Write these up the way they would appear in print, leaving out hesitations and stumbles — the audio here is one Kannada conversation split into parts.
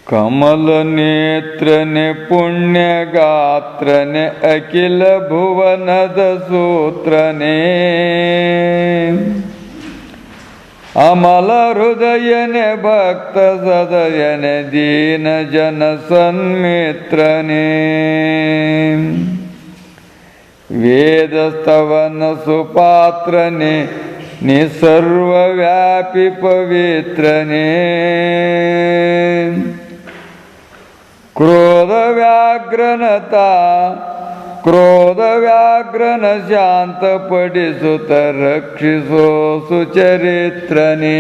ಕಮಲ ನೇತ್ರನೆ ಪುಣ್ಯಗಾತ್ರನೆ ಅಖಿಲ ಭುವನದ ಸೂತ್ರನೇ ಅಮಲ ಹೃದಯನೆ ಭಕ್ತ ಸದಯನೆ ದೀನ ಜನ ಸನ್ಮಿತ್ರನೇ ವೇದ ಸ್ತವನ ಸುಪಾತ್ರನೆ ನಿ ಸರ್ವವ್ಯಾಪಿ ಪವಿತ್ರನೇ ಕ್ರೋಧ ವ್ಯಾಘ್ರನ ಶಾಂತಪಡಿಸುತ್ತ ರಕ್ಷಿಸೋ ಸುಚರಿತ್ರನೇ.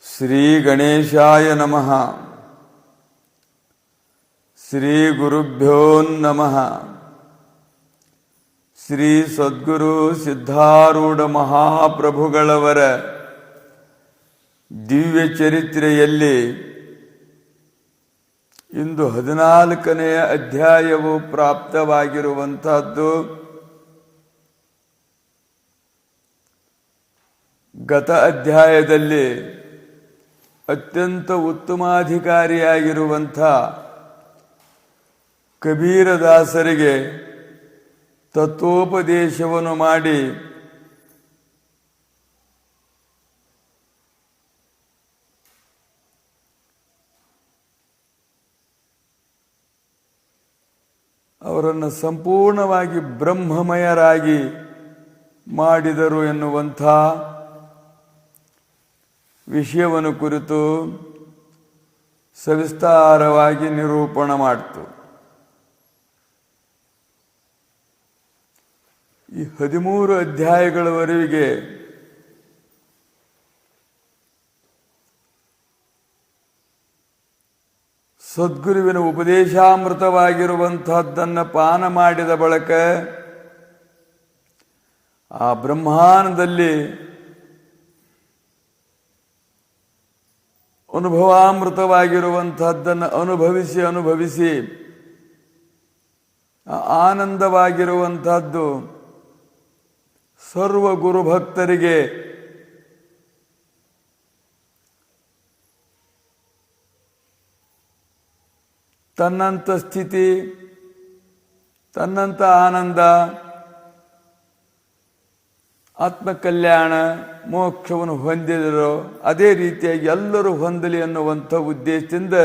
ಶ್ರೀ ಗಣೇಶಾಯ ನಮಃ. ಶ್ರೀ ಗುರುಭ್ಯೋ ನಮಃ. ಶ್ರೀ ಸದ್ಗುರು ಸಿದ್ಧಾರೂಢ ಮಹಾಪ್ರಭುಗಳವರ ದಿವ್ಯ ಚರಿತ್ರೆಯಲ್ಲಿ ಇಂದು 14ನೆಯ ಅಧ್ಯಾಯವು ಪ್ರಾಪ್ತವಾಗಿರುವಂತಹದ್ದು. ಗತ ಅಧ್ಯಾಯದಲ್ಲಿ ಅತ್ಯಂತ ಉತ್ತಮಾಧಿಕಾರಿಯಾಗಿರುವಂಥ ಕಬೀರದಾಸರಿಗೆ ತತ್ವೋಪದೇಶವನ್ನು ಮಾಡಿ ಅವರನ್ನು ಸಂಪೂರ್ಣವಾಗಿ ಬ್ರಹ್ಮಮಯರಾಗಿ ಮಾಡಿದರು ಎನ್ನುವಂಥ ವಿಷಯವನ್ನು ಕುರಿತು ಸವಿಸ್ತಾರವಾಗಿ ನಿರೂಪಣೆ ಮಾಡಿತು. ಈ 13 ಅಧ್ಯಾಯಗಳವರೆಗೆ ಸದ್ಗುರುವಿನ ಉಪದೇಶಾಮೃತವಾಗಿರುವಂತಹದ್ದನ್ನು ಪಾನ ಮಾಡಿದ ಬಳಿಕ ಆ ಬ್ರಹ್ಮಾಂಡದಲ್ಲಿ ಅನುಭವಾಮೃತವಾಗಿರುವಂತಹದ್ದನ್ನು ಅನುಭವಿಸಿ ಆನಂದವಾಗಿರುವಂತಹದ್ದು ಸರ್ವ ಗುರುಭಕ್ತರಿಗೆ ತನ್ನಂಥ ಸ್ಥಿತಿ, ತನ್ನಂಥ ಆನಂದ, ಆತ್ಮಕಲ್ಯಾಣ, ಮೋಕ್ಷವನ್ನು ಹೊಂದಿದರೋ ಅದೇ ರೀತಿಯಾಗಿ ಎಲ್ಲರೂ ಹೊಂದಲಿ ಅನ್ನುವಂಥ ಉದ್ದೇಶದಿಂದ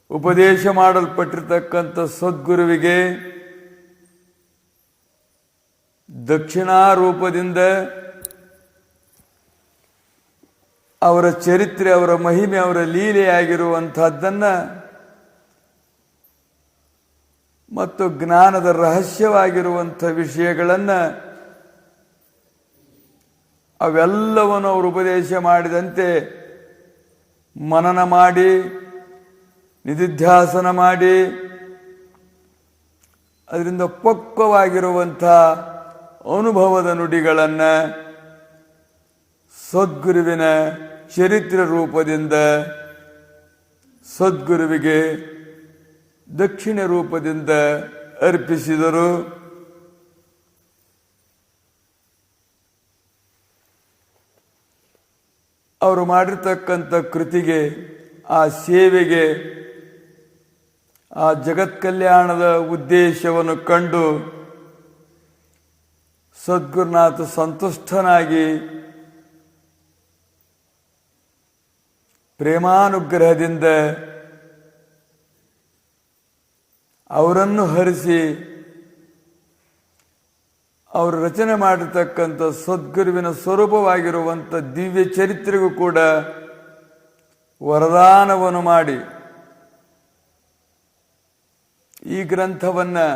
ಉಪದೇಶ ಮಾಡಲ್ಪಟ್ಟಿರ್ತಕ್ಕಂಥ ಸದ್ಗುರುವಿಗೆ ದಕ್ಷಿಣಾರೂಪದಿಂದ ಅವರ ಚರಿತ್ರೆ, ಅವರ ಮಹಿಮೆ, ಅವರ ಲೀಲೆಯಾಗಿರುವಂತಹದ್ದನ್ನು ಮತ್ತು ಜ್ಞಾನದ ರಹಸ್ಯವಾಗಿರುವಂಥ ವಿಷಯಗಳನ್ನು ಅವೆಲ್ಲವನ್ನು ಅವರು ಉಪದೇಶ ಮಾಡಿದಂತೆ ಮನನ ಮಾಡಿ ನಿಧಿಧ್ಯಾಸನ ಮಾಡಿ ಅದರಿಂದ ಪಕ್ವವಾಗಿರುವಂಥ ಅನುಭವದ ನುಡಿಗಳನ್ನು ಸದ್ಗುರುವಿನ ಚರಿತ್ರೆ ರೂಪದಿಂದ ಸದ್ಗುರುವಿಗೆ ದಕ್ಷಿಣ ರೂಪದಿಂದ ಅರ್ಪಿಸಿದರು. ಅವರು ಮಾಡಿರ್ತಕ್ಕಂಥ ಕೃತಿಗೆ, ಆ ಸೇವೆಗೆ, ಆ ಜಗತ್ಕಲ್ಯಾಣದ ಉದ್ದೇಶವನ್ನು ಕಂಡು ಸದ್ಗುರುನಾಥ ಸಂತುಷ್ಟನಾಗಿ ಪ್ರೇಮಾನುಗ್ರಹದಿಂದ ಅವರನ್ನು ಹರಿಸಿ ಅವರು ರಚನೆ ಮಾಡಿರ್ತಕ್ಕಂಥ ಸದ್ಗುರುವಿನ ಸ್ವರೂಪವಾಗಿರುವಂಥ ದಿವ್ಯ ಚರಿತ್ರೆಗೂ ಕೂಡ ವರದಾನವನ್ನು ಮಾಡಿ ಈ ಗ್ರಂಥವನ್ನು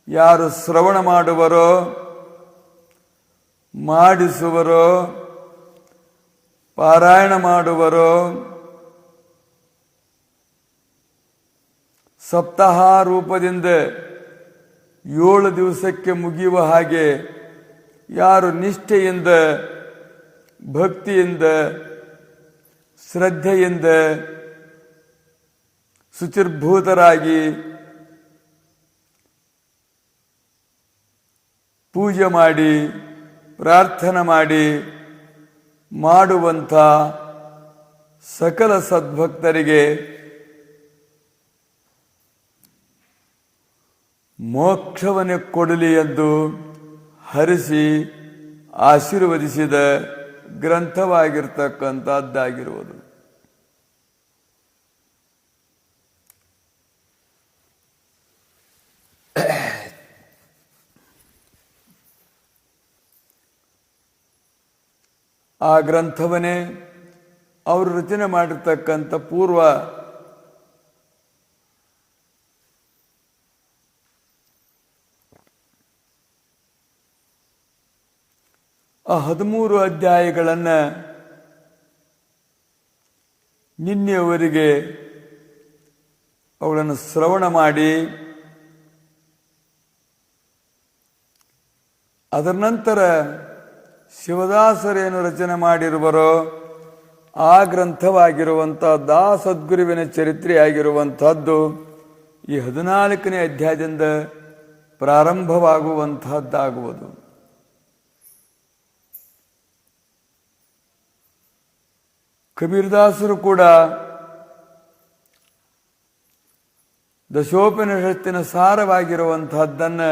ಯಾರು ಶ್ರವಣ ಮಾಡುವರೋ, ಮಾಡಿಸುವರೋ, ಪಾರಾಯಣ ಮಾಡುವರೋ, ಸಪ್ತಾಹ ರೂಪದಿಂದ 7 ದಿವಸಕ್ಕೆ ಮುಗಿಯುವ ಹಾಗೆ ಯಾರು ನಿಷ್ಠೆಯಿಂದ, ಭಕ್ತಿಯಿಂದ, ಶ್ರದ್ಧೆಯಿಂದ ಶುಚಿರ್ಭೂತರಾಗಿ ಪೂಜೆ ಮಾಡಿ ಪ್ರಾರ್ಥನೆ ಮಾಡಿ ಮಾಡುವಂಥ ಸಕಲ ಸದ್ಭಕ್ತರಿಗೆ ಮೋಕ್ಷವನ್ನೇ ಕೊಡಲಿ ಎಂದು ಹರಿಸಿ ಆಶೀರ್ವದಿಸಿದ ಗ್ರಂಥವಾಗಿರ್ತಕ್ಕಂಥದ್ದಾಗಿರುವುದು. ಆ ಗ್ರಂಥವನ್ನೇ ಅವರು ರಚನೆ ಮಾಡಿರ್ತಕ್ಕಂಥ ಪೂರ್ವ ಆ 13 ಅಧ್ಯಾಯಗಳನ್ನು ನಿನ್ನೆಯವರೆಗೆ ಅವುಗಳನ್ನು ಶ್ರವಣ ಮಾಡಿ ಅದರ ನಂತರ ಶಿವದಾಸರೇನು ರಚನೆ ಮಾಡಿರುವರೋ ಆ ಗ್ರಂಥವಾಗಿರುವಂಥ ದಾಸದ್ಗುರುವಿನ ಚರಿತ್ರೆಯಾಗಿರುವಂಥದ್ದು ಈ 14ನೇ ಅಧ್ಯಾಯದಿಂದ ಪ್ರಾರಂಭವಾಗುವಂತಹದ್ದಾಗುವುದು. ಕಬೀರದಾಸರು ಕೂಡ ದಶೋಪನಿಷತ್ತಿನ ಸಾರವಾಗಿರುವಂತಹದ್ದನ್ನು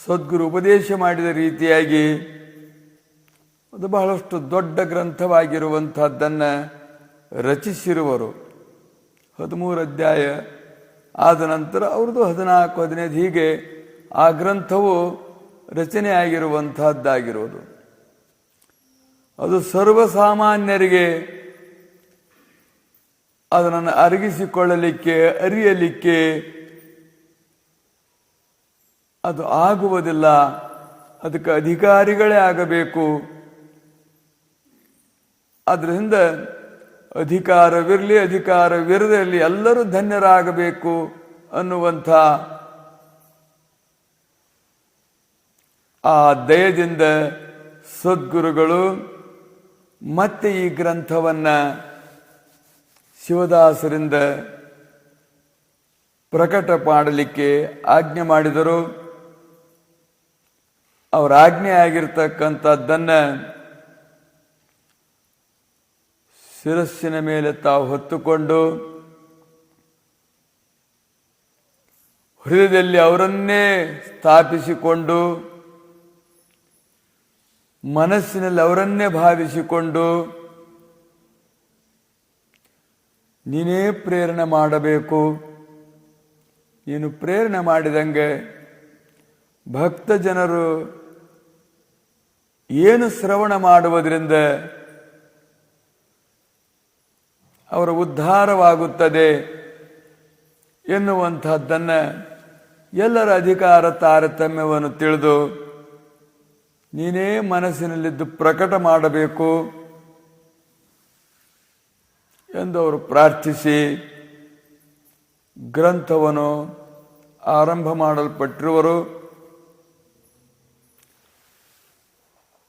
ಸದ್ಗುರು ಉಪದೇಶ ಮಾಡಿದ ರೀತಿಯಾಗಿ ಅದು ಬಹಳಷ್ಟು ದೊಡ್ಡ ಗ್ರಂಥವಾಗಿರುವಂತಹದ್ದನ್ನು ರಚಿಸಿರುವರು. 13 ಅಧ್ಯಾಯ ಆದ ನಂತರ ಅವ್ರದ್ದು 14, 15 ಹೀಗೆ ಆ ಗ್ರಂಥವು ರಚನೆಯಾಗಿರುವಂತಹದ್ದಾಗಿರುವುದು. ಅದು ಸರ್ವಸಾಮಾನ್ಯರಿಗೆ ಅದನ್ನು ಅರಗಿಸಿಕೊಳ್ಳಲಿಕ್ಕೆ ಅರಿಯಲಿಕ್ಕೆ ಅದು ಆಗುವುದಿಲ್ಲ. ಅದಕ್ಕೆ ಅಧಿಕಾರಿಗಳೇ ಆಗಬೇಕು. ಅದರಿಂದ ಅಧಿಕಾರವಿರಲಿ ಅಧಿಕಾರವಿರದಿರಲಿ ಎಲ್ಲರೂ ಧನ್ಯರಾಗಬೇಕು ಅನ್ನುವಂಥ ಆ ದಯದಿಂದ ಸದ್ಗುರುಗಳು ಮತ್ತೆ ಈ ಗ್ರಂಥವನ್ನು ಶಿವದಾಸರಿಂದ ಪ್ರಕಟ ಮಾಡಲಿಕ್ಕೆ ಆಜ್ಞೆ ಮಾಡಿದರು. ಅವರ ಆಜ್ಞೆ ಆಗಿರ್ತಕ್ಕಂಥದ್ದನ್ನು ಶಿರಸ್ಸಿನ ಮೇಲೆ ತಾವು ಹೊತ್ತುಕೊಂಡು ಹೃದಯದಲ್ಲಿ ಅವರನ್ನೇ ಸ್ಥಾಪಿಸಿಕೊಂಡು ಮನಸ್ಸಿನಲ್ಲಿ ಅವರನ್ನೇ ಭಾವಿಸಿಕೊಂಡು ನೀನೇ ಪ್ರೇರಣೆ ಮಾಡಬೇಕು. ನೀನು ಪ್ರೇರಣೆ ಮಾಡಿದಂಗೆ ಭಕ್ತ ಜನರು ಏನು ಶ್ರವಣ ಮಾಡುವುದರಿಂದ ಅವರ ಉದ್ಧಾರವಾಗುತ್ತದೆ ಎನ್ನುವಂಥದ್ದನ್ನು ಎಲ್ಲರ ಅಧಿಕಾರ ತಾರತಮ್ಯವನ್ನು ತಿಳಿದು ನೀನೇ ಮನಸ್ಸಿನಲ್ಲಿದ್ದು ಪ್ರಕಟ ಮಾಡಬೇಕು ಎಂದು ಅವರು ಪ್ರಾರ್ಥಿಸಿ ಗ್ರಂಥವನ್ನು ಆರಂಭ ಮಾಡಲ್ಪಟ್ಟಿರುವರು.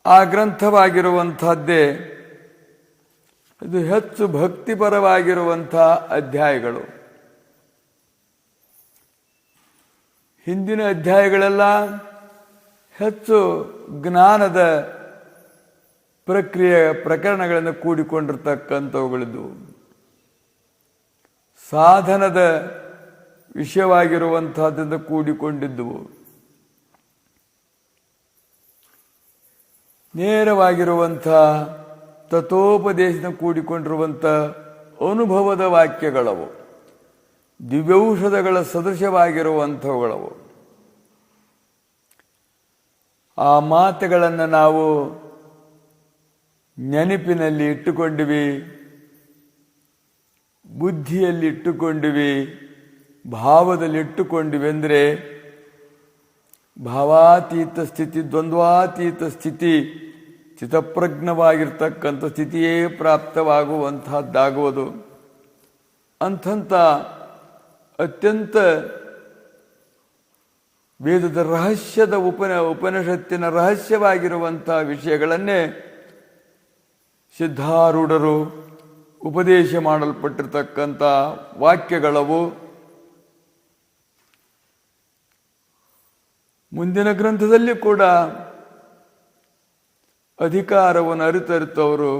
ಆ ಗ್ರಂಥವಾಗಿರುವಂಥದ್ದೇ ಇದು ಹೆಚ್ಚು ಭಕ್ತಿಪರವಾಗಿರುವಂಥ ಅಧ್ಯಾಯಗಳು. ಹಿಂದಿನ ಅಧ್ಯಾಯಗಳೆಲ್ಲ ಹೆಚ್ಚು ಜ್ಞಾನದ ಪ್ರಕ್ರಿಯೆ ಪ್ರಕರಣಗಳಿಂದ ಕೂಡಿಕೊಂಡಿರ್ತಕ್ಕಂಥವುಗಳಿದ್ದವು. ಸಾಧನದ ವಿಷಯವಾಗಿರುವಂತಹದ್ದಿಂದ ಕೂಡಿಕೊಂಡಿದ್ದುವು. ನೇರವಾಗಿರುವಂಥ ತತ್ವೋಪದೇಶದಿಂದ ಕೂಡಿಕೊಂಡಿರುವಂಥ ಅನುಭವದ ವಾಕ್ಯಗಳವು, ದಿವ್ಯೌಷಧಗಳ ಸದೃಶವಾಗಿರುವಂಥವುಗಳವು. ಆ ಮಾತುಗಳನ್ನು ನಾವು ನೆನಪಿನಲ್ಲಿ ಇಟ್ಟುಕೊಂಡಿವಿ, ಬುದ್ಧಿಯಲ್ಲಿ ಇಟ್ಟುಕೊಂಡಿವಿ, ಭಾವದಲ್ಲಿ ಇಟ್ಟುಕೊಂಡಿವಿ ಅಂದರೆ ಭಾವಾತೀತ ಸ್ಥಿತಿ, ದ್ವಂದ್ವಾತೀತ ಸ್ಥಿತಿ, ಚಿತ್ತಪ್ರಜ್ಞವಾಗಿರ್ತಕ್ಕಂಥ ಸ್ಥಿತಿಯೇ ಪ್ರಾಪ್ತವಾಗುವಂತಹದ್ದಾಗುವುದು. ಅಂಥಂಥ ಅತ್ಯಂತ ವೇದದ ರಹಸ್ಯದ ಉಪನಿಷತ್ತಿನ ರಹಸ್ಯವಾಗಿರುವಂಥ ವಿಷಯಗಳನ್ನೇ ಸಿದ್ಧಾರೂಢರು ಉಪದೇಶ ಮಾಡಲ್ಪಟ್ಟಿರ್ತಕ್ಕಂಥ ವಾಕ್ಯಗಳವು. ಮುಂದಿನ ಗ್ರಂಥದಲ್ಲಿ ಕೂಡ ಅಧಿಕಾರವನ್ನು ಅರಿತವರು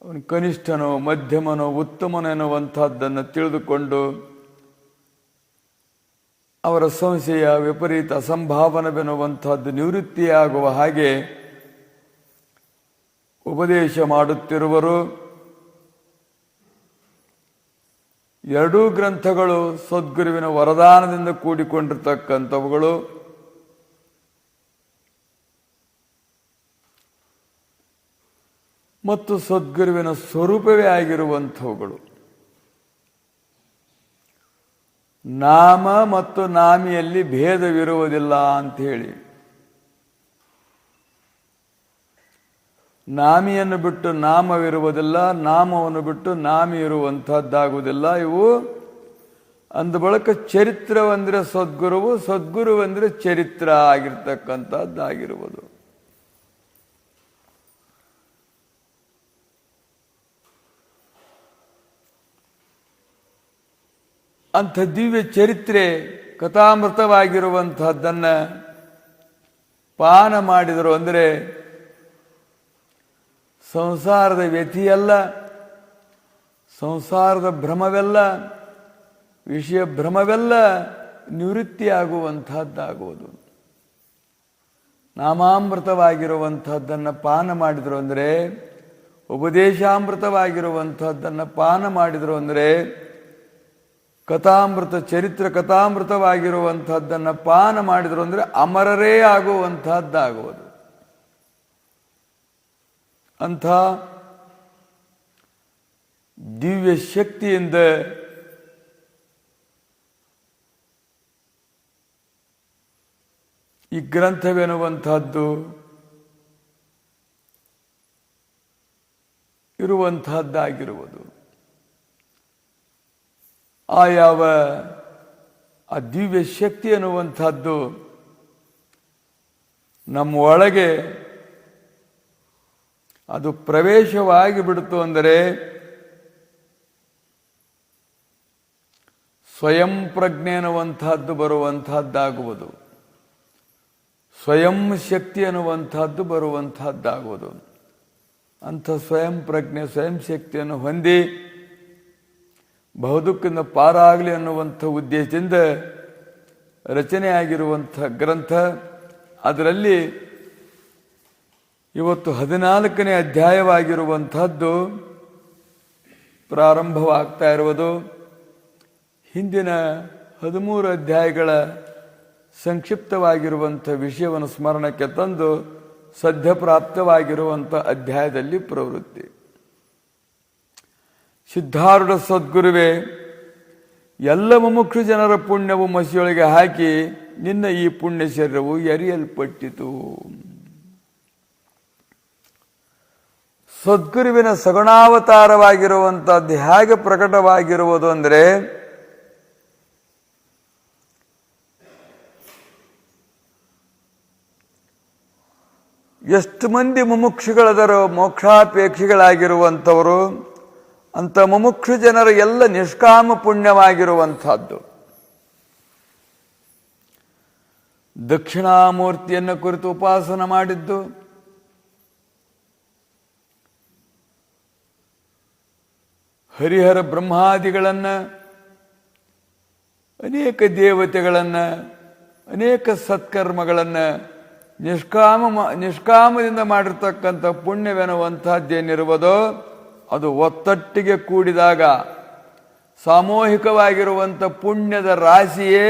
ಅವನು ಕನಿಷ್ಠನೋ ಮಧ್ಯಮನೋ ಉತ್ತಮನೋ ಎನ್ನುವಂಥದ್ದನ್ನು ತಿಳಿದುಕೊಂಡು ಅವರ ಸಂಶಯ ವಿಪರೀತ ಅಸಂಭಾವನವೆನ್ನುವಂಥದ್ದು ನಿವೃತ್ತಿಯಾಗುವ ಹಾಗೆ ಉಪದೇಶ ಮಾಡುತ್ತಿರುವರು. ಎರಡೂ ಗ್ರಂಥಗಳು ಸದ್ಗುರುವಿನ ವರದಾನದಿಂದ ಕೂಡಿಕೊಂಡಿರ್ತಕ್ಕಂಥವುಗಳು. ಮತ್ತು ಸದ್ಗುರುವಿನ ಸ್ವರೂಪವೇ ಆಗಿರುವಂಥವುಗಳು. ನಾಮ ಮತ್ತು ನಾಮಿಯಲ್ಲಿ ಭೇದವಿರುವುದಿಲ್ಲ ಅಂತ ಹೇಳಿ, ನಾಮಿಯನ್ನು ಬಿಟ್ಟು ನಾಮವಿರುವುದಿಲ್ಲ, ನಾಮವನ್ನು ಬಿಟ್ಟು ನಾಮಿ ಇರುವಂತಹದ್ದಾಗುವುದಿಲ್ಲ. ಇವು ಅಂದ ಬಳಿಕ ಚರಿತ್ರವಂದ್ರೆ ಸದ್ಗುರುವು, ಸದ್ಗುರುವಂದ್ರೆ ಚರಿತ್ರ ಆಗಿರ್ತಕ್ಕಂಥದ್ದಾಗಿರುವುದು. ಅಂಥ ದಿವ್ಯ ಚರಿತ್ರೆ ಕಥಾಮೃತವಾಗಿರುವಂತಹದ್ದನ್ನು ಪಾನ ಮಾಡಿದರು ಅಂದರೆ ಸಂಸಾರದ ವ್ಯಥಿಯಲ್ಲ, ಸಂಸಾರದ ಭ್ರಮವೆಲ್ಲ, ವಿಷಯ ಭ್ರಮವೆಲ್ಲ ನಿವೃತ್ತಿಯಾಗುವಂತಹದ್ದಾಗುವುದು. ನಾಮಾಮೃತವಾಗಿರುವಂತಹದ್ದನ್ನು ಪಾನ ಮಾಡಿದರು ಅಂದರೆ, ಉಪದೇಶಾಮೃತವಾಗಿರುವಂತಹದ್ದನ್ನು ಪಾನ ಮಾಡಿದರು ಅಂದರೆ, ಕಥಾಮೃತ ಚರಿತ್ರ ಕಥಾಮೃತವಾಗಿರುವಂತಹದ್ದನ್ನು ಪಾನ ಮಾಡಿದರು ಅಂದರೆ ಅಮರರೇ ಆಗುವಂತಹದ್ದಾಗುವುದು. ಅಂಥ ದಿವ್ಯ ಶಕ್ತಿಯಿಂದ ಈ ಗ್ರಂಥವೆನ್ನುವಂತಹದ್ದು ಇರುವಂತಹದ್ದಾಗಿರುವುದು. ಆ ದಿವ್ಯ ಶಕ್ತಿ ಅನ್ನುವಂಥದ್ದು ನಮ್ಮ ಒಳಗೆ ಅದು ಪ್ರವೇಶವಾಗಿ ಬಿಡ್ತು ಅಂದರೆ ಸ್ವಯಂ ಪ್ರಜ್ಞೆ ಅನ್ನುವಂಥದ್ದು ಬರುವಂತಹದ್ದಾಗುವುದು, ಸ್ವಯಂ ಶಕ್ತಿ ಅನ್ನುವಂಥದ್ದು ಬರುವಂತಹದ್ದಾಗುವುದು. ಅಂಥ ಸ್ವಯಂ ಪ್ರಜ್ಞೆ ಸ್ವಯಂ ಶಕ್ತಿಯನ್ನು ಹೊಂದಿ ಬಹುದುಃಖದಿಂದ ಪಾರಾಗಲಿ ಅನ್ನುವಂಥ ಉದ್ದೇಶದಿಂದ ರಚನೆಯಾಗಿರುವಂಥ ಗ್ರಂಥ. ಅದರಲ್ಲಿ ಇವತ್ತು 14ನೇ ಅಧ್ಯಾಯವಾಗಿರುವಂಥದ್ದು ಪ್ರಾರಂಭವಾಗ್ತಾ ಇರುವುದು. ಹಿಂದಿನ 13 ಅಧ್ಯಾಯಗಳ ಸಂಕ್ಷಿಪ್ತವಾಗಿರುವಂಥ ವಿಷಯವನ್ನು ಸ್ಮರಣಕ್ಕೆ ತಂದು ಸದ್ಯ ಪ್ರಾಪ್ತವಾಗಿರುವಂಥ ಅಧ್ಯಾಯದಲ್ಲಿ ಪ್ರವೃತ್ತಿ. ಸಿದ್ಧಾರೂಢ ಸದ್ಗುರುವೇ, ಎಲ್ಲ ಮುಮುಕ್ಷು ಜನರ ಪುಣ್ಯವು ಮಸಿಯೊಳಗೆ ಹಾಕಿ ನಿನ್ನ ಈ ಪುಣ್ಯ ಶರೀರವು ಎರಿಯಲ್ಪಟ್ಟಿತು. ಸದ್ಗುರುವಿನ ಸಗುಣಾವತಾರವಾಗಿರುವಂಥದ್ದು ಹೇಗೆ ಪ್ರಕಟವಾಗಿರುವುದು ಅಂದರೆ, ಎಷ್ಟು ಮಂದಿ ಮುಮುಕ್ಷುಗಳದರೋ ಮೋಕ್ಷಾಪೇಕ್ಷಿಗಳಾಗಿರುವಂಥವರು, ಅಂಥ ಮುಮುಕ್ಷು ಜನರ ಎಲ್ಲ ನಿಷ್ಕಾಮ ಪುಣ್ಯವಾಗಿರುವಂಥದ್ದು. ದಕ್ಷಿಣಾಮೂರ್ತಿಯನ್ನು ಕುರಿತು ಉಪಾಸನ ಮಾಡಿದ್ದು, ಹರಿಹರ ಬ್ರಹ್ಮಾದಿಗಳನ್ನು, ಅನೇಕ ದೇವತೆಗಳನ್ನು, ಅನೇಕ ಸತ್ಕರ್ಮಗಳನ್ನು ನಿಷ್ಕಾಮದಿಂದ ಮಾಡಿರ್ತಕ್ಕಂಥ ಪುಣ್ಯವೆನ್ನುವಂಥದ್ದೇನಿರುವುದೋ ಅದು ಒತ್ತಟ್ಟಿಗೆ ಕೂಡಿದಾಗ ಸಾಮೂಹಿಕವಾಗಿರುವಂಥ ಪುಣ್ಯದ ರಾಶಿಯೇ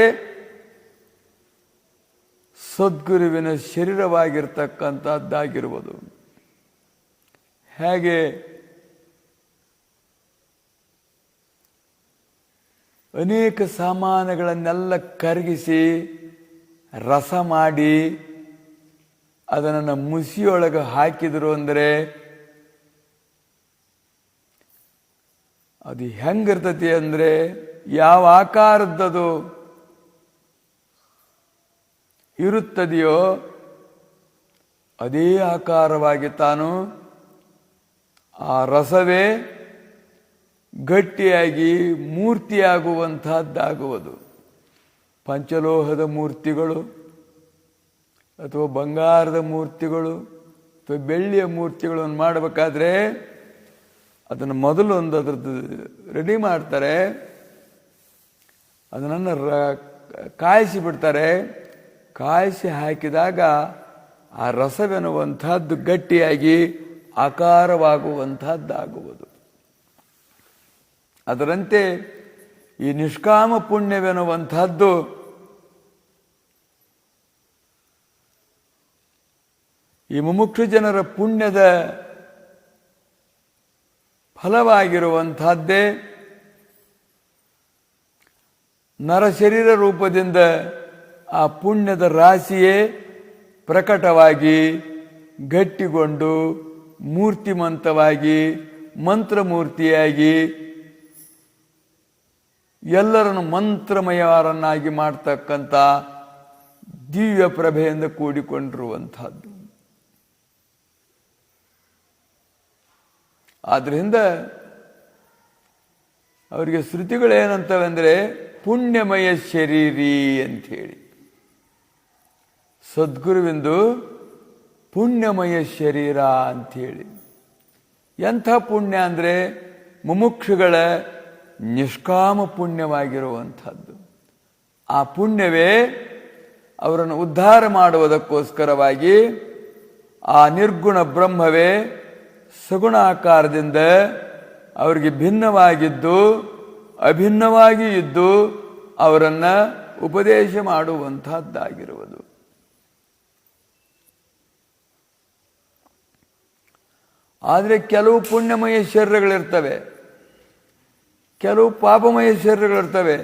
ಸದ್ಗುರುವಿನ ಶರೀರವಾಗಿರ್ತಕ್ಕಂಥದ್ದಾಗಿರುವುದು. ಹೇಗೆ ಅನೇಕ ಸಾಮಾನುಗಳನ್ನೆಲ್ಲ ಕರಗಿಸಿ ರಸ ಮಾಡಿ ಅದನ್ನು ಮುಸಿಯೊಳಗೆ ಹಾಕಿದರು ಅಂದರೆ ಅದು ಹೆಂಗಿರ್ತತಿ ಅಂದರೆ, ಯಾವ ಆಕಾರದ್ದದು ಇರುತ್ತದೆಯೋ ಅದೇ ಆಕಾರವಾಗಿ ತಾನು ಆ ರಸವೇ ಗಟ್ಟಿಯಾಗಿ ಮೂರ್ತಿಯಾಗುವಂತಹದ್ದಾಗುವುದು. ಪಂಚಲೋಹದ ಮೂರ್ತಿಗಳು ಅಥವಾ ಬಂಗಾರದ ಮೂರ್ತಿಗಳು ಅಥವಾ ಬೆಳ್ಳಿಯ ಮೂರ್ತಿಗಳನ್ನು ಮಾಡಬೇಕಾದ್ರೆ ಅದನ್ನು ಮೊದಲು ಅದರದ್ದು ರೆಡಿ ಮಾಡ್ತಾರೆ, ಅದನ್ನು ಕಾಯಿಸಿ ಬಿಡ್ತಾರೆ. ಕಾಯಿಸಿ ಹಾಕಿದಾಗ ಆ ರಸವೆನ್ನುವಂಥದ್ದು ಗಟ್ಟಿಯಾಗಿ ಆಕಾರವಾಗುವಂಥದ್ದಾಗುವುದು. ಅದರಂತೆ ಈ ನಿಷ್ಕಾಮ ಪುಣ್ಯವೆನ್ನುವಂಥದ್ದು ಈ ಮುಮುಕ್ಷು ಜನರ ಪುಣ್ಯದ ಫಲವಾಗಿರುವಂಥದ್ದೇ ನರಶರೀರ ರೂಪದಿಂದ ಆ ಪುಣ್ಯದ ರಾಶಿಯೇ ಪ್ರಕಟವಾಗಿ ಗಟ್ಟಿಗೊಂಡು ಮೂರ್ತಿಮಂತವಾಗಿ ಮಂತ್ರಮೂರ್ತಿಯಾಗಿ ಎಲ್ಲರನ್ನು ಮಂತ್ರಮಯವರನ್ನಾಗಿ ಮಾಡ್ತಕ್ಕಂಥ ದಿವ್ಯ ಪ್ರಭೆಯಿಂದ ಕೂಡಿಕೊಂಡಿರುವಂಥದ್ದು. ಆದ್ದರಿಂದ ಅವರಿಗೆ ಶ್ರುತಿಗಳೇನಂತವೆಂದರೆ ಪುಣ್ಯಮಯ ಶರೀರಿ ಅಂಥೇಳಿ. ಸದ್ಗುರುವಿಂದು ಪುಣ್ಯಮಯ ಶರೀರ ಅಂಥೇಳಿ. ಎಂಥ ಪುಣ್ಯ ಅಂದರೆ ಮುಮುಕ್ಷುಗಳ ನಿಷ್ಕಾಮ ಪುಣ್ಯವಾಗಿರುವಂಥದ್ದು. ಆ ಪುಣ್ಯವೇ ಅವರನ್ನು ಉದ್ಧಾರ ಮಾಡುವುದಕ್ಕೋಸ್ಕರವಾಗಿ ಆ ನಿರ್ಗುಣ ಬ್ರಹ್ಮವೇ ಸಗುಣಾಕಾರದಿಂದ ಅವರಿಗೆ ಭಿನ್ನವಾಗಿದ್ದು ಅಭಿನ್ನವಾಗಿ ಇದ್ದು ಅವರನ್ನು ಉಪದೇಶ ಮಾಡುವಂಥದ್ದಾಗಿರುವುದು. ಆದರೆ ಕೆಲವು ಪುಣ್ಯಮಯ ಶರೀರಗಳಿರ್ತವೆ, ಕೆಲವು ಪಾಪಮಯ ಶರೀರಗಳಿರ್ತವೆ,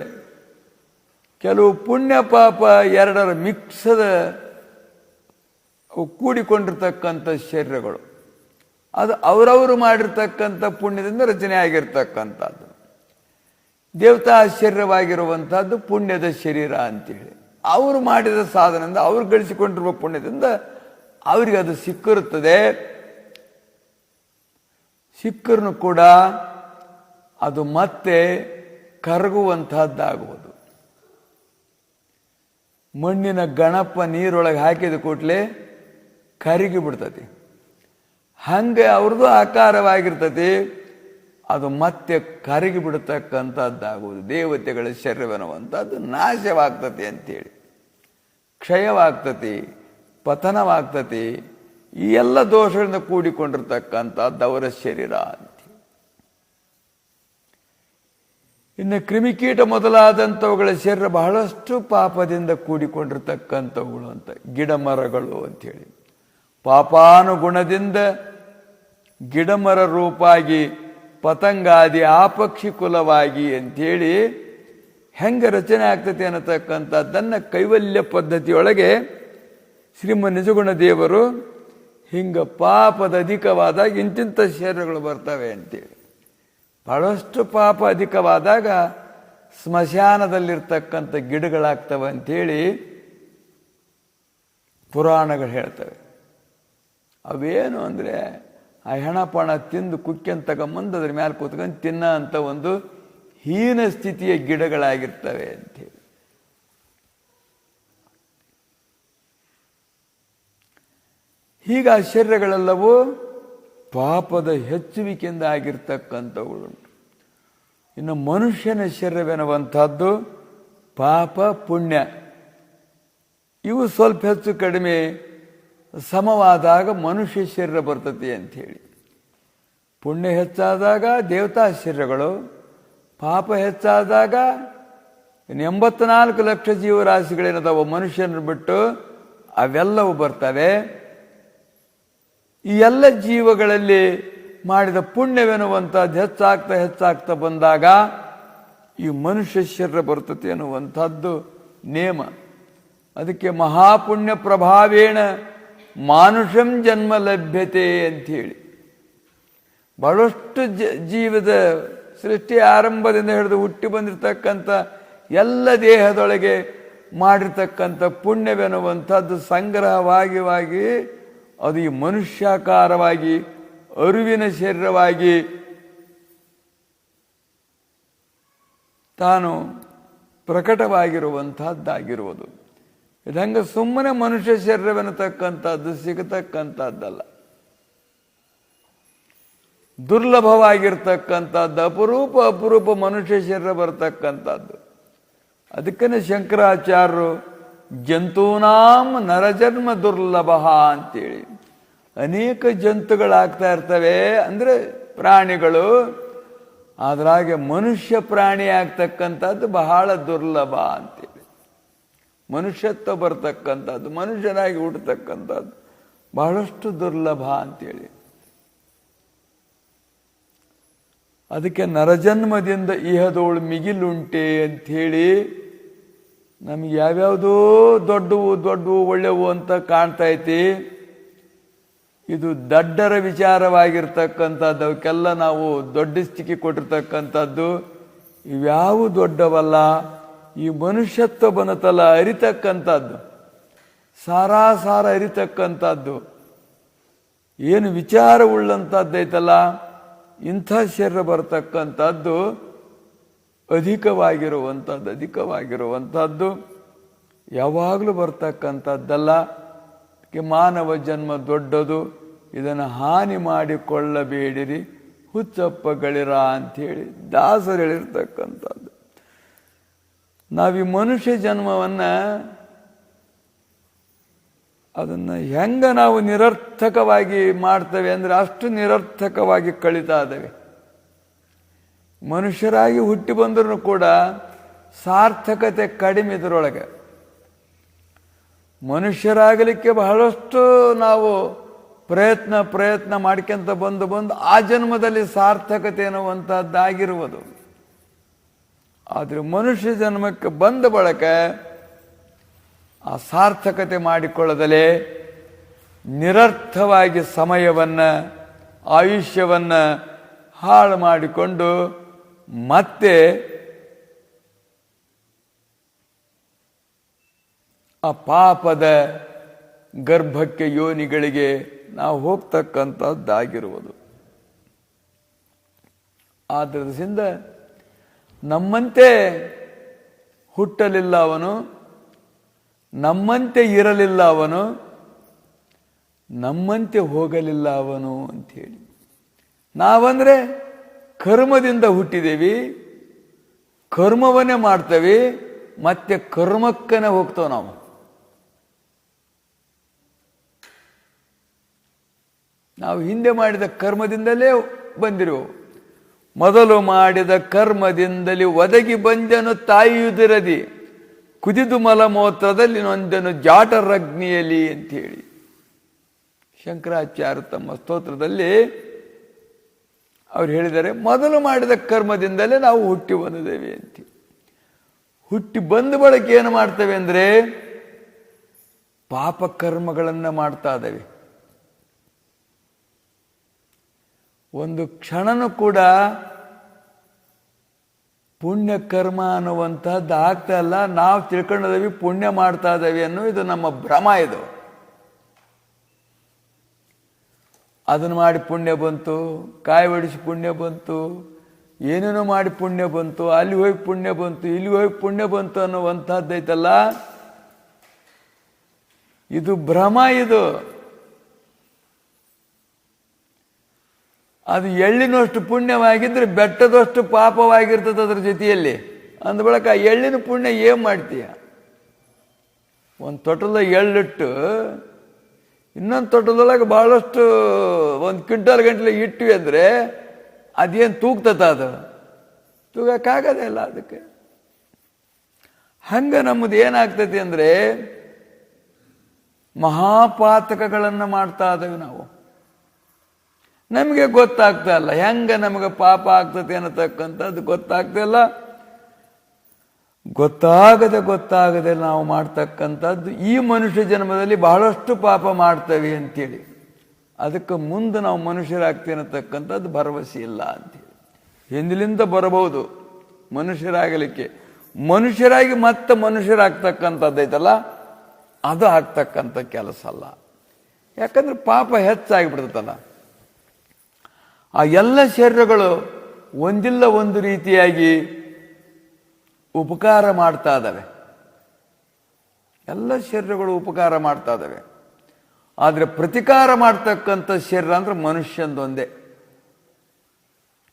ಕೆಲವು ಪುಣ್ಯ ಪಾಪ ಎರಡರ ಮಿಕ್ಸದ ಕೂಡಿಕೊಂಡಿರ್ತಕ್ಕಂಥ ಶರೀರಗಳು. ಅದು ಅವರವರು ಮಾಡಿರ್ತಕ್ಕಂಥ ಪುಣ್ಯದಿಂದ ರಚನೆ ಆಗಿರ್ತಕ್ಕಂಥದ್ದು. ದೇವತಾ ಶರೀರವಾಗಿರುವಂಥದ್ದು ಪುಣ್ಯದ ಶರೀರ ಅಂತೇಳಿ. ಅವರು ಮಾಡಿದ ಸಾಧನೆಯಿಂದ ಅವರು ಗಳಿಸಿಕೊಂಡಿರುವ ಪುಣ್ಯದಿಂದ ಅವರಿಗೆ ಅದು ಸಿಕ್ಕಿರುತ್ತದೆ. ಸಿಕ್ಕರೂ ಕೂಡ ಅದು ಮತ್ತೆ ಕರಗುವಂತಹದ್ದಾಗುವುದು. ಮಣ್ಣಿನ ಗಣಪ ನೀರೊಳಗೆ ಹಾಕಿದ ಕೂಡಲೇ ಕರಗಿ ಬಿಡ್ತತಿ. ಹಂಗೆ ಅವ್ರದ್ದು ಆಕಾರವಾಗಿರ್ತತಿ, ಅದು ಮತ್ತೆ ಕರಗಿ ಬಿಡತಕ್ಕಂಥದ್ದಾಗುವುದು. ದೇವತೆಗಳ ಶರೀರವೆನ್ನುವಂಥದ್ದು ನಾಶವಾಗ್ತತಿ ಅಂತೇಳಿ, ಕ್ಷಯವಾಗ್ತತಿ, ಪತನವಾಗ್ತತಿ. ಈ ಎಲ್ಲ ದೋಷಗಳಿಂದ ಕೂಡಿಕೊಂಡಿರ್ತಕ್ಕಂಥದ್ದು ಅವರ ಶರೀರ ಅಂತ. ಇನ್ನು ಕ್ರಿಮಿಕೀಟ ಮೊದಲಾದಂಥವುಗಳ ಶರೀರ ಬಹಳಷ್ಟು ಪಾಪದಿಂದ ಕೂಡಿಕೊಂಡಿರ್ತಕ್ಕಂಥವುಗಳು ಅಂತ. ಗಿಡ ಮರಗಳು ಅಂಥೇಳಿ ಪಾಪಾನುಗುಣದಿಂದ ಗಿಡಮರ ರೂಪಾಗಿ ಪತಂಗಾದಿ ಆಪಕ್ಷಿ ಕುಲವಾಗಿ ಅಂಥೇಳಿ ಹೆಂಗೆ ರಚನೆ ಆಗ್ತತಿ ಅನ್ನತಕ್ಕಂಥದ್ದನ್ನು ಕೈವಲ್ಯ ಪದ್ಧತಿಯೊಳಗೆ ಶ್ರೀಮ ನಿಜಗುಣ ದೇವರು ಹಿಂಗೆ ಪಾಪದ ಅಧಿಕವಾದಾಗ ಇಂತಿಂಥ ಶರೀರಗಳು ಬರ್ತವೆ ಅಂತೇಳಿ. ಬಹಳಷ್ಟು ಪಾಪ ಅಧಿಕವಾದಾಗ ಸ್ಮಶಾನದಲ್ಲಿರ್ತಕ್ಕಂಥ ಗಿಡಗಳಾಗ್ತವೆ ಅಂಥೇಳಿ ಪುರಾಣಗಳು ಹೇಳ್ತವೆ. ಅವೇನು ಅಂದರೆ ಆ ಹೆಣಪಣ ತಿಂದು ಕುಕ್ಕೆಂದು ತಗೊಂಬಂದು ಅದ್ರ ಮೇಲೆ ಕೂತ್ಕೊಂಡು ತಿನ್ನೋ ಅಂಥ ಒಂದು ಹೀನ ಸ್ಥಿತಿಯ ಗಿಡಗಳಾಗಿರ್ತವೆ ಅಂಥೇಳಿ. ಹೀಗೆ ಆ ಶರೀರಗಳೆಲ್ಲವೂ ಪಾಪದ ಹೆಚ್ಚುವಿಕೆಯಿಂದ ಆಗಿರ್ತಕ್ಕಂಥವುಗಳುಂಟು. ಇನ್ನು ಮನುಷ್ಯನ ಶರೀರವೆನ್ನುವಂಥದ್ದು ಪಾಪ ಪುಣ್ಯ ಇವು ಸ್ವಲ್ಪ ಹೆಚ್ಚು ಕಡಿಮೆ ಸಮವಾದಾಗ ಮನುಷ್ಯ ಶರೀರ ಬರ್ತತಿ ಅಂಥೇಳಿ. ಪುಣ್ಯ ಹೆಚ್ಚಾದಾಗ ದೇವತಾ ಶರೀರಗಳು, ಪಾಪ ಹೆಚ್ಚಾದಾಗ 84 ಲಕ್ಷ ಜೀವರಾಶಿಗಳೇನದಾವ ಮನುಷ್ಯನ ಬಿಟ್ಟು ಅವೆಲ್ಲವೂ ಬರ್ತವೆ. ಈ ಎಲ್ಲ ಜೀವಗಳಲ್ಲಿ ಮಾಡಿದ ಪುಣ್ಯವೆನ್ನುವಂಥದ್ದು ಹೆಚ್ಚಾಗ್ತಾ ಬಂದಾಗ ಈ ಮನುಷ್ಯ ಶರೀರ ಬರ್ತತಿ ಅನ್ನುವಂಥದ್ದು ನೇಮ. ಅದಕ್ಕೆ ಮಹಾಪುಣ್ಯ ಪ್ರಭಾವೇಣ ಮಾನುಷಂ ಜನ್ಮ ಲಭ್ಯತೆ ಅಂಥೇಳಿ. ಬಹಳಷ್ಟು ಜೀವದ ಸೃಷ್ಟಿ ಆರಂಭದಿಂದ ಹಿಡಿದು ಹುಟ್ಟಿ ಬಂದಿರತಕ್ಕಂಥ ಎಲ್ಲ ದೇಹದೊಳಗೆ ಮಾಡಿರ್ತಕ್ಕಂಥ ಪುಣ್ಯವೆನ್ನುವಂಥದ್ದು ಸಂಗ್ರಹವಾಗಿ ಅದು ಈ ಮನುಷ್ಯಾಕಾರವಾಗಿ ಅರಿವಿನ ಶರೀರವಾಗಿ ತಾನು ಪ್ರಕಟವಾಗಿರುವಂತಹದ್ದಾಗಿರುವುದು. ಇದಂಗೆ ಸುಮ್ಮನೆ ಮನುಷ್ಯ ಶರೀರವೆನ್ನತಕ್ಕಂಥದ್ದು ಸಿಗತಕ್ಕಂಥದ್ದಲ್ಲ. ದುರ್ಲಭವಾಗಿರ್ತಕ್ಕಂಥದ್ದು, ಅಪರೂಪ ಮನುಷ್ಯ ಶರೀರ ಬರ್ತಕ್ಕಂಥದ್ದು. ಅದಕ್ಕೇ ಶಂಕರಾಚಾರ್ಯರು ಜಂತೂನಾಂ ನರಜನ್ಮ ದುರ್ಲಭ ಅಂತೇಳಿ, ಅನೇಕ ಜಂತುಗಳಾಗ್ತಾ ಇರ್ತವೆ ಅಂದರೆ ಪ್ರಾಣಿಗಳು, ಅದರಾಗೆ ಮನುಷ್ಯ ಪ್ರಾಣಿ ಆಗ್ತಕ್ಕಂಥದ್ದು ಬಹಳ ದುರ್ಲಭ ಅಂತೇಳಿ. ಮನುಷ್ಯತ್ವ ಬರ್ತಕ್ಕಂಥದ್ದು, ಮನುಷ್ಯನಾಗಿ ಹುಟ್ಟತಕ್ಕಂಥದ್ದು ಬಹಳಷ್ಟು ದುರ್ಲಭ ಅಂತೇಳಿ. ಅದಕ್ಕೆ ನರಜನ್ಮದಿಂದ ಇಹದೋಳು ಮಿಗಿಲುಂಟೆ ಅಂಥೇಳಿ ನಮಗೆ ಯಾವ್ಯಾವುದೋ ದೊಡ್ಡವು ಒಳ್ಳೆವು ಅಂತ ಕಾಣ್ತಾ ಐತಿ. ಇದು ದಡ್ಡರ ವಿಚಾರವಾಗಿರ್ತಕ್ಕಂಥದ್ದು, ಅವಕ್ಕೆಲ್ಲ ನಾವು ದೊಡ್ಡಿಸ್ತಿಕೆ ಕೊಟ್ಟಿರ್ತಕ್ಕಂಥದ್ದು. ಇವ್ಯಾವು ದೊಡ್ಡವಲ್ಲ. ಈ ಮನುಷ್ಯತ್ವ ಬನತಲ್ಲ ಅರಿತಕ್ಕಂಥದ್ದು, ಸಾರಾಸಾರ ಅರಿತಕ್ಕಂಥದ್ದು, ಏನು ವಿಚಾರವುಳ್ಳಂಥದ್ದೈತಲ್ಲ, ಇಂಥ ಶರೀರ ಬರ್ತಕ್ಕಂಥದ್ದು ಅಧಿಕವಾಗಿರುವಂಥದ್ದು ಯಾವಾಗಲೂ ಬರ್ತಕ್ಕಂಥದ್ದಲ್ಲ. ಮಾನವ ಜನ್ಮ ದೊಡ್ಡದು, ಇದನ್ನು ಹಾನಿ ಮಾಡಿಕೊಳ್ಳಬೇಡಿರಿ ಹುಚ್ಚಪ್ಪಗಳಿರ ಅಂಥೇಳಿ ದಾಸರು ಹೇಳಿರ್ತಕ್ಕಂಥದ್ದು. ನಾವು ಈ ಮನುಷ್ಯ ಜನ್ಮವನ್ನು ಅದನ್ನು ಹೆಂಗ ನಾವು ನಿರರ್ಥಕವಾಗಿ ಮಾಡ್ತೇವೆ ಅಂದರೆ ಅಷ್ಟು ನಿರರ್ಥಕವಾಗಿ ಕಳೀತಾ ಇದ್ದೇವೆ. ಮನುಷ್ಯರಾಗಿ ಹುಟ್ಟಿ ಬಂದರೂ ಕೂಡ ಸಾರ್ಥಕತೆ ಕಡಿಮೆ ಇದರೊಳಗೆ. ಮನುಷ್ಯರಾಗಲಿಕ್ಕೆ ಬಹಳಷ್ಟು ನಾವು ಪ್ರಯತ್ನ ಮಾಡ್ಕೊಂತ ಬಂದು ಆ ಜನ್ಮದಲ್ಲಿ ಸಾರ್ಥಕತೆ ಅನ್ನುವಂಥದ್ದಾಗಿರುವುದು. ಆದರೆ ಮನುಷ್ಯ ಜನ್ಮಕ್ಕೆ ಬಂದ ಬಳಿಕ ಆ ಸಾರ್ಥಕತೆ ಮಾಡಿಕೊಳ್ಳದಲೇ ನಿರರ್ಥವಾಗಿ ಸಮಯವನ್ನು ಆಯುಷ್ಯವನ್ನು ಹಾಳು ಮಾಡಿಕೊಂಡು ಮತ್ತೆ ಆ ಪಾಪದ ಗರ್ಭಕ್ಕೆ ಯೋನಿಗಳಿಗೆ ನಾವು ಹೋಗ್ತಕ್ಕಂಥದ್ದಾಗಿರುವುದು. ಆದ್ದರಿಂದ ನಮ್ಮಂತೆ ಹುಟ್ಟಲಿಲ್ಲ ಅವನು, ನಮ್ಮಂತೆ ಇರಲಿಲ್ಲ ಅವನು, ನಮ್ಮಂತೆ ಹೋಗಲಿಲ್ಲ ಅವನು ಅಂಥೇಳಿ. ನಾವಂದರೆ ಕರ್ಮದಿಂದ ಹುಟ್ಟಿದೇವಿ, ಕರ್ಮವನ್ನೇ ಮಾಡ್ತೇವೆ, ಮತ್ತೆ ಕರ್ಮಕ್ಕನೇ ಹೋಗ್ತೇವೆ. ನಾವು ಹಿಂದೆ ಮಾಡಿದ ಕರ್ಮದಿಂದಲೇ ಬಂದಿರುವು. ಮೊದಲು ಮಾಡಿದ ಕರ್ಮದಿಂದಲೇ ಒದಗಿ ಬಂದನು ತಾಯಿಯುದಿರದಿ, ಕುದಿದು ಮಲಮೂತ್ರದಲ್ಲಿ ನೊಂದನು ಜಾಟರಗ್ನಿಯಲ್ಲಿ ಅಂಥೇಳಿ ಶಂಕರಾಚಾರ್ಯ ತಮ್ಮ ಸ್ತೋತ್ರದಲ್ಲಿ ಅವ್ರು ಹೇಳಿದ್ದಾರೆ. ಮೊದಲು ಮಾಡಿದ ಕರ್ಮದಿಂದಲೇ ನಾವು ಹುಟ್ಟಿ ಬಂದಿದ್ದೇವೆ ಅಂತ. ಹುಟ್ಟಿ ಬಂದ ಬಳಿಕ ಏನು ಮಾಡ್ತೇವೆ ಅಂದರೆ ಪಾಪ ಕರ್ಮಗಳನ್ನು ಮಾಡ್ತಾ ಇದ್ದೇವೆ. ಒಂದು ಕ್ಷಣನೂ ಕೂಡ ಪುಣ್ಯ ಕರ್ಮ ಅನ್ನುವಂಥದ್ದು ಆಗ್ತಾ ಇಲ್ಲ. ನಾವು ತಿಳ್ಕೊಂಡಿದ್ದೀವಿ ಪುಣ್ಯ ಮಾಡ್ತಾ ಇದ್ದೇವೆ ಅನ್ನೋ ಇದು ನಮ್ಮ ಭ್ರಮ. ಇದು ಅದನ್ನು ಮಾಡಿ ಪುಣ್ಯ ಬಂತು, ಕಾಯಿ ಹೊಡಿಸಿ ಪುಣ್ಯ ಬಂತು, ಏನೇನೋ ಮಾಡಿ ಪುಣ್ಯ ಬಂತು, ಅಲ್ಲಿ ಹೋಗಿ ಪುಣ್ಯ ಬಂತು, ಇಲ್ಲಿ ಹೋಗಿ ಪುಣ್ಯ ಬಂತು ಅನ್ನುವಂಥದ್ದೈತಲ್ಲ, ಇದು ಭ್ರಮ. ಇದು ಅದು ಎಳ್ಳಿನಷ್ಟು ಪುಣ್ಯವಾಗಿದ್ದರೆ ಬೆಟ್ಟದಷ್ಟು ಪಾಪವಾಗಿರ್ತದೆ ಅದ್ರ ಜೊತೆಯಲ್ಲಿ. ಅಂದ್ಬಳಕ ಆ ಎಳ್ಳಿನ ಪುಣ್ಯ ಏನು ಮಾಡ್ತೀಯ? ಒಂದು ತೊಟ್ಟಲ್ದಾಗ ಎಳ್ಳಿಟ್ಟು ಇನ್ನೊಂದು ತೊಟ್ಟದೊಳಗೆ ಭಾಳಷ್ಟು ಒಂದು ಕ್ವಿಂಟಲ್ ಗಂಟಲೆ ಇಟ್ವಿ ಅಂದರೆ ಅದೇನು ತೂಗ್ತದ? ಅದು ತೂಗಕ್ಕಾಗದೇ ಇಲ್ಲ ಅದಕ್ಕೆ. ಹಂಗೆ ನಮ್ಮದು ಏನಾಗ್ತೈತಿ ಅಂದರೆ ಮಹಾಪಾತಕಗಳನ್ನು ಮಾಡ್ತಾ ಇದ್ದೇವೆ ನಾವು. ನಮಗೆ ಗೊತ್ತಾಗ್ತಾ ಇಲ್ಲ ಹೆಂಗೆ ನಮಗೆ ಪಾಪ ಆಗ್ತದೆ ಅನ್ನತಕ್ಕಂಥದ್ದು ಗೊತ್ತಾಗ್ತಾ ಇಲ್ಲ. ಗೊತ್ತಾಗದೆ ನಾವು ಮಾಡ್ತಕ್ಕಂಥದ್ದು ಈ ಮನುಷ್ಯ ಜನ್ಮದಲ್ಲಿ ಬಹಳಷ್ಟು ಪಾಪ ಮಾಡ್ತೇವೆ ಅಂತೇಳಿ ಅದಕ್ಕೆ ಮುಂದೆ ನಾವು ಮನುಷ್ಯರಾಗ್ತೀವಿ ಅನ್ನತಕ್ಕಂಥದ್ದು ಭರವಸೆ ಇಲ್ಲ ಅಂತೇಳಿ. ಹಿಂದಿಲಿಂದ ಬರಬಹುದು ಮನುಷ್ಯರಾಗಲಿಕ್ಕೆ, ಮನುಷ್ಯರಾಗಿ ಮತ್ತೆ ಮನುಷ್ಯರಾಗ್ತಕ್ಕಂಥದ್ದೈತಲ್ಲ ಅದು ಆಗ್ತಕ್ಕಂಥ ಕೆಲಸ ಅಲ್ಲ. ಯಾಕಂದ್ರೆ ಪಾಪ ಹೆಚ್ಚಾಗಿಬಿಡ್ತಲ್ಲ. ಆ ಎಲ್ಲ ಶರೀರಗಳು ಒಂದಿಲ್ಲ ಒಂದು ರೀತಿಯಾಗಿ ಉಪಕಾರ ಮಾಡ್ತಾ ಇದ್ದಾವೆ. ಎಲ್ಲ ಶರೀರಗಳು ಉಪಕಾರ ಮಾಡ್ತಾ ಇದ್ದಾವೆ. ಆದರೆ ಪ್ರತಿಕಾರ ಮಾಡ್ತಕ್ಕಂಥ ಶರೀರ ಅಂದ್ರೆ ಮನುಷ್ಯಂದೊಂದೇ.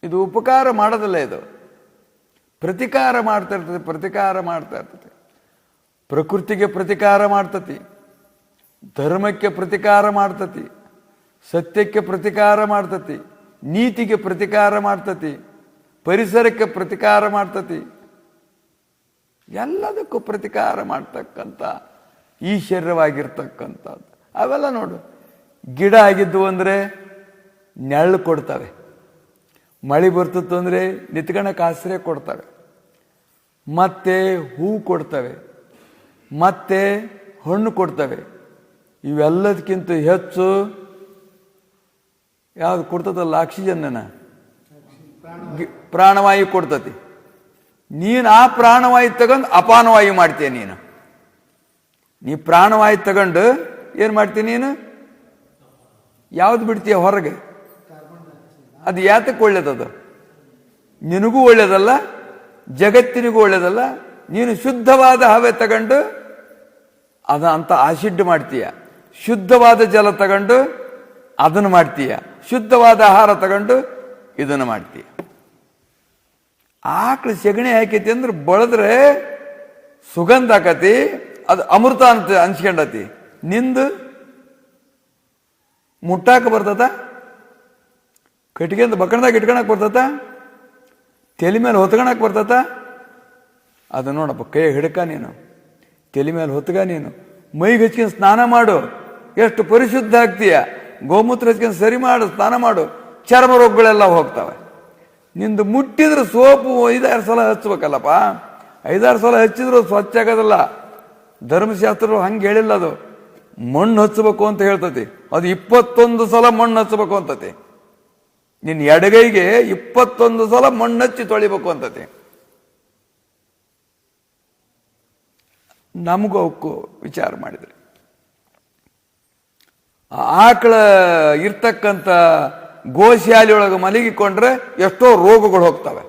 ಇದು ಉಪಕಾರ ಮಾಡೋದಿಲ್ಲ, ಇದು ಪ್ರತಿಕಾರ ಮಾಡ್ತಾ ಇರ್ತದೆ. ಪ್ರತಿಕಾರ ಮಾಡ್ತಾ ಇರ್ತದೆ. ಪ್ರಕೃತಿಗೆ ಪ್ರತಿಕಾರ ಮಾಡ್ತತಿ, ಧರ್ಮಕ್ಕೆ ಪ್ರತಿಕಾರ ಮಾಡ್ತತಿ, ಸತ್ಯಕ್ಕೆ ಪ್ರತಿಕಾರ ಮಾಡ್ತತಿ, ನೀತಿಗೆ ಪ್ರತಿಕಾರ ಮಾಡ್ತತಿ, ಪರಿಸರಕ್ಕೆ ಪ್ರತಿಕಾರ ಮಾಡ್ತತಿ, ಎಲ್ಲದಕ್ಕೂ ಪ್ರತಿಕಾರ ಮಾಡ್ತಕ್ಕಂಥ ಈ ಶರೀರವಾಗಿರ್ತಕ್ಕಂಥದ್ದು. ಅವೆಲ್ಲ ನೋಡು, ಗಿಡ ಆಗಿದ್ದು ಅಂದರೆ ನೆರಳು ಕೊಡ್ತವೆ, ಮಳೆ ಬರ್ತಿತ್ತು ಅಂದರೆ ನಿತ್ಕಣಕ್ಕೆ ಆಶ್ರಯ ಕೊಡ್ತವೆ, ಮತ್ತೆ ಹೂ ಕೊಡ್ತವೆ, ಮತ್ತೆ ಹಣ್ಣು ಕೊಡ್ತವೆ. ಇವೆಲ್ಲದಕ್ಕಿಂತ ಹೆಚ್ಚು ಯಾವುದು ಕೊಡ್ತದಲ್ಲ, ಆಕ್ಸಿಜನ್ನ, ಪ್ರಾಣವಾಯು ಕೊಡ್ತತಿ. ನೀನು ಆ ಪ್ರಾಣವಾಯು ತಗೊಂಡು ಅಪಾನವಾಯು ಮಾಡ್ತೀಯ. ನೀ ಪ್ರಾಣವಾಯು ತಗೊಂಡು ಏನು ಮಾಡ್ತೀಯ? ನೀನು ಯಾವ್ದು ಬಿಡ್ತೀಯ ಹೊರಗೆ? ಅದು ಯಾತಕ್ಕೆ ಒಳ್ಳೇದದು? ನಿನಗೂ ಒಳ್ಳೇದಲ್ಲ, ಜಗತ್ತಿನಿಗೂ ಒಳ್ಳೇದಲ್ಲ. ನೀನು ಶುದ್ಧವಾದ ಹವೆ ತಗೊಂಡು ಅದ ಅಂತ ಆಸಿಡ್ ಮಾಡ್ತೀಯ, ಶುದ್ಧವಾದ ಜಲ ತಗೊಂಡು ಅದನ್ನು ಮಾಡ್ತೀಯ, ಶುದ್ಧವಾದ ಆಹಾರ ತಗೊಂಡು ಇದನ್ನು ಮಾಡ್ತೀಯ. ಆಕಳು ಸೆಗಣಿ ಹಾಕೈತಿ ಅಂದ್ರೆ ಬಳದ್ರೆ ಸುಗಂಧ ಆಕತಿ, ಅದು ಅಮೃತ ಅಂತ ಅನ್ಸ್ಕೊಂಡತಿ. ನಿಂದು ಮುಟ್ಟಾಕ ಬರ್ತದ? ಕಟ್ಟಿಗೆಂದು ಬಕ್ಕಣದಾಗ ಇಟ್ಕೊಳಕ್ ಬರ್ತದ? ತಲೆ ಮೇಲೆ ಹೊತ್ಕೊಳಕ್ ಬರ್ತದ? ಅದು ನೋಡಪ್ಪ, ಕೈ ಹಿಡ್ಕ, ನೀನು ತಲೆ ಮೇಲೆ ಹೊತ್ಗ, ನೀನು ಮೈಗೆ ಹಚ್ಕೊಂಡು ಸ್ನಾನ ಮಾಡು, ಎಷ್ಟು ಪರಿಶುದ್ಧ ಆಗ್ತೀಯ. ಗೋಮೂತ್ರ ಹಚ್ಕೊಂಡು ಸರಿ ಮಾಡು, ಸ್ನಾನ ಮಾಡು, ಚರ್ಮ ರೋಗಗಳೆಲ್ಲ ಹೋಗ್ತವೆ. ನಿಂದು ಮುಟ್ಟಿದ್ರೆ ಸೋಪು 5-6 ಸಲ ಹಚ್ಬೇಕಲ್ಲಪ್ಪ. 5-6 ಸಲ ಹಚ್ಚಿದ್ರು ಸ್ವಚ್ಛ ಆಗೋದಲ್ಲ. ಧರ್ಮಶಾಸ್ತ್ರರು ಹಂಗೆ ಹೇಳಿಲ್ಲ. ಅದು ಮಣ್ಣು ಹಚ್ಚಬೇಕು ಅಂತ ಹೇಳ್ತತಿ. ಅದು 21 ಸಲ ಮಣ್ಣು ಹಚ್ಚಬೇಕು ಅಂತತಿ. ನಿನ್ನ ಎಡಗೈಗೆ 21 ಸಲ ಮಣ್ಣು ಹಚ್ಚಿ ತೊಳಿಬೇಕು ಅಂತತಿ. ನಮಗೂ ಅವಕ್ಕೂ ವಿಚಾರ ಮಾಡಿದ್ರೆ, ಆಕಳ ಇರ್ತಕ್ಕಂಥ ಗೋಶಾಲೆಯೊಳಗೆ ಮಲಗಿಕೊಂಡ್ರೆ ಎಷ್ಟೋ ರೋಗಗಳು ಹೋಗ್ತವೆ.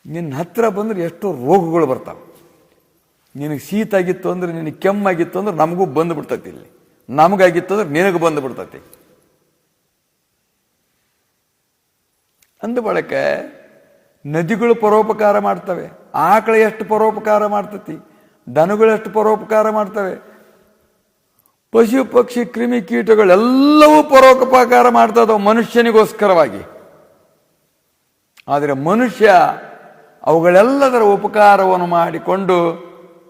ನಿನ್ನ ಹತ್ರ ಬಂದ್ರೆ ಎಷ್ಟೋ ರೋಗಗಳು ಬರ್ತಾವೆ. ನಿನಗೆ ಶೀತ ಆಗಿತ್ತು ಅಂದ್ರೆ, ನಿನಗೆ ಕೆಮ್ಮಾಗಿತ್ತು ಅಂದ್ರೆ ನಮಗೂ ಬಂದು ಬಿಡ್ತತಿ. ಇಲ್ಲಿ ನಮಗಾಗಿತ್ತು ಅಂದ್ರೆ ನಿನಗೆ ಬಂದು ಬಿಡ್ತತಿ. ಅಂದ ಬಳಕೆ ನದಿಗಳು ಪರೋಪಕಾರ ಮಾಡ್ತವೆ, ಆಕಳ ಎಷ್ಟು ಪರೋಪಕಾರ ಮಾಡ್ತತಿ, ದನಗಳು ಎಷ್ಟು ಪರೋಪಕಾರ ಮಾಡ್ತವೆ, ಪಶು ಪಕ್ಷಿ ಕ್ರಿಮಿ ಕೀಟಗಳೆಲ್ಲವೂ ಪರೋಪಕಾರ ಮಾಡ್ತಾ ಇದಾವೆ ಮನುಷ್ಯನಿಗೋಸ್ಕರವಾಗಿ. ಆದರೆ ಮನುಷ್ಯ ಅವುಗಳೆಲ್ಲದರ ಉಪಕಾರವನ್ನು ಮಾಡಿಕೊಂಡು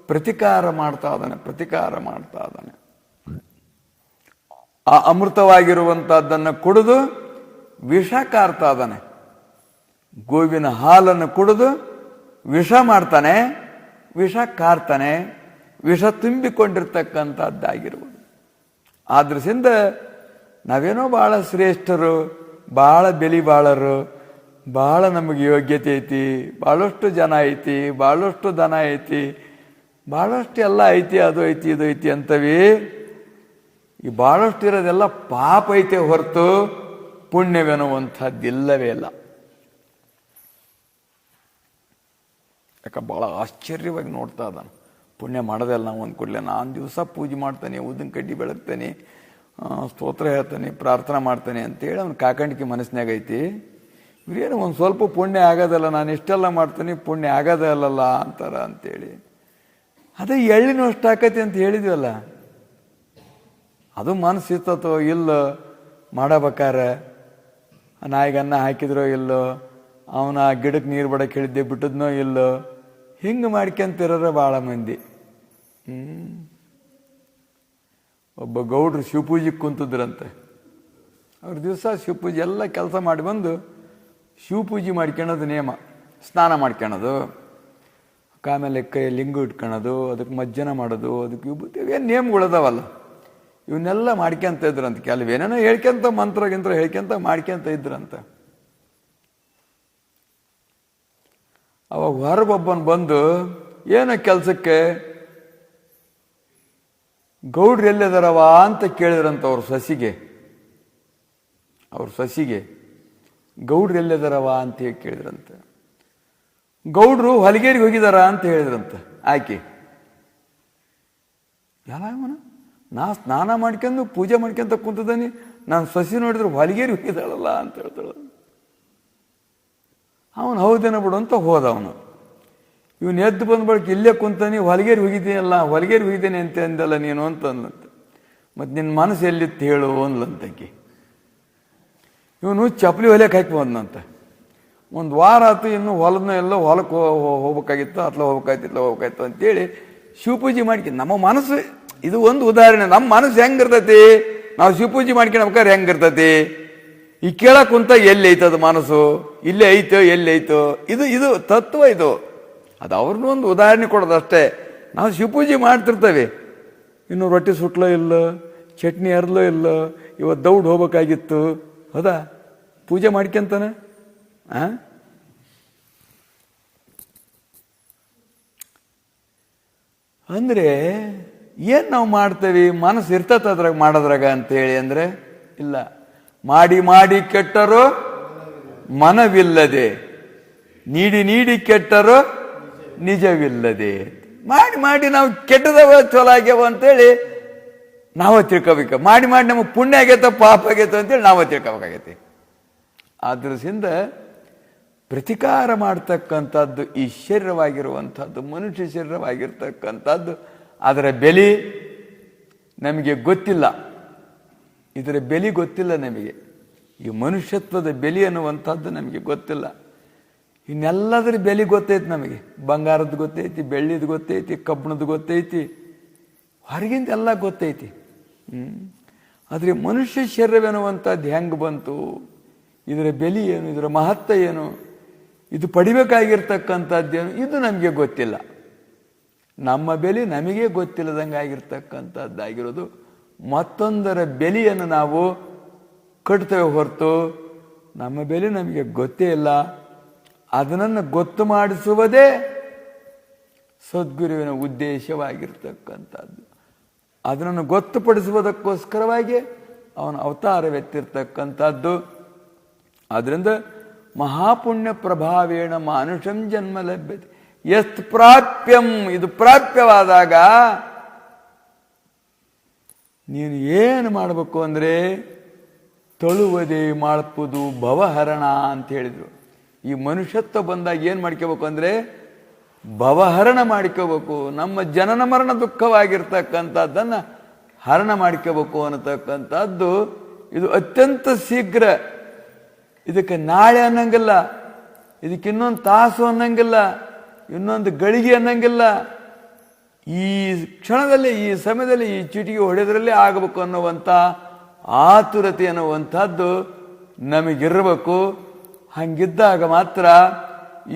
ಪ್ರತಿಕಾರ ಮಾಡ್ತಾ ಇದ್ದಾನೆ. ಆ ಅಮೃತವಾಗಿರುವಂತಹದ್ದನ್ನು ಕುಡಿದು ವಿಷ ಕಾರ್ತಾ ಇದ್ದಾನೆ. ಗೋವಿನ ಹಾಲನ್ನು ಕುಡಿದು ವಿಷ ಮಾಡ್ತಾನೆ, ವಿಷ ಕಾರ್ತಾನೆ, ವಿಷ ತುಂಬಿಕೊಂಡಿರ್ತಕ್ಕಂಥದ್ದಾಗಿರುವುದು. ಆದ್ರಿಂದ ನಾವೇನೋ ಬಹಳ ಶ್ರೇಷ್ಠರು, ಬಹಳ ಬೆಲೆ ಬಾಳರು, ಬಹಳ ನಮಗೆ ಯೋಗ್ಯತೆ ಐತಿ, ಬಹಳಷ್ಟು ಜನ ಐತಿ, ಬಹಳಷ್ಟು ದನ ಐತಿ, ಬಹಳಷ್ಟು ಎಲ್ಲ ಐತಿ, ಅದು ಐತಿ, ಇದು ಐತಿ ಅಂತವಿ. ಈ ಬಹಳಷ್ಟು ಇರೋದೆಲ್ಲ ಪಾಪ ಐತೆ ಹೊರತು ಪುಣ್ಯವೆನ್ನುವಂಥದ್ದಿಲ್ಲವೇ ಇಲ್ಲ. ಯಾಕೆ ಬಹಳ ಆಶ್ಚರ್ಯವಾಗಿ ನೋಡ್ತಾ ಇದ್ದಾನೆ. ಪುಣ್ಯ ಮಾಡೋದಲ್ಲ ನಾವು ಒಂದು ಕೂಡಲೇ. ನಾನು ದಿವಸ ಪೂಜೆ ಮಾಡ್ತಾನೆ, ಉದ್ದಿನ ಕಡ್ಡಿ ಬೆಳಗ್ತಾನೆ, ಸ್ತೋತ್ರ ಹೇಳ್ತಾನೆ, ಪ್ರಾರ್ಥನೆ ಮಾಡ್ತಾನೆ ಅಂತೇಳಿ ಅವ್ನು ಕಾಕಂಡಿಕೆ ಮನಸ್ಸಿನಾಗ ಐತಿ. ಇವ್ರೇನು ಒಂದು ಸ್ವಲ್ಪ ಪುಣ್ಯ ಆಗೋದಲ್ಲ, ನಾನು ಇಷ್ಟೆಲ್ಲ ಮಾಡ್ತೀನಿ ಪುಣ್ಯ ಆಗೋದೇ ಅಲ್ಲಲ್ಲ ಅಂತಾರ ಅಂತೇಳಿ. ಅದೇ ಎಳ್ಳಿನೂ ಅಷ್ಟು ಆಕತಿ ಅಂತ ಹೇಳಿದ್ವಲ್ಲ, ಅದು ಮನಸ್ಸು ಇರ್ತತೋ ಇಲ್ಲೋ, ಮಾಡಬೇಕಾರೆ ನಾಯಿಗೆ ಅನ್ನ ಹಾಕಿದ್ರೋ ಇಲ್ಲೋ, ಅವನ ಗಿಡಕ್ಕೆ ನೀರು ಬಡಕ್ಕೆ ಹೇಳಿದ್ದೆ ಬಿಟ್ಟದ್ನೋ ಇಲ್ಲೋ, ಹಿಂಗೆ ಮಾಡ್ಕೊಂತಿರೋರ ಭಾಳ ಮಂದಿ. ಒಬ್ಬ ಗೌಡ್ರು ಶಿವಪೂಜೆಗೆ ಕುಂತಿದ್ರಂತೆ. ಅವ್ರ ದಿವಸ ಶಿವಪೂಜೆ ಎಲ್ಲ ಕೆಲಸ ಮಾಡಿ ಬಂದು ಶಿವಪೂಜೆ ಮಾಡ್ಕೊಳ್ಳೋದು ನೇಮ. ಸ್ನಾನ ಮಾಡ್ಕೊಳ್ಳೋದು, ಆಮೇಲೆ ಕೈ ಲಿಂಗು ಇಟ್ಕೊಳ್ಳೋದು, ಅದಕ್ಕೆ ಮಜ್ಜನ ಮಾಡೋದು, ಅದಕ್ಕೆ ಏನು ನೇಮಗಳದಾವಲ್ಲ, ಇವನ್ನೆಲ್ಲ ಮಾಡ್ಕೊಂತ ಇದ್ರಂತ. ಕೆಲವೇನೇನೋ ಹೇಳ್ಕೊಂತ ಮಂತ್ರ ಗಿಂತ್ರ ಹೇಳ್ಕೊಂತ ಮಾಡ್ಕೊಂತ ಇದ್ರಂತ. ಅವಾಗ ಹೊರಗೊಬ್ಬನ್ ಬಂದು ಏನೋ ಕೆಲಸಕ್ಕೆ ಗೌಡ್ರು ಎಲ್ಲಿದಾರವ ಅಂತ ಕೇಳಿದ್ರಂತ. ಅವ್ರ ಸಸಿಗೆ ಗೌಡ್ರು ಎಲ್ಲಿದಾರವ ಅಂತ ಹೇಳಿ ಕೇಳಿದ್ರಂತೆ. ಗೌಡ್ರು ಹೊಲಗೇರಿಗೆ ಹೋಗಿದಾರ ಅಂತ ಹೇಳಿದ್ರಂತ ಆಕೆ. ಎಲ್ಲ ಇವನು ನಾ ಸ್ನಾನ ಮಾಡ್ಕೊಂಡು ಪೂಜೆ ಮಾಡ್ಕೊಂತ ಕುಂತಿದ್ದಾನೆ, ನಾನು ಸಸಿ ನೋಡಿದ್ರೆ ಹೊಲಗೇರಿ ಹೋಗಿದ್ದಾಳಲ್ಲ ಅಂತ ಹೇಳ್ತಾಳ. ಅವನು ಹೌದೇನ ಬಿಡು ಅಂತ ಹೋದ. ಅವನು ಇವನು ಎದ್ದು ಬಂದ ಬಳಿಕ ಇಲ್ಲೇ ಕುಂತಾನೆ, ಹೊಲಗೇರಿ ಹೋಗಿದ್ದೀನಲ್ಲ, ಹೊಲಗೇರಿ ಹೋಗಿದ್ದೇನೆ ಅಂತ ಅಂದಲ್ಲ ನೀನು ಅಂತ ಅಂದಂತೆ. ಮತ್ತು ನಿನ್ನ ಮನಸ್ಸು ಎಲ್ಲಿತ್ತು ಹೇಳು ಅಂದ್ಲಂತಕ್ಕೆ. ಇವನು ಚಪ್ಪಲಿ ಹೊಲಿಯಕ್ಕೆ ಹಾಕಿ ಬಂದಂತ. ಒಂದು ವಾರ ಆಯ್ತು, ಇನ್ನು ಹೊಲದನ್ನ ಎಲ್ಲ ಹೊಲಕ್ಕೆ ಹೋಗ್ಬೇಕಾಗಿತ್ತು, ಅತ್ಲ ಹೋಗ್ಬೇಕಾಯ್ತು ಅಂತೇಳಿ ಶಿವಪೂಜೆ ಮಾಡ್ಕೊಂಡು ನಮ್ಮ ಮನಸ್ಸು, ಇದು ಒಂದು ಉದಾಹರಣೆ. ನಮ್ಮ ಮನಸ್ಸು ಹೆಂಗಿರ್ತೈತಿ, ನಾವು ಶಿವಪೂಜೆ ಮಾಡ್ಕೊಳ್ಬೇಕಾದ್ರೆ ಹೆಂಗಿರ್ತೈತಿ, ಈ ಕೇಳಕ್ ಕುಂತ ಎಲ್ಲಿ ಐತದ ಮನಸ್ಸು, ಇಲ್ಲೇ ಐತೋ ಎಲ್ಲಿ ಐತೋ, ಇದು ತತ್ವ ಇದು. ಅದು ಅವ್ರನ್ನೂ ಒಂದು ಉದಾಹರಣೆ ಕೊಡೋದು ಅಷ್ಟೇ. ನಾವು ಶಿವಪೂಜೆ ಮಾಡ್ತಿರ್ತೇವೆ, ಇನ್ನು ರೊಟ್ಟಿ ಸುಟ್ಲೋ ಇಲ್ಲ, ಚಟ್ನಿ ಅರ್ಲೋ ಇಲ್ಲ, ಇವತ್ತು ದೌಡ್ ಹೋಗ್ಬೇಕಾಗಿತ್ತು, ಹೌದಾ, ಪೂಜೆ ಮಾಡ್ಕೊಂತಾನೆ. ಅಂದರೆ ಏನು ನಾವು ಮಾಡ್ತೇವೆ, ಮನಸ್ಸು ಇರ್ತದ ಅದ್ರಾಗ ಮಾಡೋದ್ರಾಗ ಅಂತೇಳಿ ಅಂದರೆ ಇಲ್ಲ. ಮಾಡಿ ಮಾಡಿ ಕೆಟ್ಟರೋ ಮನವಿಲ್ಲದೆ, ನೀಡಿ ಕೆಟ್ಟರೋ ನಿಜವಿಲ್ಲದೆ. ಮಾಡಿ ನಾವು ಕೆಟ್ಟದವ ಚಲೋ ಆಗ್ಯಾವ ಅಂತೇಳಿ ನಾವ ತಿಳ್ಕೋಬೇಕು. ಮಾಡಿ ನಮಗೆ ಪುಣ್ಯ ಆಗೈತ ಪಾಪ ಆಗೈತ ಅಂತೇಳಿ ನಾವ ತಿಳ್ಕೋಬೇಕಾಗೈತಿ. ಆದ್ರಿಂದ ಪ್ರತಿಕಾರ ಮಾಡ್ತಕ್ಕಂಥದ್ದು ಈ ಶರೀರವಾಗಿರುವಂಥದ್ದು, ಮನುಷ್ಯ ಶರೀರವಾಗಿರ್ತಕ್ಕಂಥದ್ದು, ಅದರ ಬೆಲೆ ನಮಗೆ ಗೊತ್ತಿಲ್ಲ. ಇದರ ಬೆಲೆ ಗೊತ್ತಿಲ್ಲ ನಮಗೆ. ಈ ಮನುಷ್ಯತ್ವದ ಬೆಲೆ ಅನ್ನುವಂಥದ್ದು ನಮಗೆ ಗೊತ್ತಿಲ್ಲ. ಇನ್ನೆಲ್ಲದರ ಬೆಲೆ ಗೊತ್ತೈತಿ ನಮಗೆ. ಬಂಗಾರದ ಗೊತ್ತೈತಿ, ಬೆಳ್ಳಿದು ಗೊತ್ತೈತಿ, ಕಬ್ಬಿಣದ ಗೊತ್ತೈತಿ, ಹೊರಗಿಂದ ಎಲ್ಲ ಗೊತ್ತೈತಿ. ಆದರೆ ಮನುಷ್ಯ ಶರೀರವೆನ್ನುವಂಥದ್ದು ಹೆಂಗೆ ಬಂತು, ಇದರ ಬೆಲೆ ಏನು, ಇದರ ಮಹತ್ವ ಏನು, ಇದು ಪಡಿಬೇಕಾಗಿರ್ತಕ್ಕಂಥದ್ದೇನು, ಇದು ನಮಗೆ ಗೊತ್ತಿಲ್ಲ. ನಮ್ಮ ಬೆಲೆ ನಮಗೆ ಗೊತ್ತಿಲ್ಲದಂಗೆ ಆಗಿರ್ತಕ್ಕಂಥದ್ದಾಗಿರೋದು. ಮತ್ತೊಂದರ ಬೆಲೆಯನ್ನು ನಾವು ಕಟ್ತೇವೆ ಹೊರತು ನಮ್ಮ ಬೆಲೆ ನಮಗೆ ಗೊತ್ತೇ ಇಲ್ಲ. ಅದನ್ನು ಗೊತ್ತು ಮಾಡಿಸುವುದೇ ಸದ್ಗುರುವಿನ ಉದ್ದೇಶವಾಗಿರ್ತಕ್ಕಂಥದ್ದು. ಅದನ್ನು ಗೊತ್ತುಪಡಿಸುವುದಕ್ಕೋಸ್ಕರವಾಗಿ ಅವನ ಅವತಾರವೆತ್ತಿರ್ತಕ್ಕಂಥದ್ದು. ಆದ್ದರಿಂದ ಮಹಾಪುಣ್ಯ ಪ್ರಭಾವೇಣ ಮಾನುಷಂ ಜನ್ಮ ಲಭ್ಯತೆ ಎಸ್ಟ್ ಪ್ರಾಪ್ಯಂ. ಇದು ಪ್ರಾಪ್ಯವಾದಾಗ ನೀನು ಏನು ಮಾಡಬೇಕು ಅಂದರೆ ತೊಳುವುದೇ ಮಾಡ್ಪುದು ಭವಹರಣ ಅಂತ ಹೇಳಿದರು. ಈ ಮನುಷ್ಯತ್ವ ಬಂದಾಗ ಏನು ಮಾಡ್ಕೋಬೇಕು ಅಂದರೆ ಭವಹರಣ ಮಾಡ್ಕೋಬೇಕು. ನಮ್ಮ ಜನನ ಮರಣ ದುಃಖವಾಗಿರ್ತಕ್ಕಂಥದ್ದನ್ನು ಹರಣ ಮಾಡ್ಕೋಬೇಕು ಅನ್ನತಕ್ಕಂಥದ್ದು ಇದು ಅತ್ಯಂತ ಶೀಘ್ರ. ಇದಕ್ಕೆ ನಾಳೆ ಅನ್ನಂಗಿಲ್ಲ, ಇದಕ್ಕೆ ಇನ್ನೊಂದು ತಾಸು ಅನ್ನಂಗಿಲ್ಲ, ಇನ್ನೊಂದು ಗಳಿಗೆ ಅನ್ನಂಗಿಲ್ಲ. ಈ ಕ್ಷಣದಲ್ಲಿ, ಈ ಸಮಯದಲ್ಲಿ, ಈ ಚೀಟಿಗೆ ಹೊಡೆದ್ರಲ್ಲೇ ಆಗಬೇಕು ಅನ್ನುವಂಥ ಆತುರತೆ ಅನ್ನುವಂಥದ್ದು ನಮಗಿರಬೇಕು. ಹಂಗಿದ್ದಾಗ ಮಾತ್ರ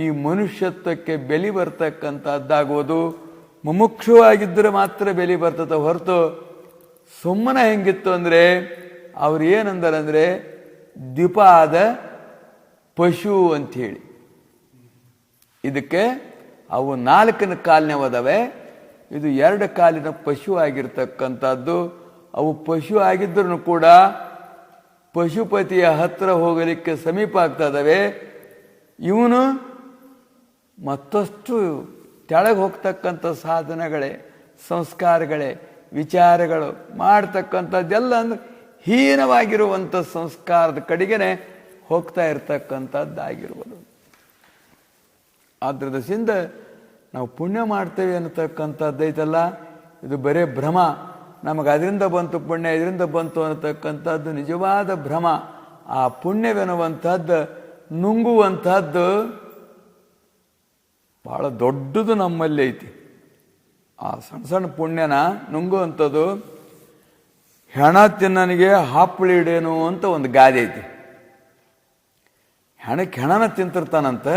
ಈ ಮನುಷ್ಯತ್ವಕ್ಕೆ ಬೆಲೆ ಬರ್ತಕ್ಕಂಥದ್ದಾಗುವುದು. ಮುಮುಕ್ಷುವಾಗಿದ್ದರೆ ಮಾತ್ರ ಬೆಲೆ ಬರ್ತದೆ ಹೊರತು ಸುಮ್ಮನೆ ಹೆಂಗಿತ್ತು ಅಂದರೆ ಅವ್ರು ಏನಂದಾರಂದರೆ ದ್ವಿಪಾದ ಪಶು ಅಂಥೇಳಿ. ಇದಕ್ಕೆ ಅವು 4 ಕಾಲಿನವದವೆ, ಇದು 2 ಕಾಲಿನ ಪಶು ಆಗಿರ್ತಕ್ಕಂಥದ್ದು. ಅವು ಪಶು ಆಗಿದ್ರೂ ಕೂಡ ಪಶುಪತಿಯ ಹತ್ತಿರ ಹೋಗಲಿಕ್ಕೆ ಸಮೀಪ ಆಗ್ತಾ ಇದ್ದಾವೆ. ಇವನು ಮತ್ತಷ್ಟು ಕೆಳಗೆ ಹೋಗ್ತಕ್ಕಂಥ ಸಾಧನಗಳೇ, ಸಂಸ್ಕಾರಗಳೇ, ವಿಚಾರಗಳು ಮಾಡ್ತಕ್ಕಂಥದ್ದೆಲ್ಲ ಅಂದ್ರೆ ಹೀನವಾಗಿರುವಂಥ ಸಂಸ್ಕಾರದ ಕಡೆಗೇನೆ ಹೋಗ್ತಾ ಇರ್ತಕ್ಕಂಥದ್ದಾಗಿರ್ಬೋದು. ಆದ್ರಿಂದ ನಾವು ಪುಣ್ಯ ಮಾಡ್ತೇವೆ ಅನ್ನತಕ್ಕಂಥದ್ದೈತಲ್ಲ, ಇದು ಬರೇ ಭ್ರಮ. ನಮಗೆ ಅದರಿಂದ ಬಂತು ಪುಣ್ಯ, ಇದರಿಂದ ಬಂತು ಅನ್ನತಕ್ಕಂಥದ್ದು ನಿಜವಾದ ಭ್ರಮ. ಆ ಪುಣ್ಯವೆನ್ನುವಂಥದ್ದು ನುಂಗುವಂಥದ್ದು ಭಾಳ ದೊಡ್ಡದು ನಮ್ಮಲ್ಲಿ ಐತಿ. ಆ ಸಣ್ಣ ಸಣ್ಣ ಪುಣ್ಯನ ನುಂಗುವಂಥದ್ದು. ಹೆಣ ತಿನ್ನನಿಗೆ ಹಾಪುಳಿ ಇಡೇನು ಅಂತ ಒಂದು ಗಾದೆ ಐತಿ. ಹೆಣಕ್ಕೆ ಹೆಣನ ತಿಂತಿರ್ತಾನಂತ,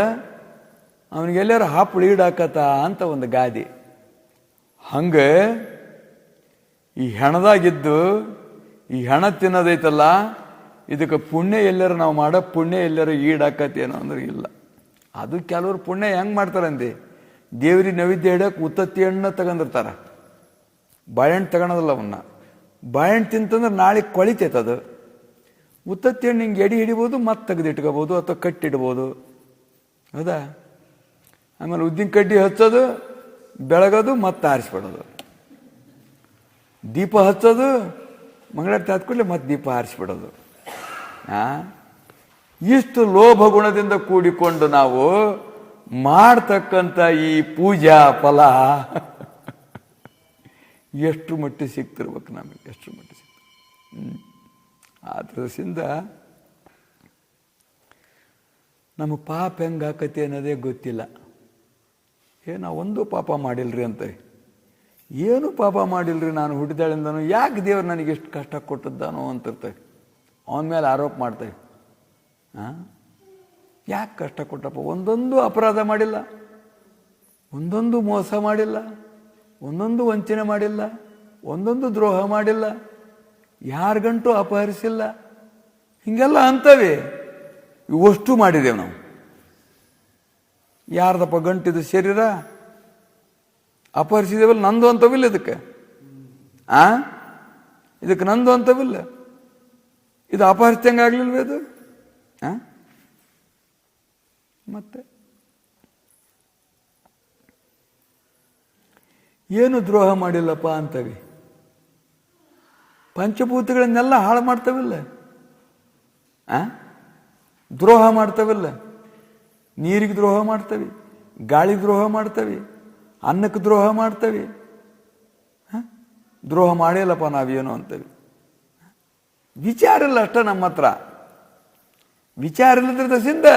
ಅವನಿಗೆಲ್ಲರೂ ಹಾಪುಳಿ ಇಡಾಕತ್ತ ಅಂತ ಒಂದು ಗಾದೆ. ಹಂಗೆ ಈ ಹೆಣದಾಗಿದ್ದು ಈ ಹೆಣ ತಿನ್ನೋದೈತಲ್ಲ, ಇದಕ್ಕೆ ಪುಣ್ಯ ಎಲ್ಲರೂ ನಾವು ಮಾಡೋ ಪುಣ್ಯ ಎಲ್ಲರೂ ಈಡಾಕತ್ತೇನೋ ಅಂದ್ರೆ ಇಲ್ಲ. ಅದು ಕೆಲವರು ಪುಣ್ಯ ಹೆಂಗೆ ಮಾಡ್ತಾರಂದೆ, ದೇವ್ರಿಗೆ ನೈವೇದ್ಯ ಇಡಕ್ಕೆ ಉತ್ತತ್ತಿ ಹಣ್ಣು ತಗೊಂಡಿರ್ತಾರೆ, ಬಾಳೆಹಣ್ಣು ತಗೊಳೋದಿಲ್ಲ. ಅವನ್ನ ಬಾಳೆಹಣ್ಣು ತಿಂತಂದ್ರೆ ನಾಳೆ ಕೊಳಿತೈತದು. ಉತ್ತತ್ತಿ ಹಣ್ಣು ಹಿಂಗೆ ಎಡಿ ಹಿಡಿಬೋದು, ಮತ್ತೆ ತೆಗೆದಿಟ್ಕೋಬೋದು ಅಥವಾ ಕಟ್ಟಿಡ್ಬೋದು, ಹೌದಾ. ಆಮೇಲೆ ಉದ್ದಿನ ಕಡ್ಡಿ ಹಚ್ಚೋದು, ಬೆಳಗೋದು, ಮತ್ತೆ ಆರಿಸ್ಬಿಡೋದು. ದೀಪ ಹಚ್ಚೋದು, ಮಂಗಳಾರತಿ ಆದ ಕೂಡಲೇ ಮತ್ತೆ ದೀಪ ಆರಿಸ್ಬಿಡೋದು. ಇಷ್ಟು ಲೋಭ ಗುಣದಿಂದ ಕೂಡಿಕೊಂಡು ನಾವು ಮಾಡ್ತಕ್ಕಂಥ ಈ ಪೂಜಾ ಫಲ ಎಷ್ಟು ಮಟ್ಟಿಗೆ ಸಿಗ್ತಿರ್ಬೇಕು ನಮಗೆ, ಎಷ್ಟು ಮಟ್ಟಿಗೆ ಸಿಗ್ತಿರ್ಬೇಕು. ಆದ್ರಿಂದ ನಮಗೆ ಪಾಪ ಹೆಂಗಾಕತಿ ಅನ್ನೋದೇ ಗೊತ್ತಿಲ್ಲ. ನಾವು ಒಂದು ಪಾಪ ಮಾಡಿಲ್ರಿ ಅಂತ, ಏನು ಪಾಪ ಮಾಡಿಲ್ರಿ ನಾನು ಹುಟ್ಟಿದಾಳಿಂದನೂ, ಯಾಕೆ ದೇವ್ರು ನನಗೆ ಎಷ್ಟು ಕಷ್ಟ ಕೊಟ್ಟದ್ದಾನೋ ಅಂತಿರ್ತೇವೆ. ಅವನ ಮೇಲೆ ಆರೋಪ ಮಾಡ್ತೇವೆ. ಯಾಕೆ ಕಷ್ಟ ಕೊಟ್ಟಪ್ಪ? ಒಂದೊಂದು ಅಪರಾಧ ಮಾಡಿಲ್ಲ, ಒಂದೊಂದು ಮೋಸ ಮಾಡಿಲ್ಲ, ಒಂದೊಂದು ವಂಚನೆ ಮಾಡಿಲ್ಲ, ಒಂದೊಂದು ದ್ರೋಹ ಮಾಡಿಲ್ಲ, ಯಾರಿಗಂಟು ಅಪಹರಿಸಿಲ್ಲ. ಹಿಂಗೆಲ್ಲ ಅಂತವೆ. ಇವಷ್ಟು ಮಾಡಿದ್ದೇವೆ ನಾವು. ಯಾರ್ದಪ್ಪ ಗಂಟಿದು ಶರೀರ ಅಪಹರಿಸಿದೇವಲ್ಲ, ನಂದು ಅಂತವಿಲ್ಲ ಇದಕ್ಕೆ. ಇದಕ್ಕೆ ನಂದು ಅಂತವಿಲ್ಲ. ಇದು ಅಪಹರಿಸ್ದಂಗಾಗ್ಲಿಲ್ವ ಇದು? ಮತ್ತೆ ಏನು ದ್ರೋಹ ಮಾಡಿಲ್ಲಪ್ಪ ಅಂತವಿ. ಪಂಚಭೂತಗಳನ್ನೆಲ್ಲ ಹಾಳು ಮಾಡ್ತವಿಲ್ಲ, ದ್ರೋಹ ಮಾಡ್ತವಿಲ್ಲ. ನೀರಿಗೆ ದ್ರೋಹ ಮಾಡ್ತವಿ, ಗಾಳಿಗೆ ದ್ರೋಹ ಮಾಡ್ತವಿ, ಅನ್ನಕ್ಕೆ ದ್ರೋಹ ಮಾಡ್ತವಿ. ದ್ರೋಹ ಮಾಡಿಲ್ಲಪ್ಪ ನಾವೇನು ಅಂತವಿ. ವಿಚಾರ ಇಲ್ಲ ಅಷ್ಟ ನಮ್ಮ ಹತ್ರ. ವಿಚಾರ ಇಲ್ಲದ್ರಿಂದ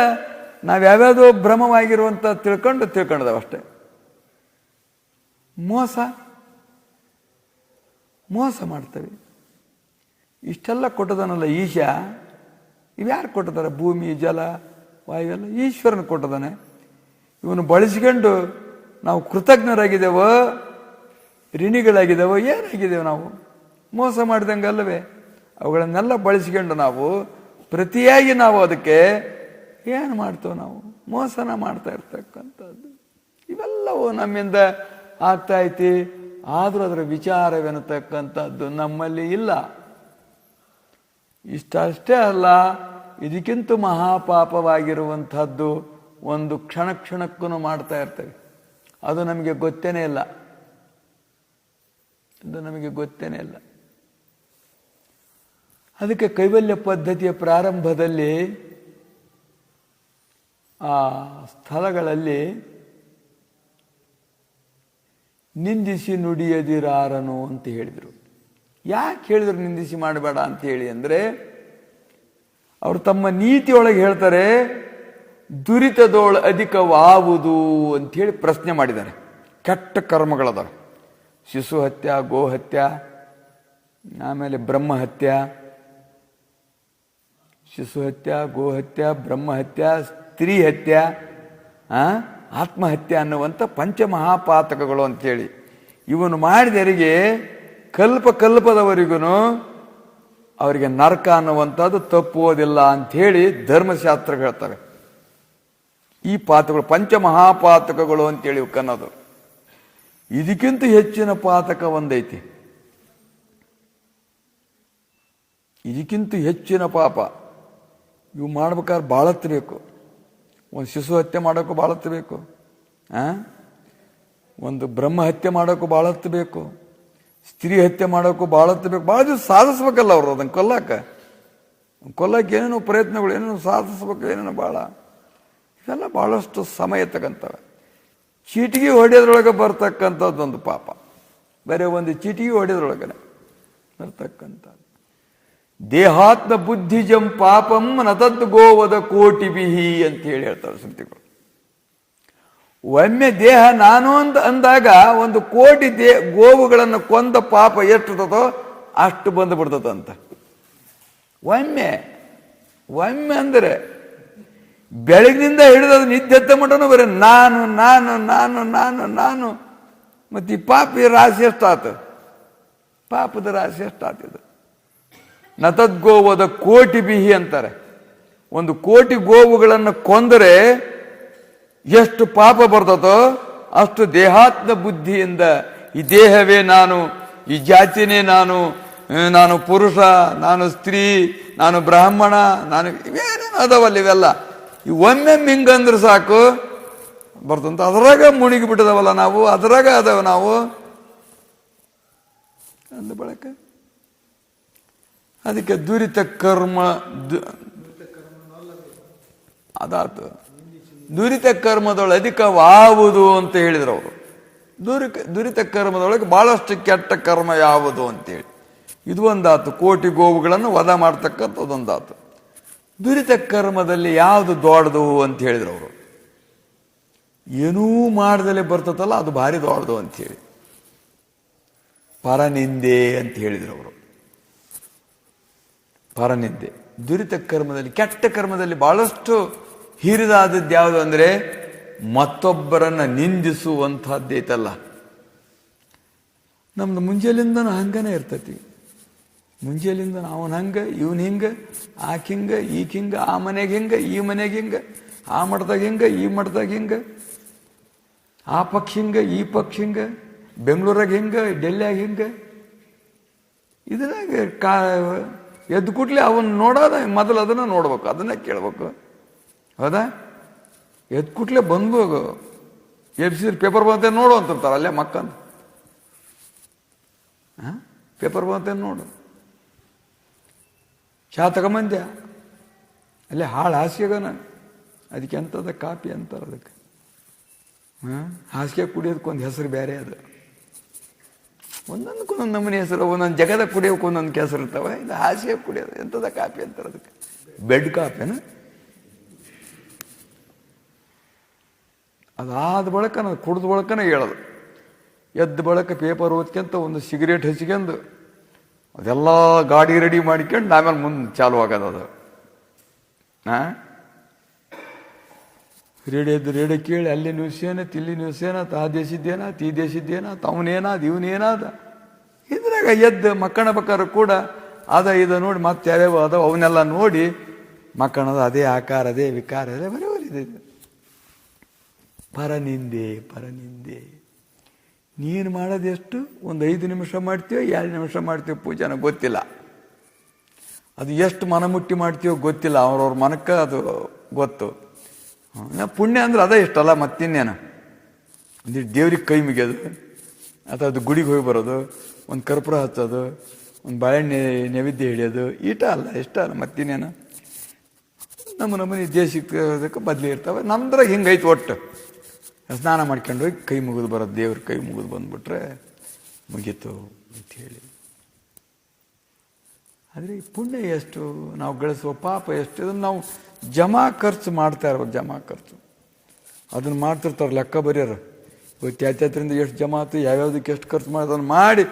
ನಾವ್ಯಾವ್ಯಾವುದೋ ಭ್ರಮವಾಗಿರುವಂಥ ತಿಳ್ಕೊಂಡದವಷ್ಟೇ. ಮೋಸ ಮಾಡ್ತವೆ. ಇಷ್ಟೆಲ್ಲ ಕೊಟ್ಟದನಲ್ಲ ಈಶ, ಇವ್ಯಾರು ಕೊಟ್ಟಿದ್ದಾರೆ? ಭೂಮಿ, ಜಲ, ವಾಯು ಎಲ್ಲ ಈಶ್ವರನ ಕೊಟ್ಟದಾನೆ. ಇವನು ಬಳಸ್ಕೊಂಡು ನಾವು ಕೃತಜ್ಞರಾಗಿದ್ದೇವೋ, ಋಣಿಗಳಾಗಿದ್ದೇವೋ, ಏನಾಗಿದ್ದೇವೆ ನಾವು? ಮೋಸ ಮಾಡಿದಂಗೆ ಅಲ್ಲವೇ? ಅವುಗಳನ್ನೆಲ್ಲ ಬಳಸ್ಕೊಂಡು ನಾವು ಪ್ರತಿಯಾಗಿ ನಾವು ಅದಕ್ಕೆ ಏನು ಮಾಡ್ತೇವೆ? ನಾವು ಮೋಸನ ಮಾಡ್ತಾ ಇರ್ತಕ್ಕಂಥದ್ದು. ಇವೆಲ್ಲವೂ ನಮ್ಮಿಂದ ಆಗ್ತಾ ಐತಿ. ಆದರೂ ಅದರ ವಿಚಾರವೆನ್ನತಕ್ಕಂಥದ್ದು ನಮ್ಮಲ್ಲಿ ಇಲ್ಲ. ಇಷ್ಟೇ ಅಲ್ಲ, ಇದಕ್ಕಿಂತ ಮಹಾಪಾಪವಾಗಿರುವಂಥದ್ದು ಒಂದು ಕ್ಷಣಕ್ಕೂ ಮಾಡ್ತಾ ಇರ್ತೇವೆ. ಅದು ನಮಗೆ ಗೊತ್ತೇನೇ ಇಲ್ಲ. ಅದಕ್ಕೆ ಕೈವಲ್ಯ ಪದ್ಧತಿಯ ಪ್ರಾರಂಭದಲ್ಲಿ ಆ ಸ್ಥಳಗಳಲ್ಲಿ ನಿಂದಿಸಿ ನುಡಿಯದಿರಾರನು ಅಂತ ಹೇಳಿದರು. ಯಾಕೆ ಹೇಳಿದ್ರು ನಿಂದಿಸಿ ಮಾಡಬೇಡ ಅಂತ ಹೇಳಿ ಅಂದರೆ, ಅವರು ತಮ್ಮ ನೀತಿಯೊಳಗೆ ಹೇಳ್ತಾರೆ, ದುರಿತದೋಳು ಅಧಿಕವಾವುದು ಅಂಥೇಳಿ ಪ್ರಶ್ನೆ ಮಾಡಿದ್ದಾರೆ. ಕೆಟ್ಟ ಕರ್ಮಗಳದಾವ. ಶಿಶು ಹತ್ಯ, ಗೋಹತ್ಯ, ಆಮೇಲೆ ಬ್ರಹ್ಮಹತ್ಯ, ಶಿಶುಹತ್ಯ, ಗೋಹತ್ಯ, ಬ್ರಹ್ಮಹತ್ಯ, ಸ್ತ್ರೀ ಹತ್ಯ, ಆತ್ಮಹತ್ಯೆ ಅನ್ನುವಂಥ ಪಂಚಮಹಾಪಾತಕಗಳು ಅಂಥೇಳಿ ಇವನು ಮಾಡಿದವರಿಗೆ ಕಲ್ಪದವರಿಗೂ ಅವರಿಗೆ ನರಕ ಅನ್ನುವಂಥದ್ದು ತಪ್ಪುವುದಿಲ್ಲ ಅಂಥೇಳಿ ಧರ್ಮಶಾಸ್ತ್ರ ಹೇಳ್ತವೆ. ಈ ಪಾತಕಗಳು ಪಂಚಮಹಾಪಾತಕಗಳು ಅಂತೇಳಿ ಕನ್ನೋದು. ಇದಕ್ಕಿಂತ ಹೆಚ್ಚಿನ ಪಾತಕ ಒಂದೈತಿ. ಇದಕ್ಕಿಂತ ಹೆಚ್ಚಿನ ಪಾಪ ಇವು ಮಾಡ್ಬೇಕಾದ್ರೆ ಬಾಳತ್ತಬೇಕು. ಒಂದು ಶಿಶು ಹತ್ಯೆ ಮಾಡೋಕ್ಕೂ ಬಾಳತ್ತಬೇಕು, ಒಂದು ಬ್ರಹ್ಮ ಹತ್ಯೆ ಮಾಡೋಕ್ಕೂ ಬಾಳತ್ತಬೇಕು, ಸ್ತ್ರೀ ಹತ್ಯೆ ಮಾಡೋಕ್ಕೂ ಬಾಳತ್ತಬೇಕು. ಭಾಳ ದಿವಸ ಸಾಧಿಸ್ಬೇಕಲ್ಲ ಅವರು ಅದನ್ನು ಕೊಲ್ಲಕ್ಕೆ ಏನೇನೋ ಪ್ರಯತ್ನಗಳು, ಏನೇನೋ ಸಾಧಿಸ್ಬೇಕು, ಏನೇನೋ ಭಾಳ ಇವೆಲ್ಲ ಭಾಳಷ್ಟು ಸಮಯ ತಗಂತವೆ. ಚೀಟಿಗೆ ಹೊಡೆಯೋದ್ರೊಳಗೆ ಬರ್ತಕ್ಕಂಥದ್ದೊಂದು ಪಾಪ, ಬೇರೆ ಒಂದು ಚೀಟಿಗೆ ಹೊಡೆಯೋದ್ರೊಳಗನೆ ಬರ್ತಕ್ಕಂಥದ್ದು. ದೇಹಾತ್ಮ ಬುದ್ಧಿಜಂ ಪಾಪಂ ನತದ್ ಗೋವದ ಕೋಟಿ ಬಿಹಿ ಅಂತ ಹೇಳಿ ಹೇಳ್ತಾರೆ ಶ್ರುತಿಗಳು. ಒಮ್ಮೆ ದೇಹ ನಾನು ಅಂತ ಅಂದಾಗ ಒಂದು ಕೋಟಿ ಗೋವುಗಳನ್ನು ಕೊಂದ ಪಾಪ ಎಷ್ಟಿರ್ತದೋ ಅಷ್ಟು ಬಂದು ಬಿಡ್ತದಂತ. ಒಮ್ಮೆ ಅಂದರೆ ಬೆಳಗಿನಿಂದ ಹಿಡಿದದು ನಿದ್ದೆತ್ತ ಮಟನು ಬರೀ ನಾನು ನಾನು ನಾನು ನಾನು ನಾನು. ಮತ್ತು ಈ ಪಾಪಿ ರಾಶಿ ಎಷ್ಟಾತು? ಪಾಪದ ರಾಶಿ ಎಷ್ಟಾತಿದು? ನತದ್ಗೋವದ ಕೋಟಿ ಬಿಹಿ ಅಂತಾರೆ. ಒಂದು ಕೋಟಿ ಗೋವುಗಳನ್ನು ಕೊಂದರೆ ಎಷ್ಟು ಪಾಪ ಬರ್ತದೋ ಅಷ್ಟು ದೇಹಾತ್ಮ ಬುದ್ಧಿಯಿಂದ ಈ ದೇಹವೇ ನಾನು, ಈ ಜಾತಿನೇ ನಾನು, ನಾನು ಪುರುಷ, ನಾನು ಸ್ತ್ರೀ, ನಾನು ಬ್ರಾಹ್ಮಣ, ನಾನು ಇವೇನೇನು ಅದಾವಲ್ಲ ಇವೆಲ್ಲ. ಈ ಒಮ್ಮೆ ಹಿಂಗಂದ್ರೆ ಸಾಕು ಬರ್ತಂತ ಅದರಾಗ ಮುಳುಗಿ ಬಿಟ್ಟದವಲ್ಲ ನಾವು, ಅದರಾಗ ಅದಾವ ನಾವು ಅಂದ ಬಳಕ ಅದಕ್ಕೆ ದುರಿತ ಕರ್ಮ ಅದಾತು. ದುರಿತ ಕರ್ಮದೊಳಗೆ ಅಧಿಕವಾವುದು ಅಂತ ಹೇಳಿದ್ರು ಅವರು. ದುರಿತ ಕರ್ಮದೊಳಗೆ ಬಹಳಷ್ಟು ಕೆಟ್ಟ ಕರ್ಮ ಯಾವುದು ಅಂತೇಳಿ ಇದು ಒಂದಾತು. ಕೋಟಿ ಗೋವುಗಳನ್ನು ವಧ ಮಾಡ್ತಕ್ಕಂಥದ್ದೊಂದಾತು. ದುರಿತ ಕರ್ಮದಲ್ಲಿ ಯಾವುದು ದೊಡ್ಡದು ಅಂತ ಹೇಳಿದ್ರು ಅವರು. ಏನೂ ಮಾಡ್ದಲೇ ಬರ್ತದಲ್ಲ ಅದು ಭಾರಿ ದೊಡ್ಡದು ಅಂಥೇಳಿ ಪರನಿಂದೆ ಅಂತ ಹೇಳಿದ್ರು ಅವರು. ಪರನಿಂದೆ ದುರಿತ ಕರ್ಮದಲ್ಲಿ, ಕೆಟ್ಟ ಕರ್ಮದಲ್ಲಿ ಬಹಳಷ್ಟು ಹಿರಿದಾದದ್ದು ಯಾವುದು ಅಂದರೆ ಮತ್ತೊಬ್ಬರನ್ನ ನಿಂದಿಸುವಂಥದ್ದೈತಲ್ಲ. ನಮ್ದು ಮುಂಜಾಲಿಂದನೂ ಹಂಗನೇ ಇರ್ತೈತಿ. ಮುಂಜಾಲಿಂದ ಅವನು ಹಂಗೆ, ಇವನು ಹಿಂಗೆ, ಆಕೆ ಹಿಂಗೆ, ಈಕೆ ಹಿಂಗೆ, ಆ ಮನೆಗೆ ಹಿಂಗೆ, ಈ ಮನೆಗೆ ಹಿಂಗೆ, ಆ ಮಠದಾಗ ಹಿಂಗೆ, ಈ ಮಠದಾಗ ಹಿಂಗೆ, ಆ ಪಕ್ಷ ಹಿಂಗೆ, ಈ ಪಕ್ಷ ಹಿಂಗೆ, ಬೆಂಗಳೂರಾಗ ಹಿಂಗೆ, ಡೆಲ್ಲಿಯಾಗ ಹಿಂಗೆ. ಇದ್ರಾಗ ಎದ್ದು ಕೂಡಲೇ ಅವನು ನೋಡೋದ ಮೊದಲು ಅದನ್ನು ನೋಡ್ಬೇಕು, ಅದನ್ನೇ ಕೇಳ್ಬೇಕು. ಹೌದಾ? ಎದ್ದು ಕೂಡಲೇ ಬಂದ್ಬೋಗು ಎಬ್ಸಿದ್ರೆ ಪೇಪರ್ ಬಂತೆ ನೋಡು ಅಂತಿರ್ತಾರೆ ಅಲ್ಲೇ ಮಕ್ಕಂದು. ಪೇಪರ್ ಬಂತೆ ನೋಡು, ಚಹಾ ತಗೊಂಬಂದ್ಯ ಅಲ್ಲೇ ಹಾಳು ಹಾಸಿಗೆಗನ, ಅದಕ್ಕೆ ಎಂಥದ ಕಾಪಿ ಅಂತಾರೆ ಅದಕ್ಕೆ. ಹಾಸಿಗೆ ಕುಡಿಯೋದಕ್ಕೊಂದು ಹೆಸರು ಬೇರೆ ಅದು. ಒಂದೊಂದಕ್ಕೊಂದೊಂದು ನಮೂನೆ ಹೆಸರು, ಒಂದೊಂದು ಜಗದ ಕುಡಿಯೋಕೆ ಒಂದೊಂದು ಹೆಸರು ಇರ್ತಾವೆ. ಇದು ಹಾಸಿಗೆ ಕುಡಿಯೋದು ಎಂಥದ ಕಾಪಿ ಅಂತಾರೆ ಅದಕ್ಕೆ. ಬೆಡ್ ಕಾಪಿನ ಅದಾದ ಬಳಕ ನಾನು ಕುಡ್ದ ಬಳಕನೇ ಹೇಳೋದು. ಎದ್ದ ಬಳಕ ಪೇಪರ್ ಓದ್ಕೊಂತ ಒಂದು ಸಿಗರೇಟ್ ಹಚ್ಕೊಂಡು ಅದೆಲ್ಲ ಗಾಡಿ ರೆಡಿ ಮಾಡಿಕೊಂಡು ಆಮೇಲೆ ಮುಂದೆ ಚಾಲು ಆಗೋದು ಅದು. ರೇಡಿಯೋ ಕೇಳಿ ಅಲ್ಲಿ ನ್ಯೂಸ್ ಏನಾಯ್ತು, ಇಲ್ಲಿ ನ್ಯೂಸ್ ಏನಾಯ್ತು, ಆ ದೇಶದ್ದೇನಾಯ್ತು, ಈ ದೇಶದ್ದೇನಾಯ್ತು, ಅವನೇನಾದ ಇವನೇನಾದ. ಇದ್ರಾಗ ಎದ್ದು ಮಕ್ಕಳ ಬೇಕಾದ್ರೂ ಕೂಡ ಅದ ಇದು ನೋಡಿ ಮತ್ತೆ ಯಾವ್ಯಾವ ಅದಾವ ಅವನ್ನೆಲ್ಲ ನೋಡಿ ಮಕ್ಕಳದ ಅದೇ ಆಕಾರ, ಅದೇ ವಿಕಾರ, ಅದೇ ಬರೀ ಪರನಿಂದೆ. ಪರನಿಂದೆ ನೀನು ಮಾಡೋದೆಷ್ಟು? ಒಂದು 5 ನಿಮಿಷ ಮಾಡ್ತೀವೋ 2 ನಿಮಿಷ ಮಾಡ್ತೀವೋ ಪೂಜೆನ ಗೊತ್ತಿಲ್ಲ. ಅದು ಎಷ್ಟು ಮನಮುಟ್ಟಿ ಮಾಡ್ತೀವೋ ಗೊತ್ತಿಲ್ಲ. ಅವ್ರವ್ರ ಮನಕ್ಕೆ ಅದು ಗೊತ್ತು. ಪುಣ್ಯ ಅಂದ್ರೆ ಅದೇ ಇಷ್ಟಲ್ಲ, ಮತ್ತಿನ್ನೇನು. ಒಂದು ದೇವ್ರಿಗೆ ಕೈ ಮುಗಿಯೋದು, ಅಥವಾ ಅದು ಗುಡಿಗೆ ಹೋಗಿ ಬರೋದು, ಒಂದು ಕರ್ಪೂರ ಹಚ್ಚೋದು, ಒಂದು ಬಾಳೆಹಣ್ಣೆ ನೈವೇದ್ಯ ಹಿಡಿಯೋದು, ಈಟ ಅಲ್ಲ, ಇಷ್ಟ ಅಲ್ಲ, ಮತ್ತಿನ್ನೇನು. ನಮ್ಮನೆ ದೇಶಕ್ಕೆ ಬದಲಿ ಇರ್ತವೆ. ನಮ್ದ್ರಾಗ ಹಿಂಗೈತೆ ಒಟ್ಟು. ಸ್ನಾನ ಮಾಡ್ಕೊಂಡು ಹೋಗಿ ಕೈ ಮುಗಿದು ಬರೋದು, ದೇವ್ರ ಕೈ ಮುಗಿದು ಬಂದ್ಬಿಟ್ರೆ ಮುಗೀತು ಅಂಥೇಳಿ. ಆದರೆ ಈ ಪುಣ್ಯ ಎಷ್ಟು, ನಾವು ಗಳಿಸುವ ಪಾಪ ಎಷ್ಟು, ಇದನ್ನು ನಾವು ಜಮಾ ಖರ್ಚು ಮಾಡ್ತಾ ಇರ್ಬೇಕು. ಜಮಾ ಖರ್ಚು ಅದನ್ನು ಮಾಡ್ತಿರ್ತಾರೆ, ಲೆಕ್ಕ ಬರೆಯೋರು. ಇವತ್ತು ಯಾತ್ಯಾತ್ರಿಂದ ಎಷ್ಟು ಜಮಾ ಆಯ್ತು, ಯಾವ್ಯಾವ್ದಕ್ಕೆ ಎಷ್ಟು ಖರ್ಚು ಮಾಡಿ ಅದನ್ನು ಮಾಡಿ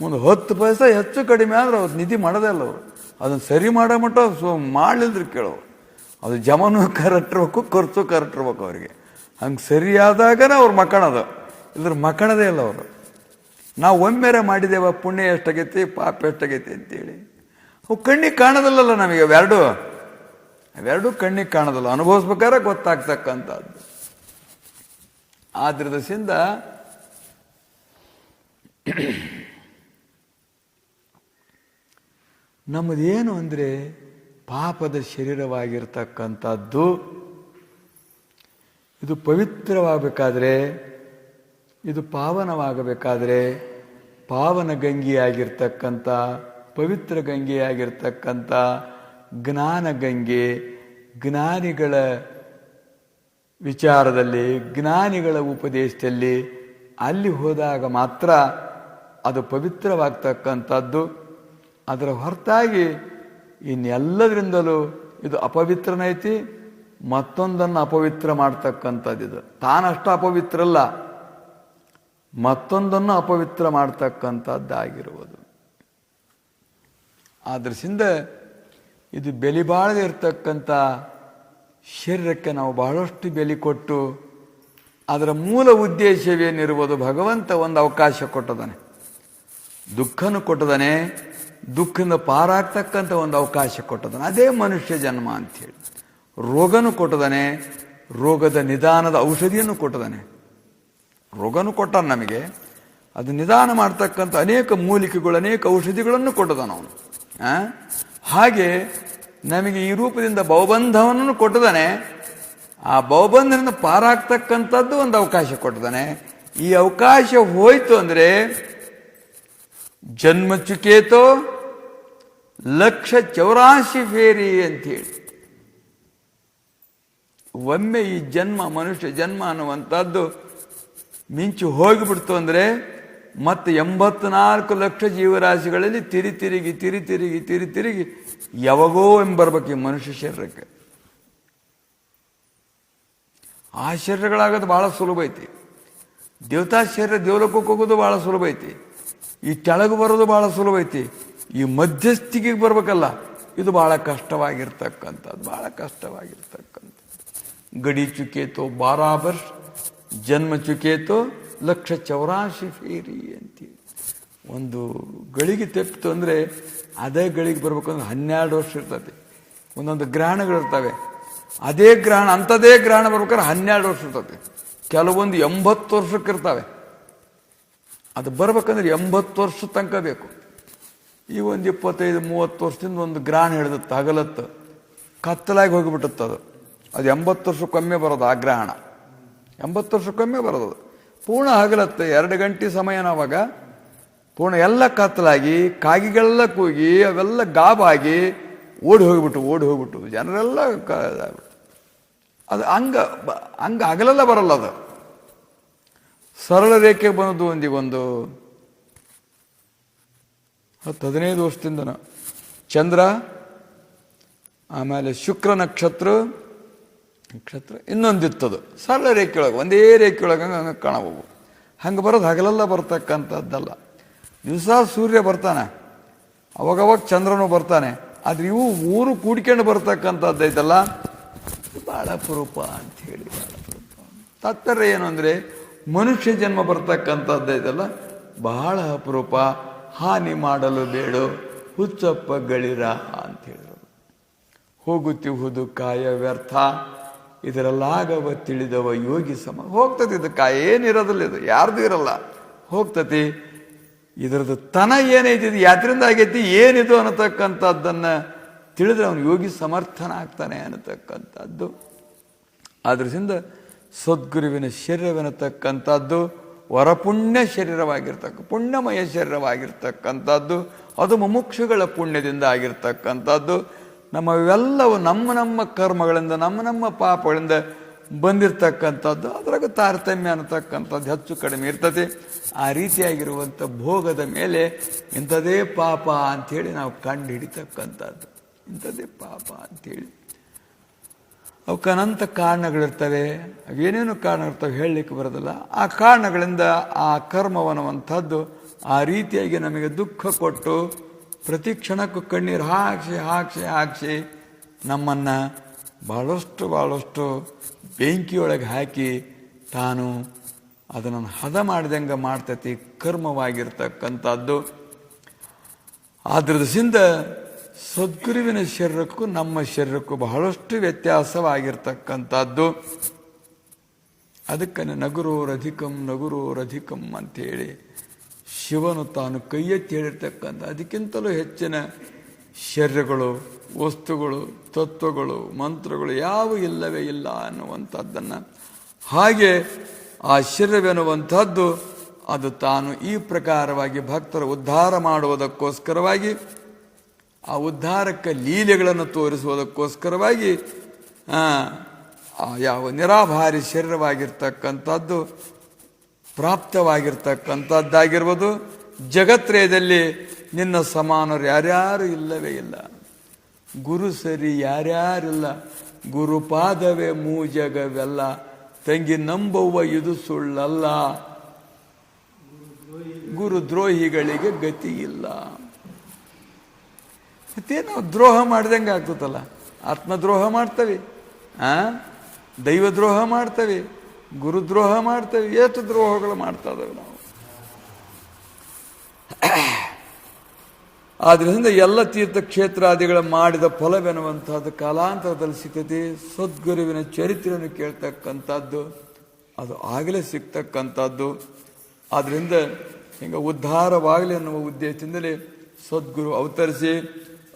ಮುಂದೆ 10 ಪೈಸೆ ಹೆಚ್ಚು ಕಡಿಮೆ ಆದ್ರೆ ಅವ್ರು ನಿಧಿ ಮಾಡೋದೇ ಅಲ್ಲ. ಅವರು ಅದನ್ನು ಸರಿ ಮಾಡೋ ಮಟ್ಟ ಮಾಡಲಿಲ್ದ್ರೆ ಕೇಳೋರು. ಅದು ಜಮಾನು ಕರೆಕ್ಟ್ ಇರ್ಬೇಕು, ಖರ್ಚು ಕರೆಕ್ಟ್ ಇರ್ಬೇಕು ಅವರಿಗೆ. ಹಂಗೆ ಸರಿಯಾದಾಗನೇ ಅವ್ರು ಮಕ್ಕಳದು, ಇದ್ರ ಮಕ್ಕಳದೇ ಇಲ್ಲ ಅವರು. ನಾವು ಒಮ್ಮೆರೆ ಮಾಡಿದ್ದೇವ, ಪುಣ್ಯ ಎಷ್ಟಾಗೈತಿ, ಪಾಪ ಎಷ್ಟಾಗೈತಿ ಅಂತೇಳಿ. ಅವು ಕಣ್ಣಿಗೆ ಕಾಣೋದಿಲ್ಲಲ್ಲ ನಮಗೆ. ಅವೆರಡೂ ಕಣ್ಣಿಗೆ ಕಾಣೋದಿಲ್ಲ, ಅನುಭವಿಸ್ಬೇಕಾದ್ರೆ ಗೊತ್ತಾಗ್ತಕ್ಕಂಥದ್ದು. ಆದ್ರದಿಂದ ನಮ್ಮದೇನು ಅಂದರೆ ಪಾಪದ ಶರೀರವಾಗಿರ್ತಕ್ಕಂಥದ್ದು ಇದು ಪವಿತ್ರವಾಗಬೇಕಾದ್ರೆ, ಇದು ಪಾವನವಾಗಬೇಕಾದ್ರೆ ಪಾವನ ಗಂಗೆಯಾಗಿರ್ತಕ್ಕಂಥ, ಪವಿತ್ರ ಗಂಗೆಯಾಗಿರ್ತಕ್ಕಂಥ ಜ್ಞಾನ ಗಂಗೆ, ಜ್ಞಾನಿಗಳ ವಿಚಾರದಲ್ಲಿ, ಜ್ಞಾನಿಗಳ ಉಪದೇಶದಲ್ಲಿ ಅಲ್ಲಿ ಹೋದಾಗ ಮಾತ್ರ ಅದು ಪವಿತ್ರವಾಗ್ತಕ್ಕಂಥದ್ದು. ಅದರ ಹೊರತಾಗಿ ಇನ್ನೆಲ್ಲದರಿಂದಲೂ ಇದು ಅಪವಿತ್ರನೈತಿ, ಮತ್ತೊಂದನ್ನು ಅಪವಿತ್ರ ಮಾಡ್ತಕ್ಕಂಥದ್ದು. ಇದು ತಾನಷ್ಟು ಅಪವಿತ್ರ ಅಲ್ಲ, ಮತ್ತೊಂದನ್ನು ಅಪವಿತ್ರ ಮಾಡ್ತಕ್ಕಂಥದ್ದಾಗಿರುವುದು. ಆದ್ರಿಂದ ಇದು ಬೆಲೆ ಬಾಳದೆ ಇರತಕ್ಕಂಥ ಶರೀರಕ್ಕೆ ನಾವು ಬಹಳಷ್ಟು ಬೆಲೆ ಕೊಟ್ಟು, ಅದರ ಮೂಲ ಉದ್ದೇಶವೇನಿರುವುದು, ಭಗವಂತ ಒಂದು ಅವಕಾಶ ಕೊಟ್ಟದಾನೆ, ದುಃಖನೂ ಕೊಟ್ಟದಾನೆ, ದುಃಖದಿಂದ ಪಾರಾಗ್ತಕ್ಕಂಥ ಒಂದು ಅವಕಾಶ ಕೊಟ್ಟದಾನೆ. ಅದೇ ಮನುಷ್ಯ ಜನ್ಮ ಅಂಥೇಳಿ. ರೋಗನೂ ಕೊಟ್ಟದಾನೆ, ರೋಗದ ನಿಧಾನದ ಔಷಧಿಯನ್ನು ಕೊಟ್ಟದಾನೆ. ರೋಗನೂ ಕೊಟ್ಟ ನಮಗೆ, ಅದು ನಿಧಾನ ಮಾಡ್ತಕ್ಕಂಥ ಅನೇಕ ಮೂಲಿಕೆಗಳು, ಅನೇಕ ಔಷಧಿಗಳನ್ನು ಕೊಟ್ಟದಾನ ಅವನು. ಹಾಗೆ ನಮಗೆ ಈ ರೂಪದಿಂದ ಭವಬಂಧವನ್ನು ಕೊಟ್ಟದಾನೆ. ಆ ಭವಬಂಧನದಿಂದ ಪಾರಾಗ್ತಕ್ಕಂಥದ್ದು ಒಂದು ಅವಕಾಶ ಕೊಡ್ತಾನೆ. ಈ ಅವಕಾಶ ಹೋಯ್ತು ಅಂದರೆ ಜನ್ಮ ಚುಕೇತೋ 1,84 ಫೇರಿ ಅಂತೇಳಿ. ಒಮ್ಮೆ ಈ ಜನ್ಮ, ಮನುಷ್ಯ ಜನ್ಮ ಅನ್ನುವಂಥದ್ದು ಮಿಂಚು ಹೋಗಿಬಿಡ್ತು ಅಂದರೆ ಮತ್ತೆ 84 ಲಕ್ಷ ಜೀವರಾಶಿಗಳಲ್ಲಿ ತಿರುಗಿ ಯಾವಾಗೋ ಎಂಬರ್ಬೇಕು ಈ ಮನುಷ್ಯ ಶರೀರಕ್ಕೆ. ಆ ಶರೀರಗಳಾಗೋದು ಬಹಳ ಸುಲಭ ಐತಿ. ದೇವತಾ ಶರೀರ ದೇವಲೋಕಕ್ಕೆ ಹೋಗೋದು ಬಹಳ ಸುಲಭ ಐತಿ. ಈ ಕೆಳಗೆ ಬರೋದು ಬಹಳ ಸುಲಭ ಐತಿ. ಈ ಮಧ್ಯಸ್ಥಿಗೆ ಬರ್ಬೇಕಲ್ಲ, ಇದು ಬಹಳ ಕಷ್ಟವಾಗಿರ್ತಕ್ಕಂಥದ್ದು. ಗಡಿ ಚುಕೇತೋ 12 ವರ್ಷ, ಜನ್ಮ ಚುಕೇತೋ 1,84 ಫೇರಿ ಅಂತೀವಿ. ಒಂದು ಗಳಿಗೆ ತೆಪ್ಪಿತು ಅಂದರೆ ಅದೇ ಗಳಿಗೆ ಬರ್ಬೇಕಂದ್ರೆ 12 ವರ್ಷ ಇರ್ತದೆ. ಒಂದೊಂದು ಗ್ರಹಣಗಳಿರ್ತವೆ, ಅದೇ ಗ್ರಹಣ ಅಂಥದೇ ಗ್ರಹಣ ಬರ್ಬೇಕಾದ್ರೆ 12 ವರ್ಷ ಇರ್ತದೆ. ಕೆಲವೊಂದು 80 ವರ್ಷಕ್ಕೆ ಇರ್ತವೆ. ಅದು ಬರ್ಬೇಕಂದ್ರೆ 80 ವರ್ಷ ತನಕ ಬೇಕು. ಈ ಒಂದು 25-30 ವರ್ಷದಿಂದ ಒಂದು ಗ್ರಹಣ ಹಿಡಿದತ್ತು, ಹಗಲತ್ತು ಕತ್ತಲಾಗಿ ಹೋಗಿಬಿಟ್ಟದ್ದು. ಅದು 80 ವರ್ಷಕ್ಕೊಮ್ಮೆ ಬರೋದು. ಆ ಗ್ರಹಣ 80 ವರ್ಷಕ್ಕೊಮ್ಮೆ ಬರೋದು. ಪೂರ್ಣ ಹಗಲತ್ತು 2 ಗಂಟೆ ಸಮಯನವಾಗ ಪೂರ್ಣ ಎಲ್ಲ ಕತ್ತಲಾಗಿ ಕಾಗಿಗಳೆಲ್ಲ ಕೂಗಿ ಅವೆಲ್ಲ ಗಾಬಾಗಿ ಓಡಿ ಹೋಗ್ಬಿಟ್ಟು ಜನರೆಲ್ಲ ಅದು ಹಂಗ ಹಗಲೆಲ್ಲ ಬರಲ್ಲ. ಅದು ಸರಳ ರೇಖೆ ಬಂದು ಒಂದು 10-15 ವರ್ಷದಿಂದ ಚಂದ್ರ, ಆಮೇಲೆ ಶುಕ್ರ ನಕ್ಷತ್ರ ಇನ್ನೊಂದಿತ್ತದು. ಸರಳ ರೇಖೆಯೊಳಗೆ ಒಂದೇ ರೇಖೆಯೊಳಗೆ ಹಂಗೆ ಕಾಣಬಹುದು. ಹಂಗೆ ಬರೋದು ಹಗಲೆಲ್ಲ ಬರ್ತಕ್ಕಂಥದ್ದಲ್ಲ. ದಿವಸ ಸೂರ್ಯ ಬರ್ತಾನೆ, ಅವಾಗವಾಗ ಚಂದ್ರನು ಬರ್ತಾನೆ. ಆದ್ರೆ ಇವು 3 ಕೂಡ್ಕೊಂಡು ಬರ್ತಕ್ಕಂಥದ್ದೈತಲ್ಲ, ಭಾಳ ಅಪರೂಪ ಅಂಥೇಳಿ. ತಾತ್ಪರ್ಯ ಏನು ಅಂದರೆ ಮನುಷ್ಯ ಜನ್ಮ ಬರ್ತಕ್ಕಂಥದ್ದೈತಲ್ಲ ಬಹಳ ಅಪರೂಪ. ಹಾನಿ ಮಾಡಲು ಬೇಡ ಹುಚ್ಚಪ್ಪ ಗಳಿರ ಅಂತ ಹೇಳಿದರು. ಹೋಗುತ್ತಿಹುದು ಕಾಯ ವ್ಯರ್ಥ, ಇದರಲ್ಲಾಗವ ತಿಳಿದವ ಯೋಗಿ ಸಮ. ಹೋಗ್ತತಿ ಇದು ಕಾಯ, ಏನಿರೋದಿಲ್ಲ, ಇದು ಯಾರ್ದು ಇರಲ್ಲ, ಹೋಗ್ತತಿ. ಇದರದ್ದು ತನ ಏನೈತಿ, ಇದು ಯಾತ್ರಿಂದ ಆಗೈತಿ, ಏನಿದು ಅನ್ನತಕ್ಕಂಥದ್ದನ್ನು ತಿಳಿದ್ರೆ ಅವನು ಯೋಗಿ ಸಮರ್ಥನ ಆಗ್ತಾನೆ ಅನ್ನತಕ್ಕಂಥದ್ದು. ಆದ್ರಿಂದ ಸದ್ಗುರುವಿನ ಶರೀರವೆನ್ನತಕ್ಕಂಥದ್ದು ವರಪುಣ್ಯ ಪುಣ್ಯಮಯ ಶರೀರವಾಗಿರ್ತಕ್ಕಂಥದ್ದು. ಅದು ಮುಮುಕ್ಷುಗಳ ಪುಣ್ಯದಿಂದ ಆಗಿರ್ತಕ್ಕಂಥದ್ದು. ನಮ್ಮವೆಲ್ಲವೂ ನಮ್ಮ ಕರ್ಮಗಳಿಂದ ನಮ್ಮ ಪಾಪಗಳಿಂದ ಬಂದಿರತಕ್ಕಂಥದ್ದು. ಅದ್ರಾಗ ತಾರತಮ್ಯ ಅನ್ನತಕ್ಕಂಥದ್ದು ಹೆಚ್ಚು ಕಡಿಮೆ ಇರ್ತದೆ. ಆ ರೀತಿಯಾಗಿರುವಂಥ ಭೋಗದ ಮೇಲೆ ಇಂಥದೇ ಪಾಪ ಅಂಥೇಳಿ ನಾವು ಕಂಡು ಹಿಡಿತಕ್ಕಂಥದ್ದು. ಇಂಥದ್ದೇ ಪಾಪ ಅಂಥೇಳಿ ಅವಕ್ಕೆ ಅನಂತ ಕಾರಣಗಳಿರ್ತವೆ. ಅವೇನೇನು ಕಾರಣ ಇರ್ತವೆ ಹೇಳಲಿಕ್ಕೆ ಬರೋದಿಲ್ಲ. ಆ ಕಾರಣಗಳಿಂದ ಆ ಕರ್ಮವನ್ನುವಂಥದ್ದು ಆ ರೀತಿಯಾಗಿ ನಮಗೆ ದುಃಖ ಕೊಟ್ಟು ಪ್ರತಿ ಕ್ಷಣಕ್ಕೂ ಕಣ್ಣೀರು ಹಾಕ್ಸಿ ನಮ್ಮನ್ನು ಭಾಳಷ್ಟು ಬೆಂಕಿಯೊಳಗೆ ಹಾಕಿ ತಾನು ಅದನ್ನು ಹದ ಮಾಡಿದಂಗೆ ಮಾಡ್ತೈತಿ ಕರ್ಮವಾಗಿರ್ತಕ್ಕಂಥದ್ದು. ಆದ್ರದಿಂದ ಸದ್ಗುರುವಿನ ಶರೀರಕ್ಕೂ ನಮ್ಮ ಶರೀರಕ್ಕೂ ಬಹಳಷ್ಟು ವ್ಯತ್ಯಾಸವಾಗಿರ್ತಕ್ಕಂಥದ್ದು. ಅದಕ್ಕೆ ನಗುರೋರಧಿಕಂ ಅಂತೇಳಿ ಶಿವನು ತಾನು ಕೈ ಎತ್ತಿ ಹೇಳಿರ್ತಕ್ಕಂಥ ಅದಕ್ಕಿಂತಲೂ ಹೆಚ್ಚಿನ ಶರೀರಗಳು, ವಸ್ತುಗಳು, ತತ್ವಗಳು, ಮಂತ್ರಗಳು ಯಾವ ಇಲ್ಲವೇ ಇಲ್ಲ ಅನ್ನುವಂಥದ್ದನ್ನು. ಹಾಗೆ ಆ ಶರೀರವೆನ್ನುವಂಥದ್ದು ಅದು ತಾನು ಈ ಪ್ರಕಾರವಾಗಿ ಭಕ್ತರ ಉದ್ಧಾರ ಮಾಡುವುದಕ್ಕೋಸ್ಕರವಾಗಿ, ಆ ಉದ್ಧಾರಕ್ಕೆ ಲೀಲೆಗಳನ್ನು ತೋರಿಸುವುದಕ್ಕೋಸ್ಕರವಾಗಿ ಯಾವ ನಿರಾಭಾರಿ ಶರೀರವಾಗಿರ್ತಕ್ಕಂಥದ್ದು ಪ್ರಾಪ್ತವಾಗಿರ್ತಕ್ಕಂಥದ್ದಾಗಿರ್ಬೋದು. ಜಗತ್ರಯದಲ್ಲಿ ನಿನ್ನ ಸಮಾನರು ಯಾರ್ಯಾರು ಇಲ್ಲವೇ ಇಲ್ಲ. ಗುರು ಸರಿ ಯಾರ್ಯಾರಿಲ್ಲ, ಗುರುಪಾದವೇ ಮೂಜಗವೆಲ್ಲ, ತಂಗಿ ನಂಬುವ ಇದು ಸುಳ್ಳಲ್ಲ, ಗುರುದ್ರೋಹಿಗಳಿಗೆ ಗತಿ ಇಲ್ಲ. ಮತ್ತೆ ನಾವು ದ್ರೋಹ ಮಾಡ್ದಂಗೆ ಆಗ್ತದಲ್ಲ. ಆತ್ಮದ್ರೋಹ ಮಾಡ್ತೇವೆ, ದೈವದ್ರೋಹ ಮಾಡ್ತೇವೆ, ಗುರುದ್ರೋಹ ಮಾಡ್ತೇವೆ, ಎಷ್ಟು ದ್ರೋಹಗಳು ಮಾಡ್ತಾ ಇದ್ದೇವೆ ನಾವು. ಆದ್ರಿಂದ ಎಲ್ಲ ತೀರ್ಥಕ್ಷೇತ್ರಾದಿಗಳ ಮಾಡಿದ ಫಲವೆನ್ನುವಂಥದ್ದು ಕಾಲಾಂತರದಲ್ಲಿ ಸಿಗ್ತದೆ. ಸದ್ಗುರುವಿನ ಚರಿತ್ರೆಯನ್ನು ಕೇಳ್ತಕ್ಕಂಥದ್ದು ಅದು ಆಗಲೇ ಸಿಗ್ತಕ್ಕಂಥದ್ದು. ಆದ್ರಿಂದ ಹಿಂಗೆ ಉದ್ಧಾರವಾಗಲಿ ಅನ್ನುವ ಉದ್ದೇಶದಿಂದಲೇ ಸದ್ಗುರು ಅವತರಿಸಿ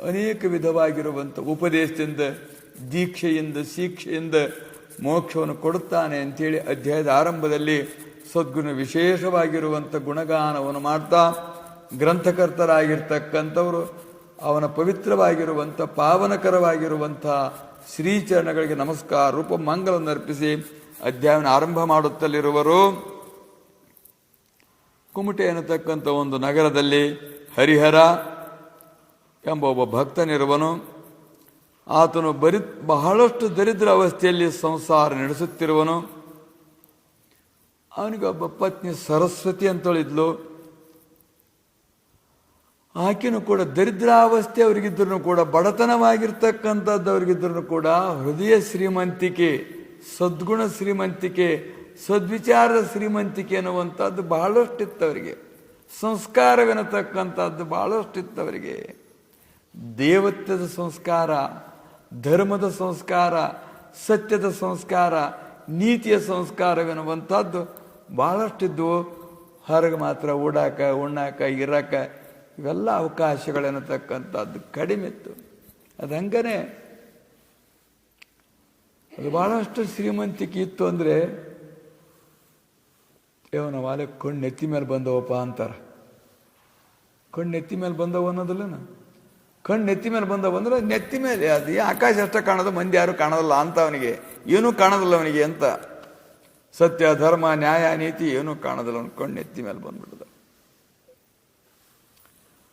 ಅನೇಕ ವಿಧವಾಗಿರುವಂಥ ಉಪದೇಶದಿಂದ, ದೀಕ್ಷೆಯಿಂದ, ಶಿಕ್ಷೆಯಿಂದ ಮೋಕ್ಷವನ್ನು ಕೊಡುತ್ತಾನೆ ಅಂಥೇಳಿ ಅಧ್ಯಾಯದ ಆರಂಭದಲ್ಲಿ ಸದ್ಗುಣ ವಿಶೇಷವಾಗಿರುವಂಥ ಗುಣಗಾನವನ್ನು ಮಾಡ್ತಾ ಗ್ರಂಥಕರ್ತರಾಗಿರ್ತಕ್ಕಂಥವರು ಅವನ ಪವಿತ್ರವಾಗಿರುವಂಥ ಪಾವನಕರವಾಗಿರುವಂಥ ಶ್ರೀಚರಣಗಳಿಗೆ ನಮಸ್ಕಾರ ರೂಪ ಮಂಗಲವನ್ನು ಅರ್ಪಿಸಿ ಅಧ್ಯಾಯವನ್ನು ಆರಂಭ ಮಾಡುತ್ತಲಿರುವರು. ಕುಮಟೆ ಅನ್ನತಕ್ಕಂಥ ಒಂದು ನಗರದಲ್ಲಿ ಹರಿಹರ ಎಂಬ ಒಬ್ಬ ಭಕ್ತನಿರುವನು. ಆತನು ಬಹಳಷ್ಟು ದರಿದ್ರ ಅವಸ್ಥೆಯಲ್ಲಿ ಸಂಸಾರ ನಡೆಸುತ್ತಿರುವನು. ಅವನಿಗೊಬ್ಬ ಪತ್ನಿ ಸರಸ್ವತಿ ಅಂತಳಿದ್ಲು. ಆಕೆನೂ ಕೂಡ ದರಿದ್ರಾವಸ್ಥೆ ಅವರಿಗಿದ್ರೂ ಕೂಡ, ಬಡತನವಾಗಿರ್ತಕ್ಕಂಥದ್ದು ಅವರಿಗಿದ್ರೂ ಕೂಡ ಹೃದಯ ಶ್ರೀಮಂತಿಕೆ, ಸದ್ಗುಣ ಶ್ರೀಮಂತಿಕೆ, ಸದ್ವಿಚಾರದ ಶ್ರೀಮಂತಿಕೆ ಅನ್ನುವಂಥದ್ದು ಬಹಳಷ್ಟಿತ್ತವರಿಗೆ. ಸಂಸ್ಕಾರವೆನ್ನತಕ್ಕಂಥದ್ದು ಬಹಳಷ್ಟಿತ್ತವರಿಗೆ. ದೇವತ್ವದ ಸಂಸ್ಕಾರ, ಧರ್ಮದ ಸಂಸ್ಕಾರ, ಸತ್ಯದ ಸಂಸ್ಕಾರ, ನೀತಿಯ ಸಂಸ್ಕಾರವೆನ್ನುವಂಥದ್ದು ಬಹಳಷ್ಟಿದ್ವು. ಹೊರಗೆ ಮಾತ್ರ ಓಡಾಕ, ಉಣ್ಣಾಕ, ಇರಾಕ ಇವೆಲ್ಲ ಅವಕಾಶಗಳೆನ್ನತಕ್ಕಂಥದ್ದು ಕಡಿಮೆ ಇತ್ತು. ಅದು ಹಂಗನೇ ಅದು ಬಹಳಷ್ಟು ಶ್ರೀಮಂತಿಕೆ ಇತ್ತು. ಅಂದರೆ ನಾವು ವಾಲೆ ಕಣ್ಣು ನೆತ್ತಿ ಮೇಲೆ ಬಂದವಪ್ಪ ಅಂತಾರೆ. ಕಣ್ಣು ನೆತ್ತಿ ಮೇಲೆ ಬಂದವ ಅನ್ನೋದಿಲ್ಲ. ಕಣ್ಣು ನೆತ್ತಿ ಮೇಲೆ ಬಂದವ ಅಂದ್ರೆ ನೆತ್ತಿ ಮೇಲೆ ಅದು ಆಕಾಶ ಅಷ್ಟೇ ಕಾಣೋದು, ಮಂದಿ ಯಾರು ಕಾಣೋದಿಲ್ಲ ಅಂತ ಅವನಿಗೆ, ಏನೂ ಕಾಣೋದಿಲ್ಲ ಅವನಿಗೆ ಅಂತ. ಸತ್ಯ, ಧರ್ಮ, ನ್ಯಾಯ, ನೀತಿ ಏನೂ ಕಾಣೋದಿಲ್ಲ. ಅವನು ಕಣ್ಣು ನೆತ್ತಿ ಮೇಲೆ ಬಂದ್ಬಿಡ್ದ.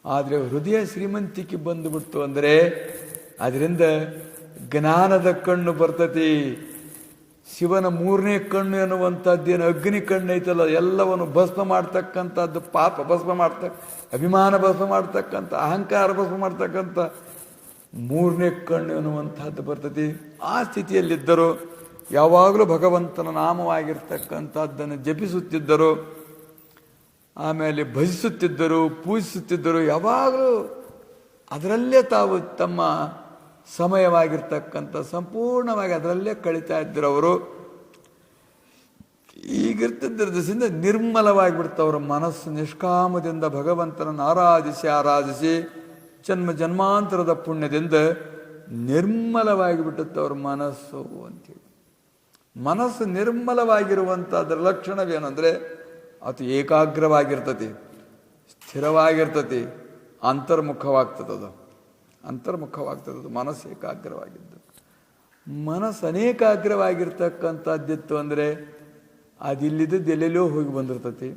ಆದರೆ ಹೃದಯ ಶ್ರೀಮಂತಿಕೆ ಬಂದುಬಿಡ್ತು ಅಂದರೆ ಅದರಿಂದ ಜ್ಞಾನದ ಕಣ್ಣು ಬರ್ತತಿ. ಶಿವನ ಮೂರನೇ ಕಣ್ಣು ಎನ್ನುವಂಥದ್ದೇನು ಅಗ್ನಿ ಕಣ್ಣು ಐತಲ್ಲ, ಎಲ್ಲವನ್ನು ಭಸ್ಮ ಮಾಡ್ತಕ್ಕಂಥದ್ದು, ಪಾಪ ಭಸ್ಮ ಅಭಿಮಾನ ಭಸ್ಮ ಮಾಡ್ತಕ್ಕಂಥ, ಅಹಂಕಾರ ಭಸ್ಮ ಮಾಡ್ತಕ್ಕಂಥ ಮೂರನೇ ಕಣ್ಣು ಎನ್ನುವಂಥದ್ದು ಬರ್ತತಿ. ಆ ಸ್ಥಿತಿಯಲ್ಲಿದ್ದರು. ಯಾವಾಗಲೂ ಭಗವಂತನ ನಾಮವಾಗಿರ್ತಕ್ಕಂಥದ್ದನ್ನು ಜಪಿಸುತ್ತಿದ್ದರು. ಆಮೇಲೆ ಭಜಿಸುತ್ತಿದ್ದರು, ಪೂಜಿಸುತ್ತಿದ್ದರು. ಯಾವಾಗಲೂ ಅದರಲ್ಲೇ ತಾವು ತಮ್ಮ ಸಮಯವಾಗಿರ್ತಕ್ಕಂಥ ಸಂಪೂರ್ಣವಾಗಿ ಅದರಲ್ಲೇ ಕಳೀತಾ ಇದ್ದರು ಅವರು. ಈಗಿರ್ತಿದ್ದರಿಂದ ನಿರ್ಮಲವಾಗಿಬಿಡ್ತವ್ರ ಮನಸ್ಸು. ನಿಷ್ಕಾಮದಿಂದ ಭಗವಂತನನ್ನು ಆರಾಧಿಸಿ ಜನ್ಮ ಜನ್ಮಾಂತರದ ಪುಣ್ಯದಿಂದ ನಿರ್ಮಲವಾಗಿ ಬಿಟ್ಟುತ್ತವ್ರ ಮನಸ್ಸು ಅಂತೇಳಿ. ಮನಸ್ಸು ನಿರ್ಮಲವಾಗಿರುವಂಥದ್ರ ಲಕ್ಷಣವೇನೆಂದರೆ ಅದು ಏಕಾಗ್ರವಾಗಿರ್ತತಿ, ಸ್ಥಿರವಾಗಿರ್ತತಿ, ಅಂತರ್ಮುಖವಾಗ್ತದದು. ಮನಸ್ಸು ಏಕಾಗ್ರವಾಗಿದ್ದು. ಮನಸ್ಸು ಅನೇಕಾಗ್ರವಾಗಿರ್ತಕ್ಕಂಥದ್ದಿತ್ತು ಅಂದರೆ ಅದಿಲ್ಲಿದ್ದದ್ದು ಎಲ್ಲೆಲ್ಲೋ ಹೋಗಿ ಬಂದಿರ್ತತಿ,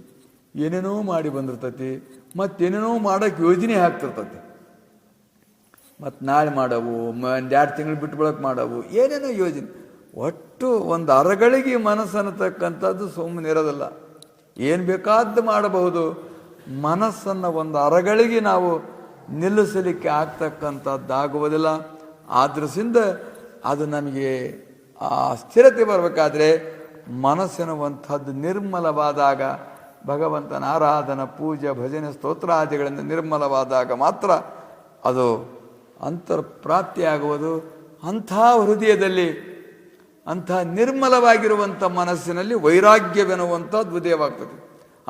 ಏನೇನೋ ಮಾಡಿ ಬಂದಿರ್ತತಿ, ಮತ್ತೇನೇನೋ ಮಾಡೋಕ್ಕೆ ಯೋಜನೆ ಹಾಕ್ತಿರ್ತತಿ. ಮತ್ತು ನಾಳೆ ಮಾಡವು, ಒಂದು 2 ತಿಂಗಳು ಬಿಟ್ಟು ಬಳಕೆ ಮಾಡವು, ಏನೇನೋ ಯೋಜನೆ. ಒಟ್ಟು ಒಂದು ಅರಗಳಿಗೆ ಮನಸ್ಸು ಅನ್ನತಕ್ಕಂಥದ್ದು ಸುಮ್ಮನೆ ಇರೋದಿಲ್ಲ. ಏನು ಬೇಕಾದ್ದು ಮಾಡಬಹುದು. ಮನಸ್ಸನ್ನು ಒಂದು ಅರಗಳಿಗೆ ನಾವು ನಿಲ್ಲಿಸಲಿಕ್ಕೆ ಆಗ್ತಕ್ಕಂಥದ್ದಾಗುವುದಿಲ್ಲ. ಆದ್ರಿಂದ ಅದು ನಮಗೆ ಆ ಸ್ಥಿರತೆ ಬರಬೇಕಾದ್ರೆ ಮನಸ್ಸೆನ್ನುವಂಥದ್ದು ನಿರ್ಮಲವಾದಾಗ, ಭಗವಂತನ ಆರಾಧನಾ, ಪೂಜೆ, ಭಜನೆ, ಸ್ತೋತ್ರಾದಿಗಳಿಂದ ನಿರ್ಮಲವಾದಾಗ ಮಾತ್ರ ಅದು ಅಂತರ್ಪ್ರಾಪ್ತಿಯಾಗುವುದು. ಅಂಥ ಹೃದಯದಲ್ಲಿ, ಅಂಥ ನಿರ್ಮಲವಾಗಿರುವಂಥ ಮನಸ್ಸಿನಲ್ಲಿ ವೈರಾಗ್ಯವೆನ್ನುವಂಥದ್ದು ಉದಯವಾಗ್ತದೆ.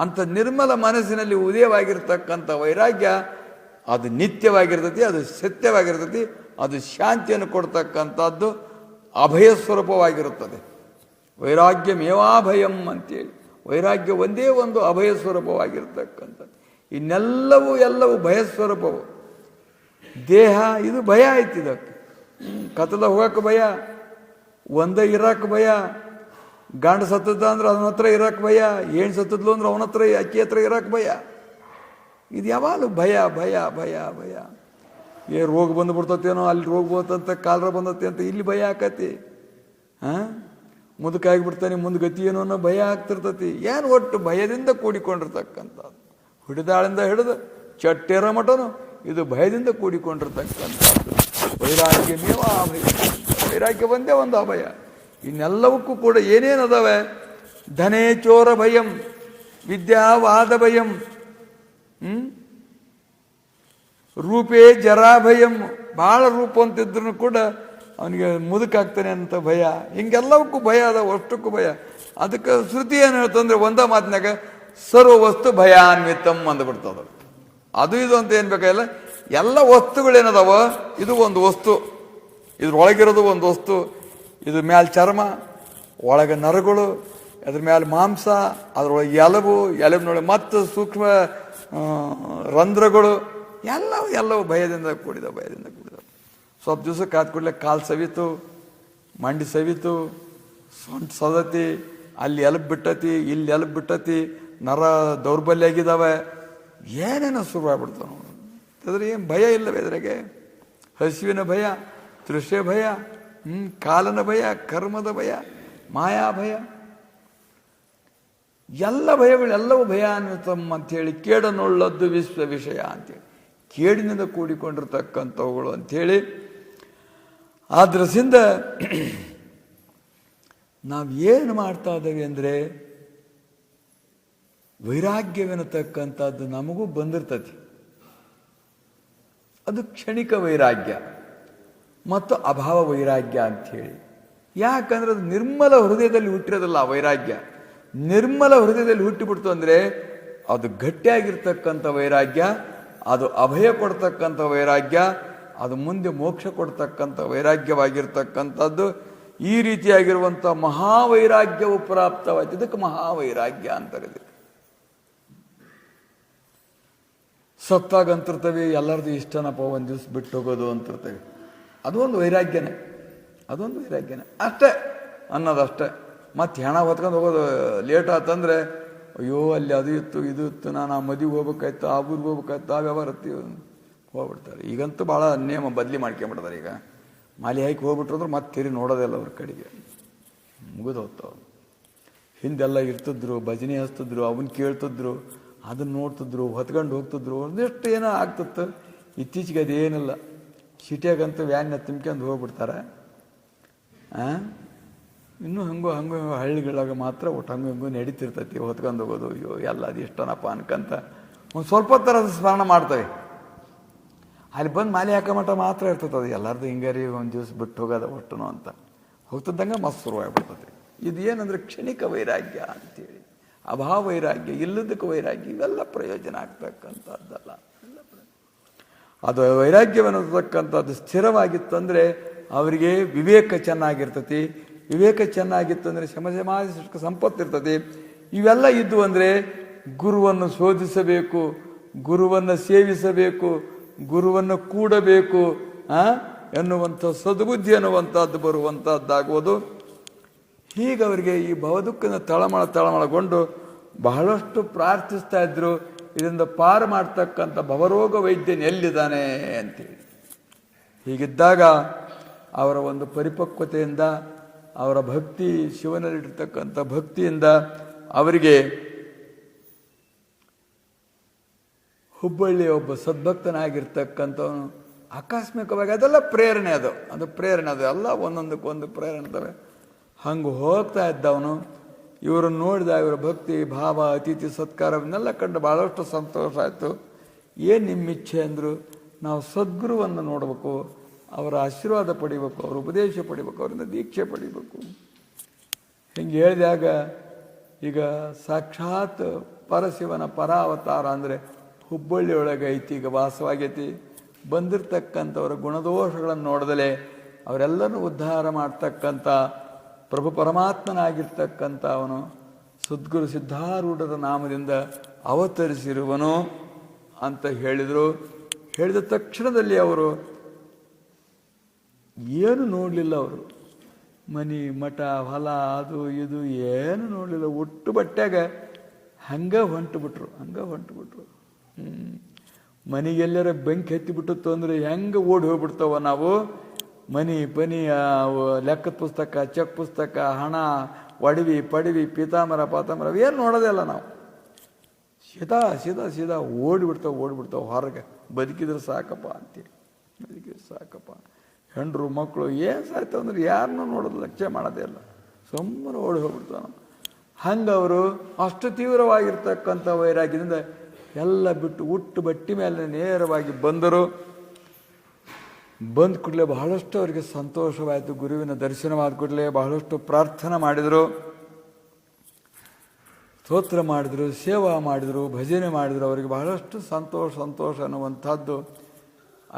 ಅಂಥ ನಿರ್ಮಲ ಮನಸ್ಸಿನಲ್ಲಿ ಉದಯವಾಗಿರ್ತಕ್ಕಂಥ ವೈರಾಗ್ಯ ಅದು ನಿತ್ಯವಾಗಿರ್ತತಿ, ಅದು ಸತ್ಯವಾಗಿರ್ತತಿ, ಅದು ಶಾಂತಿಯನ್ನು ಕೊಡ್ತಕ್ಕಂಥದ್ದು ಅಭಯ ಸ್ವರೂಪವಾಗಿರುತ್ತದೆ. ವೈರಾಗ್ಯಮೇವಾಭಯಂ ಅಂತೇಳಿ, ವೈರಾಗ್ಯ ಒಂದೇ ಒಂದು ಅಭಯ ಸ್ವರೂಪವಾಗಿರ್ತಕ್ಕಂಥದ್ದು. ಎಲ್ಲವೂ ಭಯಸ್ವರೂಪವು. ದೇಹ ಇದು ಭಯ ಆಯ್ತು. ಇದಕ್ಕೆ ಕತ್ತಲ ಹೋಗಕ್ಕೆ ಭಯ, ಒಂದೇ ಇರಕ್ಕೆ ಭಯ. ಗಂಡು ಸತ್ತದ ಅಂದ್ರೆ ಅವನ ಹತ್ರ ಇರಕ್ಕೆ ಭಯ, ಏನು ಸತ್ತದ್ಲು ಅಂದ್ರೆ ಅವನ ಹತ್ರ, ಅಕ್ಕಿ ಹತ್ರ ಇರಕ್ಕೆ ಭಯ. ಇದು ಯಾವಾಗಲೂ ಭಯ ಭಯ ಭಯ ಭಯ. ರೋಗ ಬಂದುಬಿಡ್ತತೇನೋ, ಅಲ್ಲಿ ರೋಗ ಬಂತಂತ, ಕಾಲರ ಬಂದತೆ ಅಂತ ಇಲ್ಲಿ ಭಯ ಆಕತಿ. ಮುದುಕಾಗಿಬಿಡ್ತಾನೆ, ಮುಂದೆ ಗತಿ ಏನೋ ಅನ್ನೋ ಭಯ ಆಗ್ತಿರ್ತತಿ. ಏನು ಒಟ್ಟು ಭಯದಿಂದ ಕೂಡಿಕೊಂಡಿರ್ತಕ್ಕಂಥದ್ದು. ಹಿಡಿದಾಳಿಂದ ಹಿಡಿದು ಚಟ್ಟೆರ ಮಟನು ಇದು ಭಯದಿಂದ ಕೂಡಿಕೊಂಡಿರ್ತಕ್ಕಂಥದ್ದು. ವೈರಾಗ್ಯಮೇವ ಅಭಯ. ವೈರಾಗ್ಯ ಒಂದೇ ಒಂದು ಅಭಯ. ಇನ್ನೆಲ್ಲವಕ್ಕೂ ಕೂಡ ಏನೇನದಾವೆ? ಧನೇ ಚೋರ ಭಯಂ, ವಿದ್ಯಾವಾದ ಭಯಂ, ರೂಪೇ ಜರಾ ಭಯಂ. ಭಾಳ ರೂಪ ಅಂತಿದ್ರು ಕೂಡ ಅವನಿಗೆ ಮುದುಕಾಗ್ತಾನೆ ಅಂತ ಭಯ. ಹಿಂಗೆಲ್ಲವಕ್ಕೂ ಭಯ ಅದ, ಅಷ್ಟಕ್ಕೂ ಭಯ. ಅದಕ್ಕೆ ಶ್ರುತಿ ಏನು ಹೇಳ್ತಂದ್ರೆ ಒಂದ ಮಾತಿನಾಗ ಸರ್ವ ವಸ್ತು ಭಯಾನ್ವಿತಂ ಅಂದ್ಬಿಡ್ತದ. ಅದು ಇದು ಅಂತ ಏನು ಬೇಕಾಗಿಲ್ಲ. ಎಲ್ಲ ವಸ್ತುಗಳೇನದಾವ, ಇದು ಒಂದು ವಸ್ತು, ಇದ್ರೊಳಗಿರೋದು ಒಂದು ವಸ್ತು. ಇದು ಮ್ಯಾಲ ಚರ್ಮ, ಒಳಗೆ ನರಗಳು, ಅದ್ರ ಮೇಲೆ ಮಾಂಸ, ಅದರೊಳಗೆ ಎಲುಬಿನೊಳಗೆ ಮತ್ತು ಸೂಕ್ಷ್ಮ ರಂಧ್ರಗಳು ಎಲ್ಲವೂ ಭಯದಿಂದ ಕೂಡಿದವು. ಸ್ವಲ್ಪ ದಿವಸಕ್ಕೆ ಆದ ಕೂಡಲೇ ಕಾಲು ಸವಿತು, ಮಂಡಿ ಸವಿತು, ಸೊಂಟ ಸದತಿ, ಅಲ್ಲಿ ಎಲುಬು ಬಿಟ್ಟತಿ, ಇಲ್ಲಿ ಎಲುಬು ಬಿಟ್ಟತಿ, ನರ ದೌರ್ಬಲ್ಯ ಆಗಿದ್ದಾವೆ, ಏನೇನೋ ಶುರುವಾಗ್ಬಿಡ್ತಾವೆ ನೋಡಿ. ಅದ್ರ ಏನು ಭಯ ಇಲ್ಲವೇ ಇದ್ರಾಗೆ? ಹಸಿವಿನ ಭಯ, ತೃಷ್ಯ ಭಯ, ಕಾಲನ ಭಯ, ಕರ್ಮದ ಭಯ, ಮಾಯಾ ಭಯ, ಎಲ್ಲ ಭಯಗಳು ಎಲ್ಲವೂ ಭಯ ಅನ್ನುತ್ತಮ್ಮ ಅಂಥೇಳಿ, ಕೇಡನ್ನುಳ್ಳದ್ದು ವಿಶ್ವ ವಿಷಯ ಅಂತೇಳಿ, ಕೇಡಿನಿಂದ ಕೂಡಿಕೊಂಡಿರ್ತಕ್ಕಂಥವುಗಳು ಅಂಥೇಳಿ. ಆದ್ರದಿಂದ ನಾವು ಏನು ಮಾಡ್ತಾ ಇದ್ದೇವೆ ಅಂದರೆ, ವೈರಾಗ್ಯವೆನ್ನತಕ್ಕಂಥದ್ದು ನಮಗೂ ಬಂದಿರ್ತತಿ. ಅದು ಕ್ಷಣಿಕ ವೈರಾಗ್ಯ ಮತ್ತು ಅಭಾವ ವೈರಾಗ್ಯ ಅಂಥೇಳಿ. ಯಾಕಂದ್ರೆ ಅದು ನಿರ್ಮಲ ಹೃದಯದಲ್ಲಿ ಹುಟ್ಟಿರೋದಲ್ಲ. ಆ ವೈರಾಗ್ಯ ನಿರ್ಮಲ ಹೃದಯದಲ್ಲಿ ಹುಟ್ಟಿಬಿಡ್ತು ಅಂದರೆ ಅದು ಗಟ್ಟಿಯಾಗಿರ್ತಕ್ಕಂಥ ವೈರಾಗ್ಯ, ಅದು ಅಭಯ ಕೊಡ್ತಕ್ಕಂಥ ವೈರಾಗ್ಯ, ಅದು ಮುಂದೆ ಮೋಕ್ಷ ಕೊಡ್ತಕ್ಕಂಥ ವೈರಾಗ್ಯವಾಗಿರ್ತಕ್ಕಂಥದ್ದು. ಈ ರೀತಿಯಾಗಿರುವಂಥ ಮಹಾವೈರಾಗ್ಯವು ಪ್ರಾಪ್ತವಾಯ್ತು. ಇದಕ್ಕೆ ಮಹಾವೈರಾಗ್ಯ ಅಂತಾರೆ. ಸತ್ತಾಗ ಅಂತಿರ್ತವೆ, ಎಲ್ಲರದು ಇಷ್ಟನಪ್ಪ ಒಂದು ದಿವ್ಸ ಬಿಟ್ಟು ಹೋಗೋದು ಅಂತಿರ್ತೇವೆ. ಅದೊಂದು ವೈರಾಗ್ಯನೇ, ಅಷ್ಟೇ ಅನ್ನೋದಷ್ಟೇ. ಮತ್ತು ಹೆಣ ಹೊತ್ಕೊಂಡು ಹೋಗೋದು ಲೇಟ್ ಆತಂದ್ರೆ, ಅಯ್ಯೋ ಅಲ್ಲಿ ಅದು ಇತ್ತು ಇದು ಇತ್ತು, ನಾನು ಆ ಮದುವೆಗೆ ಹೋಗ್ಬೇಕಾಯ್ತು, ಆ ಊರಿಗೆ ಹೋಗ್ಬೇಕಾಯ್ತು, ಆ ವ್ಯವಹಾರ ಹೋಗ್ಬಿಡ್ತಾರೆ. ಈಗಂತೂ ಭಾಳ ನೇಮ ಬದಲಿ ಮಾಡ್ಕೊಂಬಿಡ್ತಾರೆ. ಈಗ ಮಾಲಿ ಹಾಕಿ ಹೋಗ್ಬಿಟ್ರು ಅಂದ್ರೆ ಮತ್ತೆ ತಿರಿ ನೋಡೋದಿಲ್ಲ ಅವ್ರ ಕಡೆಗೆ, ಮುಗಿದು ಹೋಗ್ತಾವ. ಹಿಂದೆಲ್ಲ ಇರ್ತಿದ್ರು, ಭಜನೆ ಹಚ್ತಿದ್ರು, ಅವನ್ನ ಕೇಳ್ತಿದ್ರು, ಅದನ್ನ ನೋಡ್ತಿದ್ರು, ಹೊತ್ಕೊಂಡು ಹೋಗ್ತಿದ್ರು, ಒಂದಿಷ್ಟು ಏನೋ ಆಗ್ತಿತ್ತು. ಇತ್ತೀಚೆಗೆ ಅದೇನಿಲ್ಲ. ಸಿಟಿಯಾಗಂತೂ ವ್ಯಾನ್ನ ತುಂಬ್ಕೊಂಡು ಹೋಗ್ಬಿಡ್ತಾರೆ. ಇನ್ನೂ ಹಂಗೂ ಹಳ್ಳಿಗಳಾಗ ಮಾತ್ರ ಒಟ್ಟು ಹಂಗೂ ನಡೀತಿರ್ತೈತಿ ಹೊತ್ಕೊಂಡು ಹೋಗೋದು. ಅಯ್ಯೋ ಎಲ್ಲ ಅದು ಇಷ್ಟನಪ್ಪ ಅನ್ಕಂತ ಒಂದು ಸ್ವಲ್ಪ ಥರದ ಸ್ಮರಣ ಮಾಡ್ತವೆ. ಅಲ್ಲಿ ಬಂದು ಮಾಲೆ ಹಾಕೋ ಮಟ್ಟ ಮಾತ್ರ ಇರ್ತದೆ. ಅದು ಎಲ್ಲರದು ಹಿಂಗಾರಿ ಒಂದು ದಿವಸ ಬಿಟ್ಟು ಹೋಗೋದ ಒಟ್ಟನು ಅಂತ ಹೋಗ್ತಿದ್ದಂಗೆ ಮಸ್ತ್ ಶುರುವಾಗ್ಬಿಡ್ತದೆ. ಇದು ಏನಂದ್ರೆ ಕ್ಷಣಿಕ ವೈರಾಗ್ಯ ಅಂತೇಳಿ, ಅಭಾವ ವೈರಾಗ್ಯ, ಇಲ್ಲದಕ್ಕೆ ವೈರಾಗ್ಯ, ಇವೆಲ್ಲ ಪ್ರಯೋಜನ ಆಗ್ತಕ್ಕಂಥದ್ದಲ್ಲ. ಅದು ವೈರಾಗ್ಯವೆನ್ನತಕ್ಕಂಥದ್ದು ಸ್ಥಿರವಾಗಿತ್ತಂದರೆ ಅವರಿಗೆ ವಿವೇಕ ಚೆನ್ನಾಗಿರ್ತತಿ. ವಿವೇಕ ಚೆನ್ನಾಗಿತ್ತಂದರೆ ಸಮಾಜ ಸಂಪತ್ತಿರ್ತದೆ. ಇವೆಲ್ಲ ಇದ್ದು ಅಂದರೆ ಗುರುವನ್ನು ಶೋಧಿಸಬೇಕು, ಗುರುವನ್ನು ಸೇವಿಸಬೇಕು, ಗುರುವನ್ನು ಕೂಡಬೇಕು ಎನ್ನುವಂಥ ಸದ್ಬುದ್ಧಿ ಅನ್ನುವಂಥದ್ದು ಬರುವಂಥದ್ದಾಗುವುದು. ಹೀಗೆ ಅವರಿಗೆ ಈ ಭವದುಃಖನ ತಳಮಳಗೊಂಡು ಬಹಳಷ್ಟು ಪ್ರಾರ್ಥಿಸ್ತಾ ಇದ್ರು, ಇದರಿಂದ ಪಾರು ಮಾಡ್ತಕ್ಕಂಥ ಭವರೋಗ ವೈದ್ಯನ ಎಲ್ಲಿದ್ದಾನೆ ಅಂತೇಳಿ. ಹೀಗಿದ್ದಾಗ ಅವರ ಒಂದು ಪರಿಪಕ್ವತೆಯಿಂದ, ಅವರ ಭಕ್ತಿ, ಶಿವನಲ್ಲಿರ್ತಕ್ಕಂಥ ಭಕ್ತಿಯಿಂದ ಅವರಿಗೆ ಹುಬ್ಬಳ್ಳಿಯ ಒಬ್ಬ ಸದ್ಭಕ್ತನಾಗಿರ್ತಕ್ಕಂಥವನು ಆಕಸ್ಮಿಕವಾಗಿ, ಅದೆಲ್ಲ ಪ್ರೇರಣೆ, ಅದು ಪ್ರೇರಣೆ, ಅದು ಎಲ್ಲ ಒಂದೊಂದಕ್ಕೊಂದು ಪ್ರೇರಣೆ ಇರ್ತವೆ. ಹಂಗೆ ಹೋಗ್ತಾ ಇದ್ದವನು ಇವರನ್ನು ನೋಡಿದ, ಇವರ ಭಕ್ತಿ ಭಾವ, ಅತಿಥಿ ಸತ್ಕಾರವನ್ನೆಲ್ಲ ಕಂಡು ಭಾಳಷ್ಟು ಸಂತೋಷ ಆಯಿತು. ಏನು ನಿಮ್ಮ ಇಚ್ಛೆ ಅಂದರು? ನಾವು ಸದ್ಗುರುವನ್ನು ನೋಡಬೇಕು, ಅವರ ಆಶೀರ್ವಾದ ಪಡಿಬೇಕು, ಅವರ ಉಪದೇಶ ಪಡಿಬೇಕು, ಅವರಿಂದ ದೀಕ್ಷೆ ಪಡಿಬೇಕು. ಹಿಂಗೆ ಹೇಳಿದಾಗ ಈಗ ಸಾಕ್ಷಾತ್ ಪರಶಿವನ ಪರಾವತಾರ ಅಂದರೆ ಹುಬ್ಬಳ್ಳಿಯೊಳಗೆ ಐತಿ, ಈಗ ವಾಸವಾಗೈತಿ. ಬಂದಿರತಕ್ಕಂಥವರ ಗುಣದೋಷಗಳನ್ನು ನೋಡಿದಲೇ ಅವರೆಲ್ಲರೂ ಉದ್ಧಾರ ಮಾಡ್ತಕ್ಕಂಥ ಪ್ರಭು ಪರಮಾತ್ಮನಾಗಿರ್ತಕ್ಕಂಥ ಅವನು ಸದ್ಗುರು ಸಿದ್ಧಾರೂಢರ ನಾಮದಿಂದ ಅವತರಿಸಿರುವನು ಅಂತ ಹೇಳಿದರು. ಹೇಳಿದ ತಕ್ಷಣದಲ್ಲಿ ಅವರು ಏನು ನೋಡಲಿಲ್ಲ. ಅವರು ಮನೆ ಮಠ ಹೊಲ ಅದು ಇದು ಏನು ನೋಡಲಿಲ್ಲ. ಒಟ್ಟು ಬಟ್ಟೆಗ ಹಂಗೆ ಹೊಂಟುಬಿಟ್ರು. ಮನೆಗೆಲ್ಲರ ಬೆಂಕಿ ಹತ್ತಿಬಿಟ್ಟಿತ್ತು ಅಂದರೆ ಹೆಂಗೆ ಓಡಿ ಹೋಗ್ಬಿಡ್ತಾವ ನಾವು. ಮನಿ ಪನಿ, ಲೆಕ್ಕದ ಪುಸ್ತಕ, ಚೆಕ್ ಪುಸ್ತಕ, ಹಣ, ಒಡವಿ ಪಡವಿ, ಪೀತಾಂಬರ ಪಾತಾಂಬರ ಏನು ನೋಡೋದೇ ಅಲ್ಲ ನಾವು. ಸೀದಾ ಓಡಿಬಿಡ್ತಾವೆ ಹೊರಗೆ. ಬದುಕಿದ್ರೆ ಸಾಕಪ್ಪ ಅಂತೇಳಿ, ಹೆಂಡ್ರು ಮಕ್ಕಳು ಏನು ಸಾಯ್ತಾವ ಅಂದ್ರೆ ಯಾರನ್ನೂ ನೋಡೋದು ಲಕ್ಷ್ಯ ಮಾಡೋದೇ ಇಲ್ಲ, ಸುಮ್ಮನೆ ಓಡಿ ಹೋಗ್ಬಿಡ್ತಾವ ನಾವು. ಹಂಗೆ ಅವರು ಅಷ್ಟು ತೀವ್ರವಾಗಿರ್ತಕ್ಕಂಥ ವೈರಾಗ್ಯದಿಂದ ಎಲ್ಲ ಬಿಟ್ಟು ಉಟ್ಟು ಬಟ್ಟಿ ಮೇಲೆ ನೇರವಾಗಿ ಬಂದರು. ಬಂದ ಕೂಡಲೇ ಬಹಳಷ್ಟು ಅವರಿಗೆ ಸಂತೋಷವಾಯಿತು. ಗುರುವಿನ ದರ್ಶನವಾದ ಕೂಡಲೇ ಬಹಳಷ್ಟು ಪ್ರಾರ್ಥನೆ ಮಾಡಿದರು, ಸ್ತೋತ್ರ ಮಾಡಿದರು, ಸೇವಾ ಮಾಡಿದರು, ಭಜನೆ ಮಾಡಿದರು. ಅವರಿಗೆ ಬಹಳಷ್ಟು ಸಂತೋಷ ಅನ್ನುವಂಥದ್ದು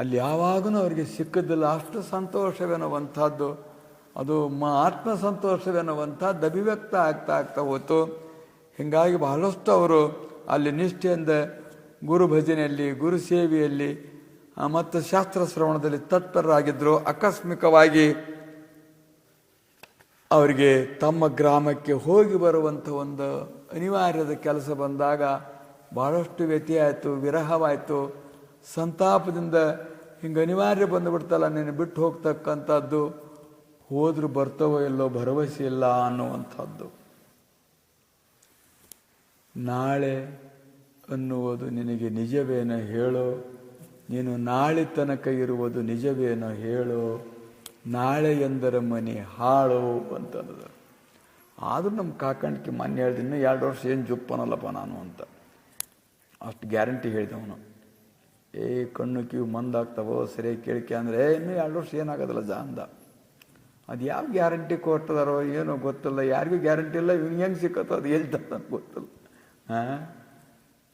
ಅಲ್ಲಿ ಯಾವಾಗೂ ಅವರಿಗೆ ಸಿಕ್ಕದಿಲ್ಲ. ಅಷ್ಟು ಸಂತೋಷವೆನ್ನುವಂಥದ್ದು ಅದು ಆತ್ಮಸಂತೋಷವೆನ್ನುವಂಥದ್ದು ಅಭಿವ್ಯಕ್ತ ಆಗ್ತಾ ಆಗ್ತಾ ಹೋಯ್ತು. ಹೀಗಾಗಿ ಬಹಳಷ್ಟು ಅವರು ಅಲ್ಲಿ ನಿಷ್ಠೆಯಿಂದ ಗುರು ಭಜನೆಯಲ್ಲಿ, ಗುರು ಸೇವೆಯಲ್ಲಿ ಮತ್ತು ಶಾಸ್ತ್ರ ಶ್ರವಣದಲ್ಲಿ ತತ್ಪರರಾಗಿದ್ದರು. ಆಕಸ್ಮಿಕವಾಗಿ ಅವರಿಗೆ ತಮ್ಮ ಗ್ರಾಮಕ್ಕೆ ಹೋಗಿ ಬರುವಂಥ ಒಂದು ಅನಿವಾರ್ಯದ ಕೆಲಸ ಬಂದಾಗ ಭಾಳಷ್ಟು ವ್ಯತ್ಯಯ ಆಯಿತು, ವಿರಹವಾಯಿತು. ಸಂತಾಪದಿಂದ ಹಿಂಗೆ ಅನಿವಾರ್ಯ ಬಂದುಬಿಡ್ತಲ್ಲ, ನೀನು ಬಿಟ್ಟು ಹೋಗ್ತಕ್ಕಂಥದ್ದು. ಹೋದರೂ ಬರ್ತವೋ ಇಲ್ಲೋ ಭರವಸೆ ಇಲ್ಲ ಅನ್ನುವಂಥದ್ದು. ನಾಳೆ ಅನ್ನುವುದು ನಿನಗೆ ನಿಜವೇನೋ ಹೇಳೋ, ನೀನು ನಾಳೆ ತನಕ ಇರುವುದು ನಿಜವೇನೋ ಹೇಳೋ, ನಾಳೆ ಎಂದರ ಮನೆ ಹಾಳೋ ಅಂತಂದ. ಆದರೂ ನಮ್ಮ ಕಾಕಂಡಿಕೆ ಮೊನ್ನೆ ಹೇಳ್ದೆ, ಇನ್ನೂ 2 ವರ್ಷ ಏನು ಜುಪ್ಪನಲ್ಲಪ್ಪ ನಾನು ಅಂತ. ಅಷ್ಟು ಗ್ಯಾರಂಟಿ ಹೇಳಿದವನು. ಕಣ್ಣು ಕಿವಿ ಮಂದಾಗ್ತಾವೋ ಸರಿಯಾಗಿ ಕೇಳಿಕೆ ಅಂದರೆ ಇನ್ನೂ 2 ವರ್ಷ ಏನಾಗೋದಿಲ್ಲ ಜಾ ಅಂದ. ಅದು ಯಾವ ಗ್ಯಾರಂಟಿ ಕೊಟ್ಟದಾರೋ ಏನೋ ಗೊತ್ತಿಲ್ಲ, ಯಾರಿಗೂ ಗ್ಯಾರಂಟಿ ಇಲ್ಲ. ಇವ್ನಿಗೆ ಹೆಂಗೆ ಸಿಕ್ಕತ್ತೋ ಅದು ಎಲ್ಲಿ ಅಂತ ಗೊತ್ತಿಲ್ಲ.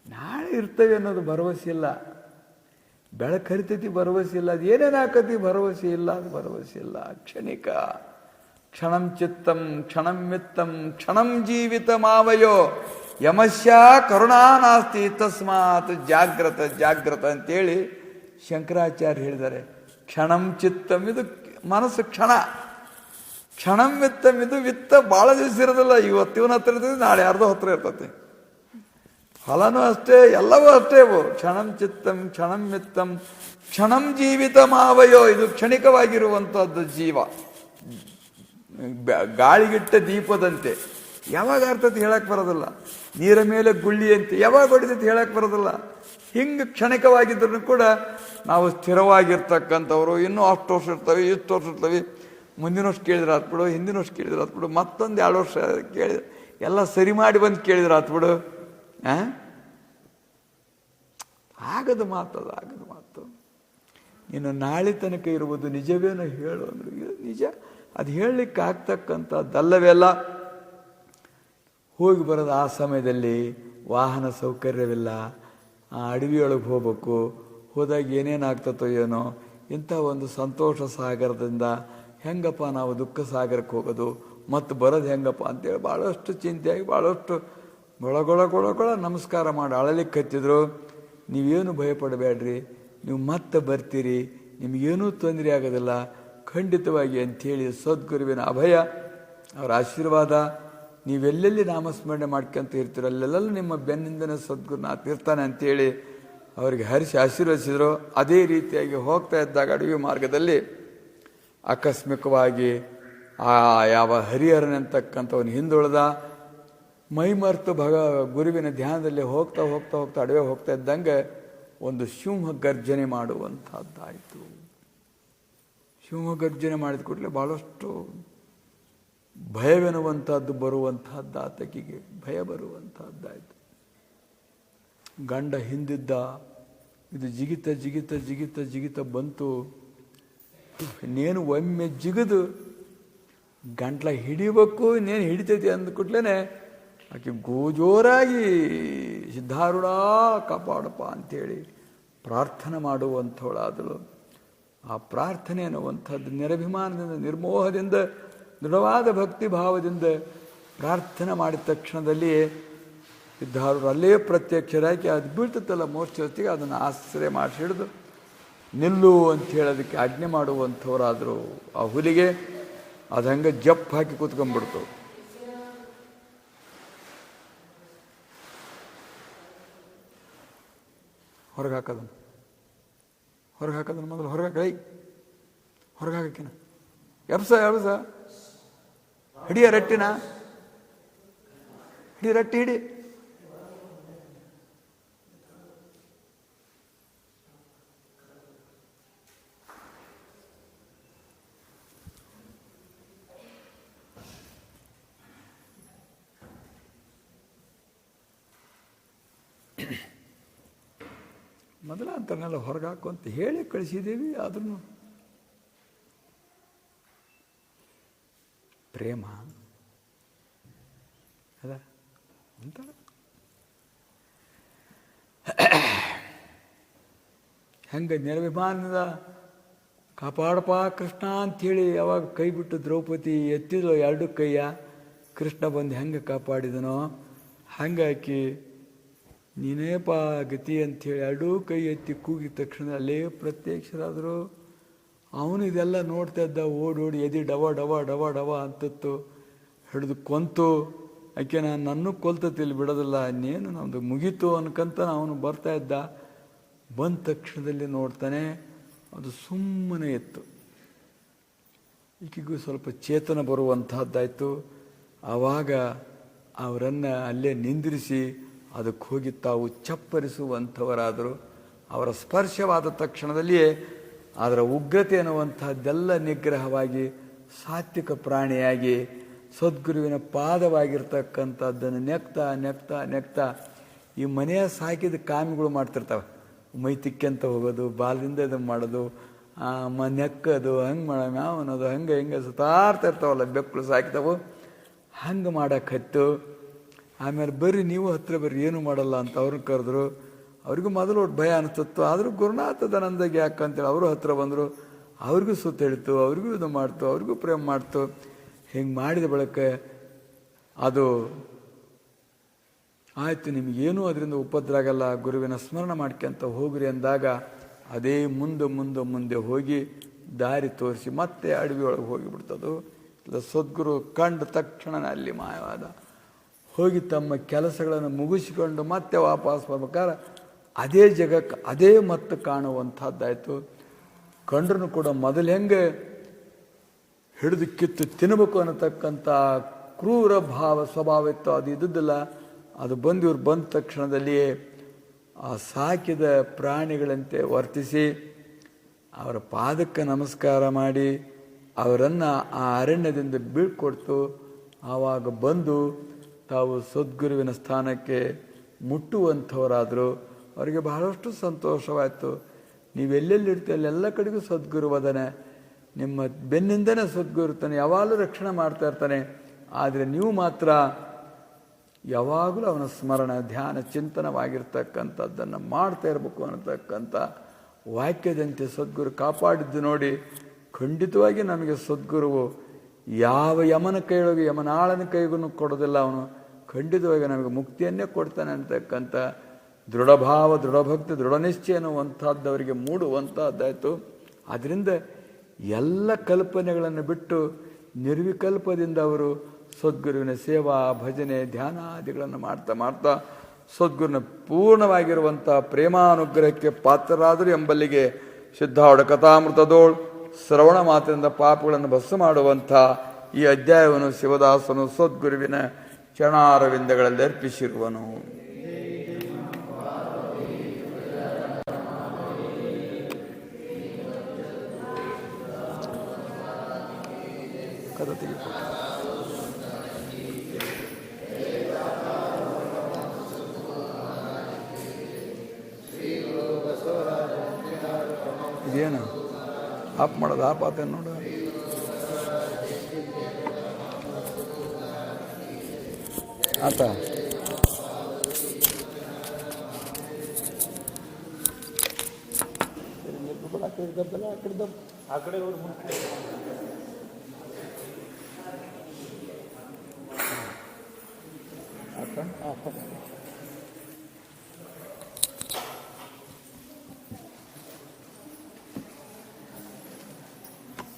ನಾಳೆ ಇರ್ತವೆ ಅನ್ನೋದು ಭರವಸೆ ಇಲ್ಲ. ಬೆಳಕು ಹರಿತೈತಿ ಭರವಸೆ ಇಲ್ಲ. ಅದು ಏನೇನು ಹಾಕತಿ ಭರವಸೆ ಇಲ್ಲ, ಅದು ಭರವಸೆ ಇಲ್ಲ. ಕ್ಷಣಿಕ ಕ್ಷಣಂ ಚಿತ್ತಂ ಕ್ಷಣಂ ಮಿತ್ತಂ ಕ್ಷಣಂ ಜೀವಿತ ಮಾವಯೋ ಯಮಸ್ಯ ಕರುಣಾ ನಾಸ್ತಿ ತಸ್ಮಾತ್ ಜಾಗ್ರತ ಜಾಗ್ರತ ಅಂತೇಳಿ ಶಂಕರಾಚಾರ್ಯ ಹೇಳಿದ್ದಾರೆ. ಕ್ಷಣಂ ಚಿತ್ತಂ ಇದು ಮನಸ್ಸು ಕ್ಷಣ, ಕ್ಷಣಂ ವಿತ್ತಂ ಇದು ವಿತ್ತ ಭಾಳ ದಿವಸ ಇರೋದಿಲ್ಲ. ಇವತ್ತಿವನ ಹತ್ರ ಇರ್ತದೆ, ನಾಳೆ ಯಾರ್ದೋ ಹತ್ರ ಇರ್ತದೆ. ಫಲನೂ ಅಷ್ಟೇ, ಎಲ್ಲವೂ ಅಷ್ಟೇ. ಕ್ಷಣಂ ಚಿತ್ತಂ ಕ್ಷಣಂ ಮಿತ್ತಂ ಕ್ಷಣಂ ಜೀವಿತ ಮಾವಯೋ. ಇದು ಕ್ಷಣಿಕವಾಗಿರುವಂಥದ್ದು ಜೀವ. ಗಾಳಿಗಿಟ್ಟ ದೀಪದಂತೆ ಯಾವಾಗ ಅರ್ಥತೆ ಹೇಳಕ್ಕೆ ಬರೋದಿಲ್ಲ. ನೀರ ಮೇಲೆ ಗುಳ್ಳಿ ಅಂತೆ ಯಾವಾಗ ಹೊಡಿತೈತೆ ಹೇಳಕ್ಕೆ ಬರೋದಿಲ್ಲ. ಹಿಂಗೆ ಕ್ಷಣಿಕವಾಗಿದ್ರೂ ಕೂಡ ನಾವು ಸ್ಥಿರವಾಗಿರ್ತಕ್ಕಂಥವ್ರು. ಇನ್ನೂ ಅಷ್ಟು ವರ್ಷ ಇರ್ತವೆ, ಇಷ್ಟು ವರ್ಷ ಇರ್ತವೆ, ಮುಂದಿನ ವರ್ಷ ಕೇಳಿದ್ರೆ ಆತ್ಬಿಡು, ಹಿಂದಿನ ವರ್ಷ ಕೇಳಿದ್ರೆ ಆತ್ಬಿಡು, ಮತ್ತೊಂದು 2 ವರ್ಷ ಕೇಳಿದ್ರೆ ಎಲ್ಲ ಸರಿ ಮಾಡಿ ಬಂದು ಕೇಳಿದ್ರೆ ಆತ್ಬಿಡು. ಆಗದ ಮಾತದು, ಆಗದ ಮಾತು. ನೀನು ನಾಳೆ ತನಕ ಇರುವುದು ನಿಜವೇನೋ ಹೇಳು ಅಂದ್ರೆ ಇದು ನಿಜ. ಅದು ಹೇಳಲಿಕ್ಕೆ ಆಗ್ತಕ್ಕಂಥದ್ದಲ್ಲವೆಲ್ಲ. ಹೋಗಿ ಬರೋದು ಆ ಸಮಯದಲ್ಲಿ ವಾಹನ ಸೌಕರ್ಯವಿಲ್ಲ, ಆ ಅಡವಿಯೊಳಗೆ ಹೋಗ್ಬೇಕು. ಹೋದಾಗ ಏನೇನಾಗ್ತತೋ ಏನೋ. ಇಂಥ ಒಂದು ಸಂತೋಷ ಸಾಗರದಿಂದ ಹೆಂಗಪ್ಪ ನಾವು ದುಃಖ ಸಾಗರಕ್ಕೆ ಹೋಗೋದು, ಮತ್ತು ಬರೋದು ಹೆಂಗಪ್ಪ ಅಂತೇಳಿ ಭಾಳಷ್ಟು ಚಿಂತೆಯಾಗಿ ಭಾಳಷ್ಟು ಗೊಳಗೊಳ ನಮಸ್ಕಾರ ಮಾಡಿ ಅಳಲಿಕ್ಕೆ ಹತ್ತಿದ್ರು. ನೀವೇನು ಭಯಪಡಬೇಡ್ರಿ, ನೀವು ಮತ್ತೆ ಬರ್ತೀರಿ, ನಿಮಗೇನೂ ತೊಂದರೆ ಆಗೋದಿಲ್ಲ ಖಂಡಿತವಾಗಿ ಅಂಥೇಳಿ ಸದ್ಗುರುವಿನ ಅಭಯ, ಅವರ ಆಶೀರ್ವಾದ. ನೀವೆಲ್ಲೆಲ್ಲಿ ನಾಮಸ್ಮರಣೆ ಮಾಡ್ಕೊಂತ ಇರ್ತೀರೋ ಅಲ್ಲೆಲ್ಲ ನಿಮ್ಮ ಬೆನ್ನಿಂದನೇ ಸದ್ಗುರುನಾಥ ಇರ್ತಾನೆ ಅಂಥೇಳಿ ಅವರಿಗೆ ಹರಿಸಿ ಆಶೀರ್ವದಿಸಿದ್ರು. ಅದೇ ರೀತಿಯಾಗಿ ಹೋಗ್ತಾ ಇದ್ದಾಗ ಅಡವಿ ಮಾರ್ಗದಲ್ಲಿ ಆಕಸ್ಮಿಕವಾಗಿ ಯಾವ ಹರಿಹರನಂತಕ್ಕಂಥವನು ಹಿಂದುಳಿದ. ಮೈಮರ್ತು ಗುರುವಿನ ಧ್ಯಾನದಲ್ಲಿ ಹೋಗ್ತಾ ಹೋಗ್ತಾ ಹೋಗ್ತಾ ಅಡವೆ ಹೋಗ್ತಾ ಇದ್ದಂಗೆ ಒಂದು ಸಿಂಹ ಗರ್ಜನೆ ಮಾಡುವಂಥದ್ದಾಯಿತು. ಸಿಂಹ ಗರ್ಜನೆ ಮಾಡಿದ ಕೂಡಲೇ ಭಾಳಷ್ಟು ಭಯವೆನ್ನುವಂಥದ್ದು ಬರುವಂಥದ್ದು, ಆತಕಿಗೆ ಭಯ ಬರುವಂಥದ್ದಾಯಿತು. ಗಂಡ ಹಿಂದಿದ್ದ. ಇದು ಜಿಗಿತ ಜಿಗಿತ ಜಿಗಿತ ಜಿಗಿತ ಬಂತು. ಇನ್ನೇನು ಒಮ್ಮೆ ಜಿಗಿದು ಗಂಟ್ಲ ಹಿಡಿಬೇಕು, ಇನ್ನೇನು ಹಿಡಿತೈತಿ ಅಂದ್ಕೂಡ್ಲೇ ಆಕೆ ಗೋಜೋರಾಗಿ ಸಿದ್ಧಾರೂಢ ಕಾಪಾಡಪ್ಪ ಅಂಥೇಳಿ ಪ್ರಾರ್ಥನೆ ಮಾಡುವಂಥವಳಾದಳು. ಆ ಪ್ರಾರ್ಥನೆ ಅನ್ನುವಂಥದ್ದು ನಿರಭಿಮಾನದಿಂದ, ನಿರ್ಮೋಹದಿಂದ, ದೃಢವಾದ ಭಕ್ತಿ ಭಾವದಿಂದ ಪ್ರಾರ್ಥನೆ ಮಾಡಿದ ತಕ್ಷಣದಲ್ಲಿಯೇ ಸಿದ್ಧಾರೂಢರು ಅಲ್ಲೇ ಪ್ರತ್ಯಕ್ಷರಾಗಿ ಅದು ಬೀಳ್ತತ್ತಲ್ಲ ಮೋಸ್ಟ್ ಹೊತ್ತಿಗೆ ಅದನ್ನು ಆಶ್ರಯ ಮಾಡಿಸಿ ಹಿಡಿದು ನಿಲ್ಲು ಅಂತ ಹೇಳೋದಕ್ಕೆ ಆಜ್ಞೆ ಮಾಡುವಂಥವರಾದರು. ಆ ಹುಲಿಗೆ ಅದು ಹಂಗೆ ಜಪ್ ಹಾಕಿ ಕೂತ್ಕೊಂಡ್ಬಿಡ್ತು. ಹೊರಗೆ ಹಾಕೋದನ್ನು ಮೊದಲು ಹೊರಗೆ ಹಾಕಿ, ಹೊರಗೆ ಹಾಕಿನ ಎಬ್ಸ ಹಿಡಿಯ ರಟ್ಟಿನ ಹಿಡಿ, ರಟ್ಟಿ ಹಿಡಿ. ಮೊದಲ ಅಂತರ್ನೆಲ್ಲ ಹೊರಗೆ ಹಾಕು ಅಂತ ಹೇಳಿ ಕಳಿಸಿದ್ದೀವಿ. ಆದ್ರೂ ಪ್ರೇಮ ಅದ ಅಂತ ಹೆಂಗೆ ನಿರ್ವಿಮಾನದ ಕಾಪಾಡಪ್ಪ ಕೃಷ್ಣ ಅಂಥೇಳಿ ಯಾವಾಗ ಕೈ ಬಿಟ್ಟು ದ್ರೌಪದಿ ಎತ್ತಿದ್ಲು ಎರಡು ಕೈಯ, ಕೃಷ್ಣ ಬಂದು ಹೆಂಗೆ ಕಾಪಾಡಿದನೋ ಹಂಗಾಕಿ ನೀನೇಪ ಗತಿ ಅಂಥೇಳಿ ಎರಡೂ ಕೈ ಎತ್ತಿ ಕೂಗಿದ ತಕ್ಷಣ ಅಲ್ಲೇ ಪ್ರತ್ಯಕ್ಷರಾದರು. ಅವನು ಇದೆಲ್ಲ ನೋಡ್ತಾ ಇದ್ದ, ಓಡೋಡಿ ಎದಿ ಡವ ಡವ ಡವ ಡವ ಅಂತತ್ತು ಹಿಡಿದು ಕೊಂತು. ಆಕೆ ನನ್ನೂ ಕೊಲ್ತತಿಲ್ಲಿ ಬಿಡೋದಿಲ್ಲ, ಇನ್ನೇನು ನಮ್ಮದು ಮುಗೀತು ಅನ್ಕಂತ ಅವನು ಬರ್ತಾ ಇದ್ದ. ಬಂದ ತಕ್ಷಣದಲ್ಲಿ ನೋಡ್ತಾನೆ ಅದು ಸುಮ್ಮನೆ ಇತ್ತು. ಈಕೆಗೂ ಸ್ವಲ್ಪ ಚೇತನ ಬರುವಂತಹದ್ದಾಯಿತು. ಆವಾಗ ಅವರನ್ನು ಅಲ್ಲೇ ನಿಂದಿರಿಸಿ ಅದಕ್ಕೆ ಹೋಗಿ ತಾವು ಚಪ್ಪರಿಸುವಂಥವರಾದರು. ಅವರ ಸ್ಪರ್ಶವಾದ ತಕ್ಷಣದಲ್ಲಿಯೇ ಅದರ ಉಗ್ರತೆ ಅನ್ನುವಂಥದ್ದೆಲ್ಲ ನಿಗ್ರಹವಾಗಿ ಸಾತ್ವಿಕ ಪ್ರಾಣಿಯಾಗಿ ಸದ್ಗುರುವಿನ ಪಾದವಾಗಿರ್ತಕ್ಕಂಥದ್ದನ್ನು ನೆಕ್ತಾ ನೆಕ್ತಾ ನೆಕ್ತಾ ಈ ಮನೆಯ ಸಾಕಿದ ಕಾಮಿಗಳು ಮಾಡ್ತಿರ್ತಾವೆ. ಮೈ ತಿಕ್ಕಂತ ಹೋಗೋದು, ಬಾಲದಿಂದ ಇದನ್ನು ಮಾಡೋದು, ನೆಕ್ಕದು, ಹಂಗೆ ಮಾಡೋ ಮ್ಯಾವ್ ಅನ್ನೋದು, ಹಂಗೆ ಹಿಂಗೆ ಸುತ್ತಾರ್ತಾ ಇರ್ತಾವಲ್ಲ ಬೆಕ್ಕಳು ಸಾಕಿದವು, ಹಂಗೆ ಮಾಡೋಕ್ಕತ್ತು. ಆಮೇಲೆ ಬರ್ರಿ ನೀವು ಹತ್ರ ಬರ್ರಿ, ಏನೂ ಮಾಡಲ್ಲ ಅಂತ ಅವ್ರನ್ನ ಕರೆದ್ರು. ಅವ್ರಿಗೂ ಮೊದಲು ಒಟ್ಟು ಭಯ ಅನಿಸ್ತಿತ್ತು. ಆದರೂ ಗುರುನಾಥದನಂದಾಗಿ ಯಾಕಂತೇಳಿ ಅವರು ಹತ್ರ ಬಂದರು. ಅವ್ರಿಗೂ ಸುತ್ತ ಹೇಳ್ತು, ಅವ್ರಿಗೂ ಇದು ಮಾಡ್ತು, ಅವ್ರಿಗೂ ಪ್ರೇಮ ಮಾಡ್ತು. ಹಿಂಗೆ ಮಾಡಿದ ಬಳಿಕ ಅದು ಆಯಿತು, ನಿಮಗೇನೂ ಅದರಿಂದ ಉಪದ್ರ ಆಗಲ್ಲ, ಗುರುವಿನ ಸ್ಮರಣ ಮಾಡ್ಕೊಂತ ಹೋಗ್ರಿ ಅಂದಾಗ ಅದೇ ಮುಂದೆ ಮುಂದೆ ಮುಂದೆ ಹೋಗಿ ದಾರಿ ತೋರಿಸಿ ಮತ್ತೆ ಅಡವಿಯೊಳಗೆ ಹೋಗಿಬಿಡ್ತದು. ಇಲ್ಲ ಸದ್ಗುರು ಕಂಡ ತಕ್ಷಣ ಅಲ್ಲಿ ಮಾಯವಾದ. ಹೋಗಿ ತಮ್ಮ ಕೆಲಸಗಳನ್ನು ಮುಗಿಸಿಕೊಂಡು ಮತ್ತೆ ವಾಪಸ್ ಬರ್ಬೇಕಾದ್ರೆ ಅದೇ ಜಗಕ್ಕೆ ಅದೇ ಮತ್ತೆ ಕಾಣುವಂಥದ್ದಾಯಿತು. ಕಂಡ್ರೂ ಕೂಡ ಮೊದಲು ಹೆಂಗೆ ಹಿಡಿದು ಕಿತ್ತು ತಿನ್ನಬೇಕು ಅನ್ನತಕ್ಕಂಥ ಕ್ರೂರ ಸ್ವಭಾವ ಇತ್ತು, ಅದು ಇದ್ದಿದ್ದಿಲ್ಲ. ಅದು ಇವ್ರು ಬಂದ ತಕ್ಷಣದಲ್ಲಿಯೇ ಆ ಸಾಕಿದ ಪ್ರಾಣಿಗಳಂತೆ ವರ್ತಿಸಿ ಅವರ ಪಾದಕ್ಕೆ ನಮಸ್ಕಾರ ಮಾಡಿ ಅವರನ್ನು ಆ ಅರಣ್ಯದಿಂದ ಬೀಳ್ಕೊಡ್ತು. ಆವಾಗ ಬಂದು ತಾವು ಸದ್ಗುರುವಿನ ಸ್ಥಾನಕ್ಕೆ ಮುಟ್ಟುವಂಥವರಾದರು. ಅವರಿಗೆ ಬಹಳಷ್ಟು ಸಂತೋಷವಾಯಿತು. ನೀವೆಲ್ಲೆಲ್ಲಿರ್ತೀವಿ ಅಲ್ಲೆಲ್ಲ ಕಡೆಗೂ ಸದ್ಗುರು ವದನೆ, ನಿಮ್ಮ ಬೆನ್ನಿಂದನೇ ಸದ್ಗುರು ಇರ್ತಾನೆ, ಯಾವಾಗಲೂ ರಕ್ಷಣೆ ಮಾಡ್ತಾ ಇರ್ತಾನೆ. ಆದರೆ ನೀವು ಮಾತ್ರ ಯಾವಾಗಲೂ ಅವನ ಸ್ಮರಣ ಧ್ಯಾನ ಚಿಂತನವಾಗಿರ್ತಕ್ಕಂಥದ್ದನ್ನು ಮಾಡ್ತಾ ಇರಬೇಕು ಅನ್ನತಕ್ಕಂಥ ವಾಕ್ಯದಂತೆ ಸದ್ಗುರು ಕಾಪಾಡಿದ್ದು ನೋಡಿ ಖಂಡಿತವಾಗಿ ನಮಗೆ ಸದ್ಗುರುವು ಯಾವ ಯಮನ ಕೈಯೊಳಗೆ ಯಮನಾಳನ ಕೈಗೂ ಕೊಡೋದಿಲ್ಲ. ಅವನು ಖಂಡಿತವಾಗಿ ನಮಗೆ ಮುಕ್ತಿಯನ್ನೇ ಕೊಡ್ತಾನೆ ಅಂತಕ್ಕಂಥ ದೃಢಭಾವ, ದೃಢಭಕ್ತಿ, ದೃಢನಿಶ್ಚಯ ಅನ್ನುವಂಥದ್ದು ಅವರಿಗೆ ಮೂಡುವಂಥದ್ದಾಯಿತು. ಆದ್ದರಿಂದ ಎಲ್ಲ ಕಲ್ಪನೆಗಳನ್ನು ಬಿಟ್ಟು ನಿರ್ವಿಕಲ್ಪದಿಂದ ಅವರು ಸದ್ಗುರುವಿನ ಸೇವಾ, ಭಜನೆ, ಧ್ಯಾನಾದಿಗಳನ್ನು ಮಾಡ್ತಾ ಮಾಡ್ತಾ ಸದ್ಗುರುವಿನ ಪೂರ್ಣವಾಗಿರುವಂಥ ಪ್ರೇಮಾನುಗ್ರಹಕ್ಕೆ ಪಾತ್ರರಾದರು ಎಂಬಲ್ಲಿಗೆ ಸಿದ್ಧಾರೂಢ ಕಥಾಮೃತದೋಳ್ ಶ್ರವಣ ಮಾತ್ರದಿಂದ ಪಾಪಗಳನ್ನು ಭಸ್ಮ ಮಾಡುವಂಥ ಈ ಅಧ್ಯಾಯವನ್ನು ಶಿವದಾಸನು ಸದ್ಗುರುವಿನ ಚರಣಾರವಿಂದಗಳಲ್ಲಿ ಅರ್ಪಿಸಿರುವನು. ಇದೇನು ಆಪ್ ಮಾಡೋದು? ಆಪ್ ಆತ ನೋಡು. ಆತ ಆ ಕಡೆ ಆತ